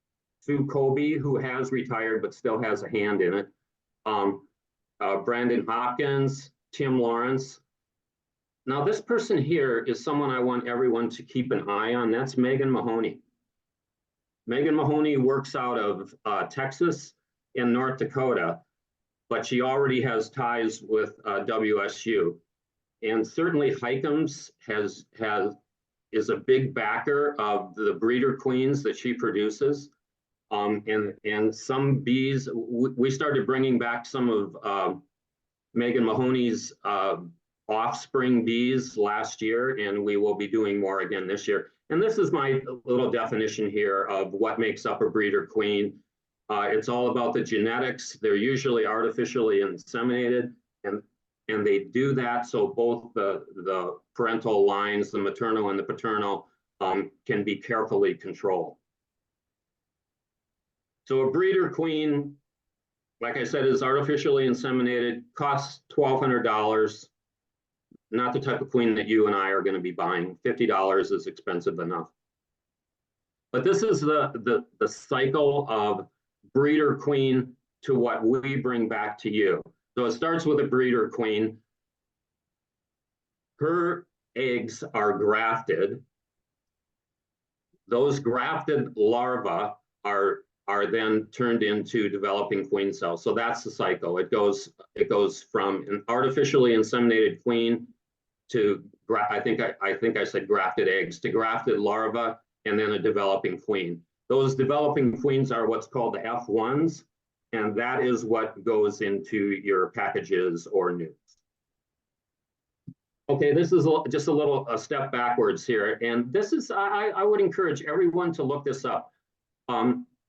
T: Sue Kobe, who has retired but still has a hand in it, Brandon Hopkins, Tim Lawrence. Now, this person here is someone I want everyone to keep an eye on. That's Megan Mahoney. Megan Mahoney works out of Texas and North Dakota, but she already has ties with WSU. And certainly Heikams is a big backer of the breeder queens that she produces. And some bees, we started bringing back some of Megan Mahoney's offspring bees last year, and we will be doing more again this year. And this is my little definition here of what makes up a breeder queen. It's all about the genetics. They're usually artificially inseminated, and they do that so both the parental lines, the maternal and the paternal, can be carefully controlled. So a breeder queen, like I said, is artificially inseminated, costs $1,200. Not the type of queen that you and I are going to be buying. $50 is expensive enough. But this is the cycle of breeder queen to what we bring back to you. So it starts with a breeder queen. Her eggs are grafted. Those grafted larvae are then turned into developing queen cells. So that's the cycle. It goes from an artificially inseminated queen to I think I said grafted eggs, to grafted larvae, and then a developing queen. Those developing queens are what's called the F1s, and that is what goes into your packages or nukes. Okay, this is just a step backwards here, and this is I would encourage everyone to look this up.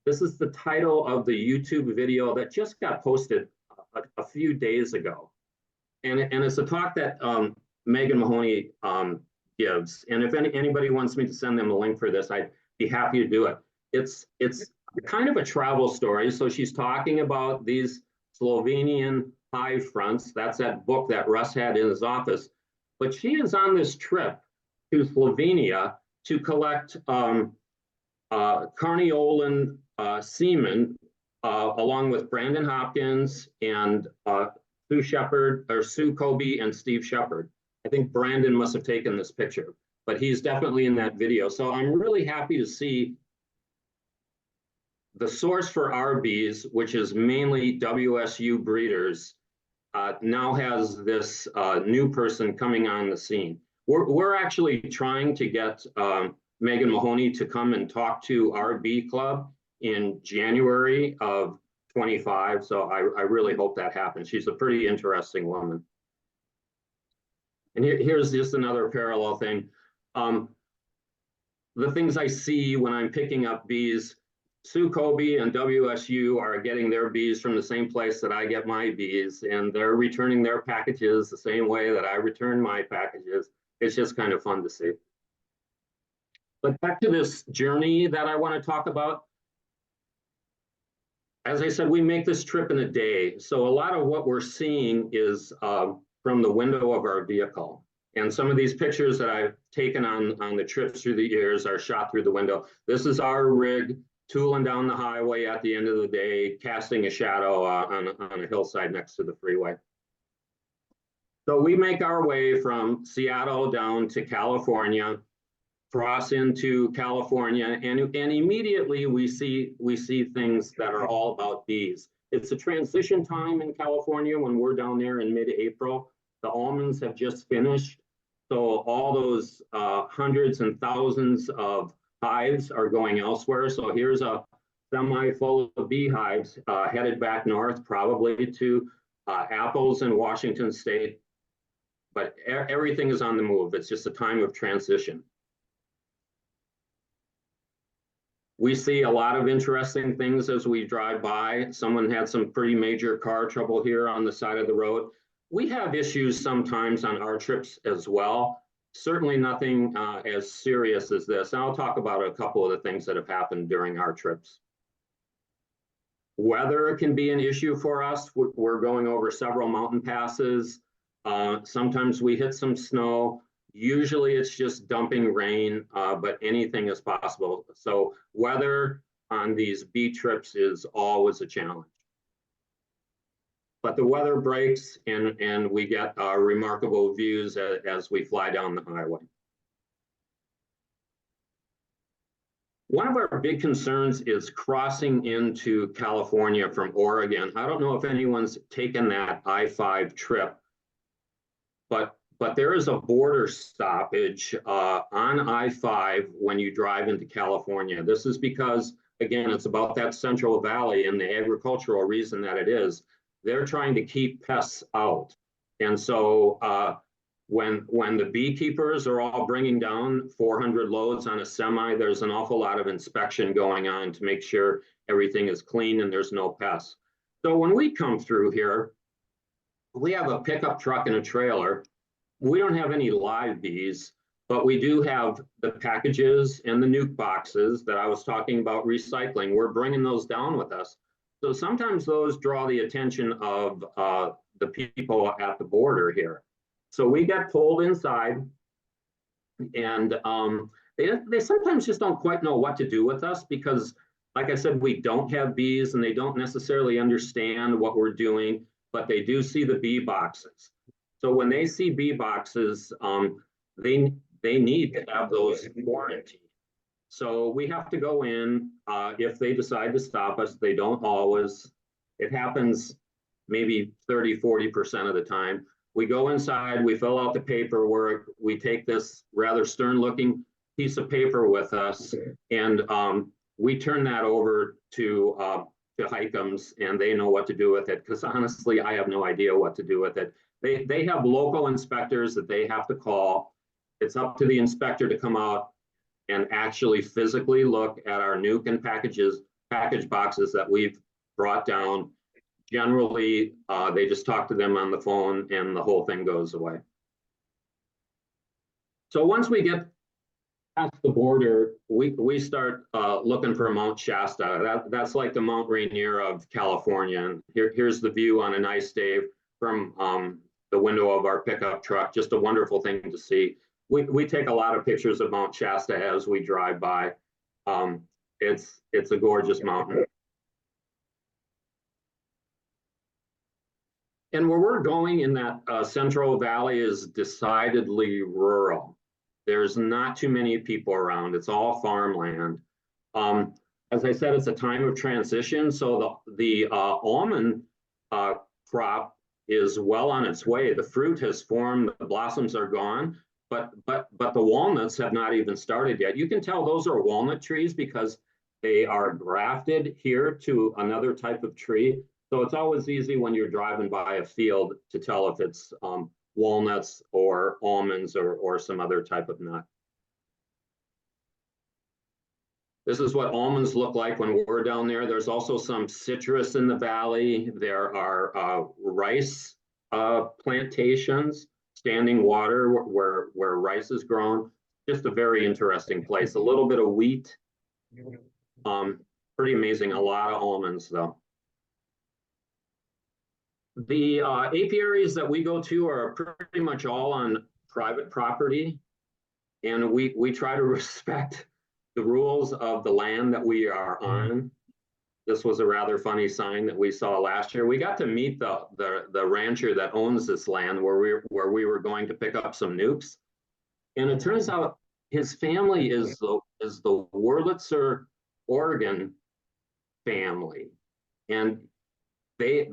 T: This is the title of the YouTube video that just got posted a few days ago, and it's a talk that Megan Mahoney gives. And if anybody wants me to send them a link for this, I'd be happy to do it. It's kind of a travel story. So she's talking about these Slovenian hive fronts. That's that book that Russ had in his office. But she is on this trip to Slovenia to collect Carniolan semen, along with Brandon Hopkins and Sue Kobe and Steve Shepard. I think Brandon must have taken this picture, but he's definitely in that video. So I'm really happy to see the source for our bees, which is mainly WSU breeders, now has this new person coming on the scene. We're actually trying to get Megan Mahoney to come and talk to our bee club in January of 25. So I really hope that happens. She's a pretty interesting woman. And here's just another parallel thing. The things I see when I'm picking up bees, Sue Kobe and WSU are getting their bees from the same place that I get my bees, and they're returning their packages the same way that I return my packages. It's just kind of fun to see. But back to this journey that I want to talk about. As I said, we make this trip in a day. So a lot of what we're seeing is from the window of our vehicle. And some of these pictures that I've taken on the trips through the years are shot through the window. This is our rig tooling down the highway at the end of the day, casting a shadow on a hillside next to the freeway. So we make our way from Seattle down to California, cross into California, and immediately we see things that are all about bees. It's a transition time in California when we're down there in mid-April. The almonds have just finished. So all those hundreds and thousands of hives are going elsewhere. So here's a semi full of beehives headed back north, probably to apples in Washington State. But everything is on the move. It's just a time of transition. We see a lot of interesting things as we drive by. Someone had some pretty major car trouble here on the side of the road. We have issues sometimes on our trips as well. Certainly nothing as serious as this. And I'll talk about a couple of the things that have happened during our trips. Weather can be an issue for us. We're going over several mountain passes. Sometimes we hit some snow. Usually it's just dumping rain, but anything is possible. So weather on these bee trips is always a challenge. but the weather breaks and we get remarkable views as we fly down the highway. One of our big concerns is crossing into California from Oregon. I don't know if anyone's taken that I-5 trip, but there is a border stoppage on I-5 when you drive into California. This is because, again, it's about that Central Valley and the agricultural reason that it is. They're trying to keep pests out. And so when the beekeepers are all bringing down 400 loads on a semi, there's an awful lot of inspection going on to make sure everything is clean and there's no pests. So when we come through here, we have a pickup truck and a trailer. We don't have any live bees, but we do have the packages and the nuke boxes that I was talking about recycling. We're bringing those down with us. So sometimes those draw the attention of the people at the border here. So we get pulled inside, and they sometimes just don't quite know what to do with us because, like I said, we don't have bees and they don't necessarily understand what we're doing, but they do see the bee boxes. So when they see bee boxes, they need to have those quarantined. So we have to go in. If they decide to stop us, they don't always. It happens maybe 30–40% of the time. We go inside, we fill out the paperwork, we take this rather stern-looking piece of paper with us, and we turn that over to Hikem's, and they know what to do with it, because honestly, I have no idea what to do with it. They have local inspectors that they have to call. It's up to the inspector to come out and actually physically look at our nuke and package boxes that we've brought down. Generally, they just talk to them on the phone and the whole thing goes away. So once we get past the border, we start looking for Mount Shasta. That's like the Mount Rainier of California. And here's the view on a nice day from the window of our pickup truck. Just a wonderful thing to see. We take a lot of pictures of Mount Shasta as we drive by. It's a gorgeous mountain. And where we're going in that Central Valley is decidedly rural. There's not too many people around. It's all farmland. As I said, it's a time of transition. So the almond crop is well on its way. The fruit has formed, the blossoms are gone, but the walnuts have not even started yet. You can tell those are walnut trees because they are grafted here to another type of tree. So it's always easy when you're driving by a field to tell if it's walnuts or almonds or some other type of nut. This is what almonds look like when we're down there. There's also some citrus in the valley. There are rice plantations, standing water where rice is grown. Just a very interesting place. A little bit of wheat. Pretty amazing. A lot of almonds though. The apiaries that we go to are pretty much all on private property, and we try to respect the rules of the land that we are on. This was a rather funny sign that we saw last year. We got to meet the rancher that owns this land where we were going to pick up some nukes, and it turns out his family is the Wurlitzer, Oregon family, and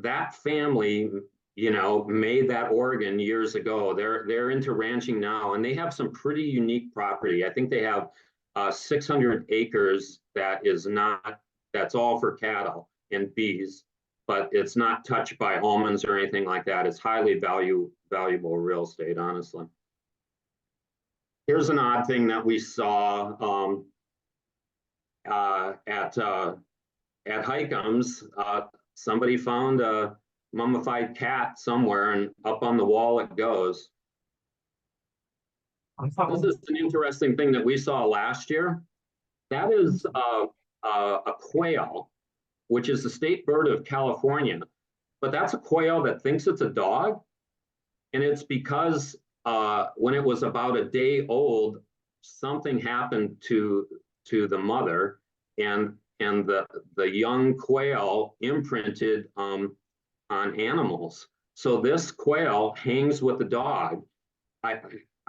T: that family, you know, made that Oregon years ago. They're into ranching now, and they have some pretty unique property. I think they have 600 acres that's all for cattle and bees, but it's not touched by almonds or anything like that. It's highly valuable real estate, honestly. Here's an odd thing that we saw at Hikem's. Somebody found a mummified cat somewhere, and up on the wall it goes. This is an interesting thing that we saw last year. That is a quail, which is the state bird of California. But that's a quail that thinks it's a dog. And it's because when it was about a day old, something happened to the mother, and the young quail imprinted on animals. So this quail hangs with the dog. I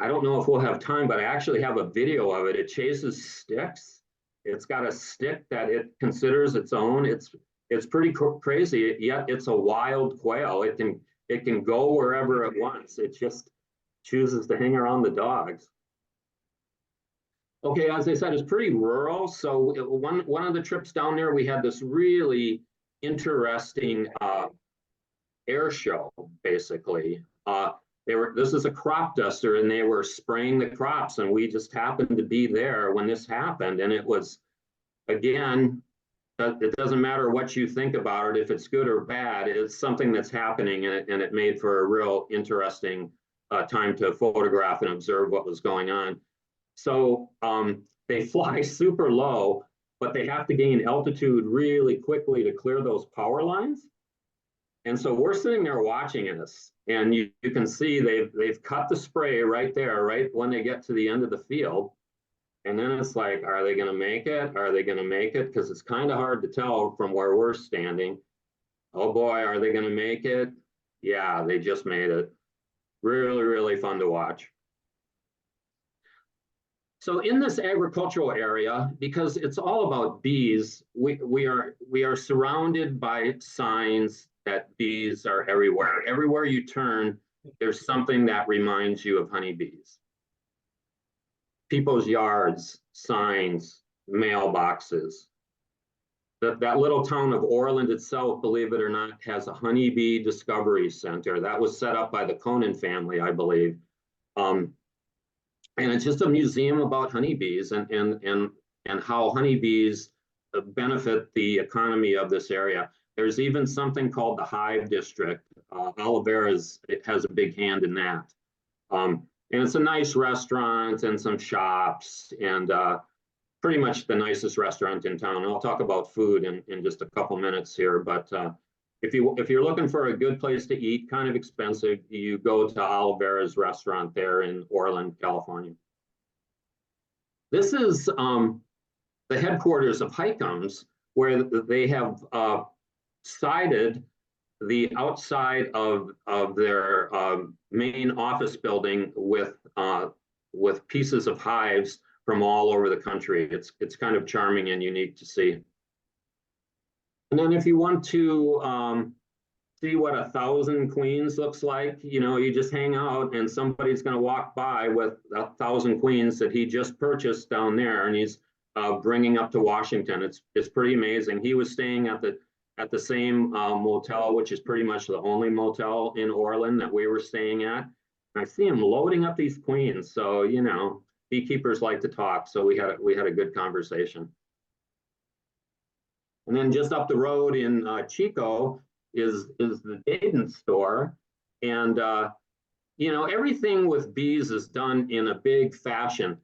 T: don't know if we'll have time, but I actually have a video of it. It chases sticks. It's got a stick that it considers its own. It's pretty crazy, yet it's a wild quail. It can go wherever it wants. It just chooses to hang around the dogs. Okay, as I said, it's pretty rural. So one of the trips down there, we had this really interesting air show, basically. This is a crop duster, and they were spraying the crops, and we just happened to be there when this happened. And it was, again, it doesn't matter what you think about it, if it's good or bad, it's something that's happening, and it made for a real interesting time to photograph and observe what was going on. So they fly super low, but they have to gain altitude really quickly to clear those power lines. And so we're sitting there watching this, and you can see they've cut the spray right there, right when they get to the end of the field. And then it's like, are they going to make it? Are they going to make it? Because it's kind of hard to tell from where we're standing. Oh boy, are they going to make it? Yeah, they just made it. Really, really fun to watch. So in this agricultural area, because it's all about bees, we are surrounded by signs that bees are everywhere. Everywhere you turn, there's something that reminds you of honeybees. People's yards, signs, mailboxes. That little town of Orland itself, believe it or not, has a honeybee discovery center. That was set up by the Conan family, I believe. And it's just a museum about honeybees and how honeybees benefit the economy of this area. There's even something called the Hive District. Oliveira has a big hand in that. And it's a nice restaurant and some shops, and pretty much the nicest restaurant in town. And I'll talk about food in just a couple minutes here, but if you're looking for a good place to eat, kind of expensive, you go to Oliveira's restaurant there in Orland, California. This is the headquarters of Highcombs, where they have sided the outside of their main office building with pieces of hives from all over the country. It's kind of charming and unique to see. And then if you want to see what 1,000 queens looks like, you just hang out and somebody's going to walk by with 1,000 queens that he just purchased down there, and he's bringing up to Washington. It's pretty amazing. He was staying at the same motel, which is pretty much the only motel in Orland that we were staying at. And I see him loading up these queens. So, beekeepers like to talk. So we had a good conversation. And then just up the road in Chico is the Dayton store. And, everything with bees is done in a big fashion.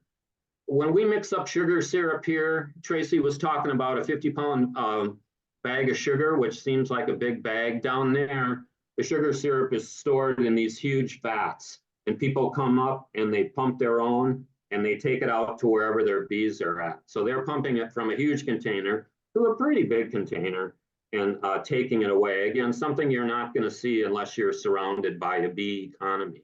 T: When we mix up sugar syrup here, Tracy was talking about a 50-pound bag of sugar, which seems like a big bag. Down there, the sugar syrup is stored in these huge vats, and people come up and they pump their own, and they take it out to wherever their bees are at. So they're pumping it from a huge container to a pretty big container and taking it away. Again, something you're not going to see unless you're surrounded by a bee economy.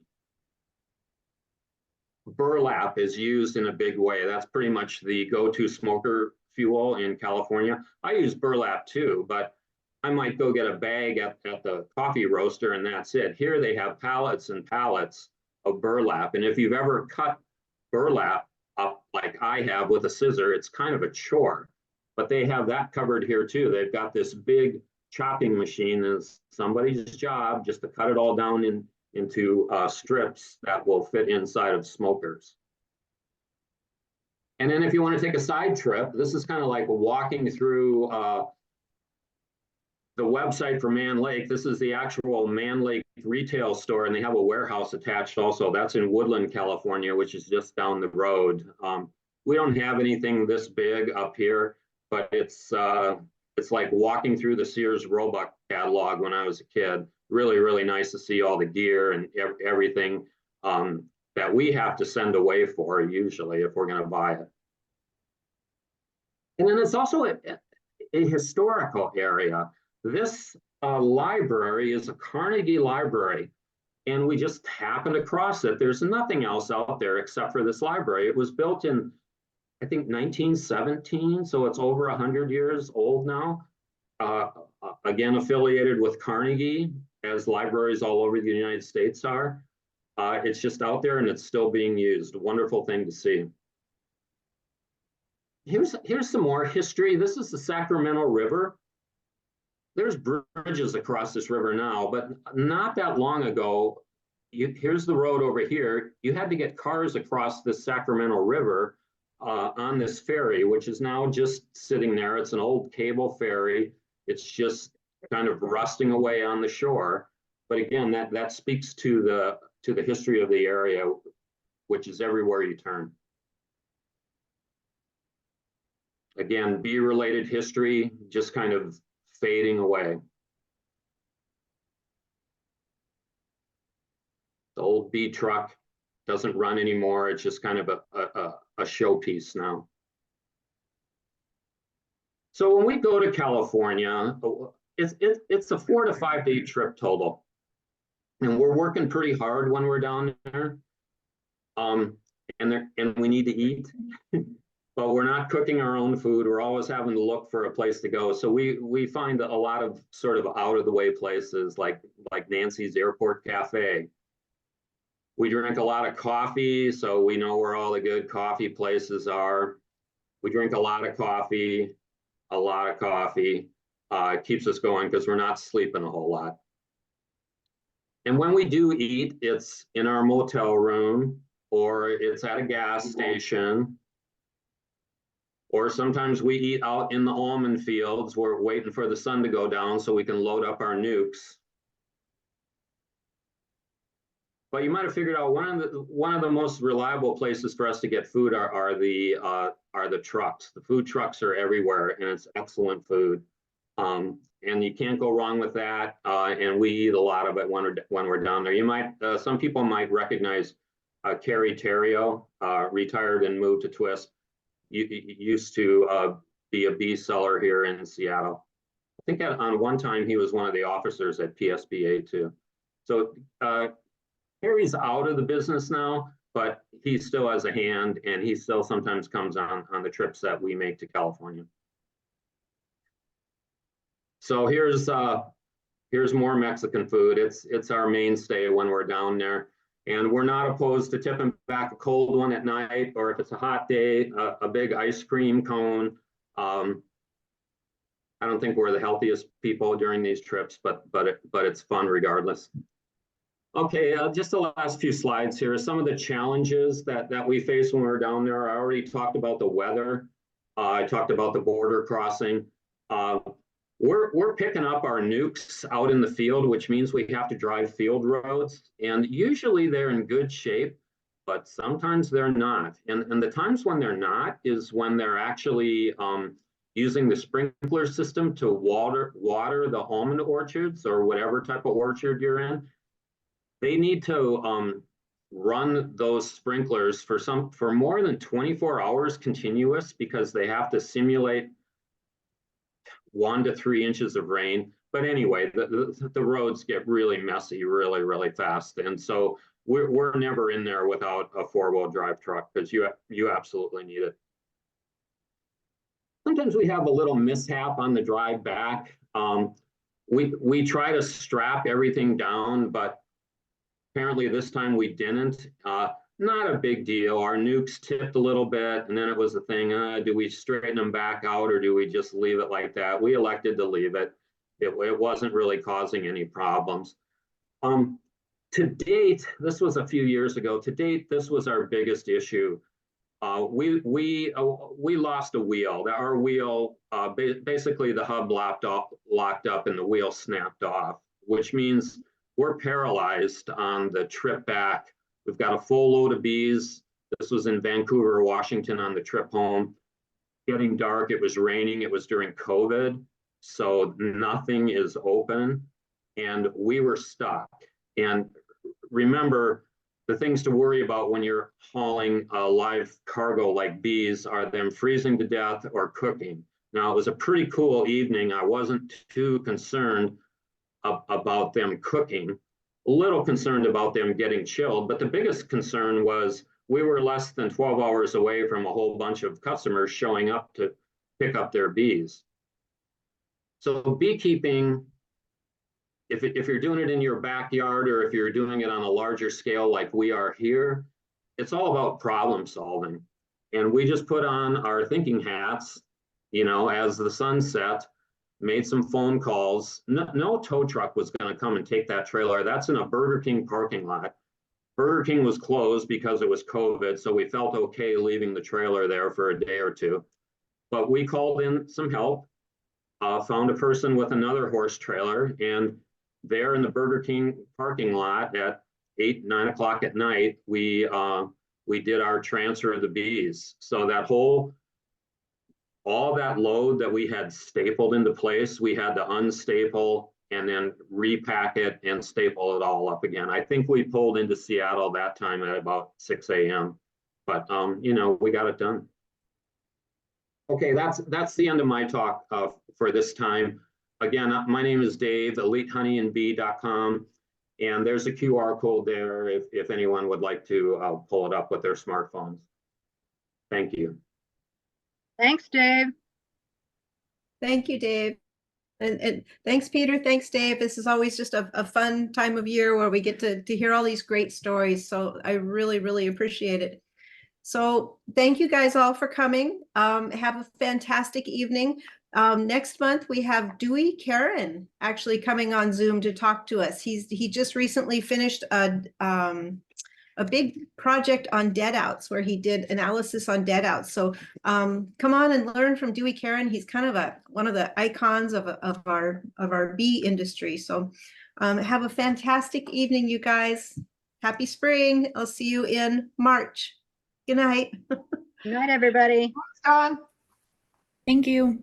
T: Burlap is used in a big way. That's pretty much the go-to smoker fuel in California. I use burlap too, but I might go get a bag at the coffee roaster and that's it. Here they have pallets and pallets of burlap. And if you've ever cut burlap up like I have with a scissor, it's kind of a chore. But they have that covered here too. They've got this big chopping machine, and it's somebody's job just to cut it all down into strips that will fit inside of smokers. And then if you want to take a side trip, this is kind of like walking through the website for Man Lake. This is the actual Man Lake retail store, and they have a warehouse attached also. That's in Woodland, California, which is just down the road. We don't have anything this big up here, but it's like walking through the Sears Roebuck catalog when I was a kid. Really, really nice to see all the gear and everything that we have to send away for usually if we're going to buy it. And then it's also a historical area. This library is a Carnegie library, and we just happened across it. There's nothing else out there except for this library. It was built in, I think, 1917, so it's over 100 years old now. Again, affiliated with Carnegie, as libraries all over the United States are. It's just out there and it's still being used. Wonderful thing to see. Here's some more history. This is the Sacramento River. There's bridges across this river now, but not that long ago, here's the road over here. You had to get cars across the Sacramento River on this ferry, which is now just sitting there. It's an old cable ferry. It's just kind of rusting away on the shore. But again, that speaks to the history of the area, which is everywhere you turn. Again, bee-related history, just kind of fading away. The old bee truck doesn't run anymore. It's just kind of a showpiece now. So when we go to California, it's a 4 to 5 day trip total. And we're working pretty hard when we're down there. And we need to eat. But we're not cooking our own food. We're always having to look for a place to go. So we find a lot of sort of out of the way places like Nancy's Airport Cafe. We drink a lot of coffee, so we know where all the good coffee places are. We drink a lot of coffee. It keeps us going because we're not sleeping a whole lot. And when we do eat, it's in our motel room, or it's at a gas station. Or sometimes we eat out in the almond fields. We're waiting for the sun to go down so we can load up our nukes. But you might have figured out one of the most reliable places for us to get food are the trucks. The food trucks are everywhere, and it's excellent food. And you can't go wrong with that. And we eat a lot of it when we're down there. You might some people might recognize Carrie Terrio, retired and moved to Twist. Used to be a bee seller here in Seattle. I think on one time he was one of the officers at PSBA too. So Harry's out of the business now, but he still has a hand, and he still sometimes comes on the trips that we make to California. So here's more Mexican food. It's our mainstay when we're down there. And we're not opposed to tipping back a cold one at night, or if it's a hot day, a big ice cream cone. I don't think we're the healthiest people during these trips, but it's fun regardless. Okay, just the last few slides here. Some of the challenges that we face when we're down there. I already talked about the weather. I talked about the border crossing. We're picking up our nukes out in the field, which means we have to drive field roads. And usually they're in good shape, but sometimes they're not. And the times when they're not is when they're actually using the sprinkler system to water the almond orchards or whatever type of orchard you're in. They need to run those sprinklers for more than 24 hours continuous, because they have to simulate 1 to 3 inches of rain. But anyway, the roads get really messy really, really fast. And so we're never in there without a 4-wheel drive truck, because you absolutely need it. Sometimes we have a little mishap on the drive back. We try to strap everything down, but apparently this time we didn't. Not a big deal. Our nukes tipped a little bit, and then it was a thing, do we straighten them back out, or do we just leave it like that? We elected to leave it. It wasn't really causing any problems. To date, this was a few years ago, to date, this was our biggest issue. We lost a wheel. Our wheel, basically the hub locked up and the wheel snapped off, which means we're paralyzed on the trip back. We've got a full load of bees. This was in Vancouver, Washington on the trip home. Getting dark, it was raining, it was during COVID, so nothing is open, and we were stuck. And remember, the things to worry about when you're hauling a live cargo like bees are them freezing to death or cooking. Now, it was a pretty cool evening. I wasn't too concerned about them cooking, a little concerned about them getting chilled, but the biggest concern was we were less than 12 hours away from a whole bunch of customers showing up to pick up their bees. So beekeeping, if you're doing it in your backyard or if you're doing it on a larger scale like we are here, it's all about problem solving. And we just put on our thinking hats, you know, as the sun set, made some phone calls. No tow truck was going to come and take that trailer. That's in a Burger King parking lot. Burger King was closed because it was COVID, so we felt okay leaving the trailer there for a day or two. But we called in some help, found a person with another horse trailer, and there in the Burger King parking lot at 8, 9 o'clock at night, we did our transfer of the bees. So that all that load that we had stapled into place, we had to unstaple and then repack it and staple it all up again. I think we pulled into Seattle that time at about 6 a.m. But you know, we got it done. Okay, that's the end of my talk for this time. Again, my name is Dave, elitehoneyandbee.com, and there's a QR code there if anyone would like to pull it up with their smartphones. Thank you.
H: Thanks, Dave.
A: Thank you, Dave. And thanks, Peter. Thanks, Dave. This is always just a fun time of year where we get to hear all these great stories. So I really, really appreciate it. So thank you guys all for coming. Have a fantastic evening. Next month, we have Dewey Karen actually coming on Zoom to talk to us. He just recently finished a big project on dead outs where he did analysis on dead outs. So come on and learn from Dewey Karen. He's kind of one of the icons of our bee industry. So have a fantastic evening, you guys. Happy spring. I'll see you in March. Good night.
H: Good night, everybody.
G: Thanks, Dawn.
R: Thank you.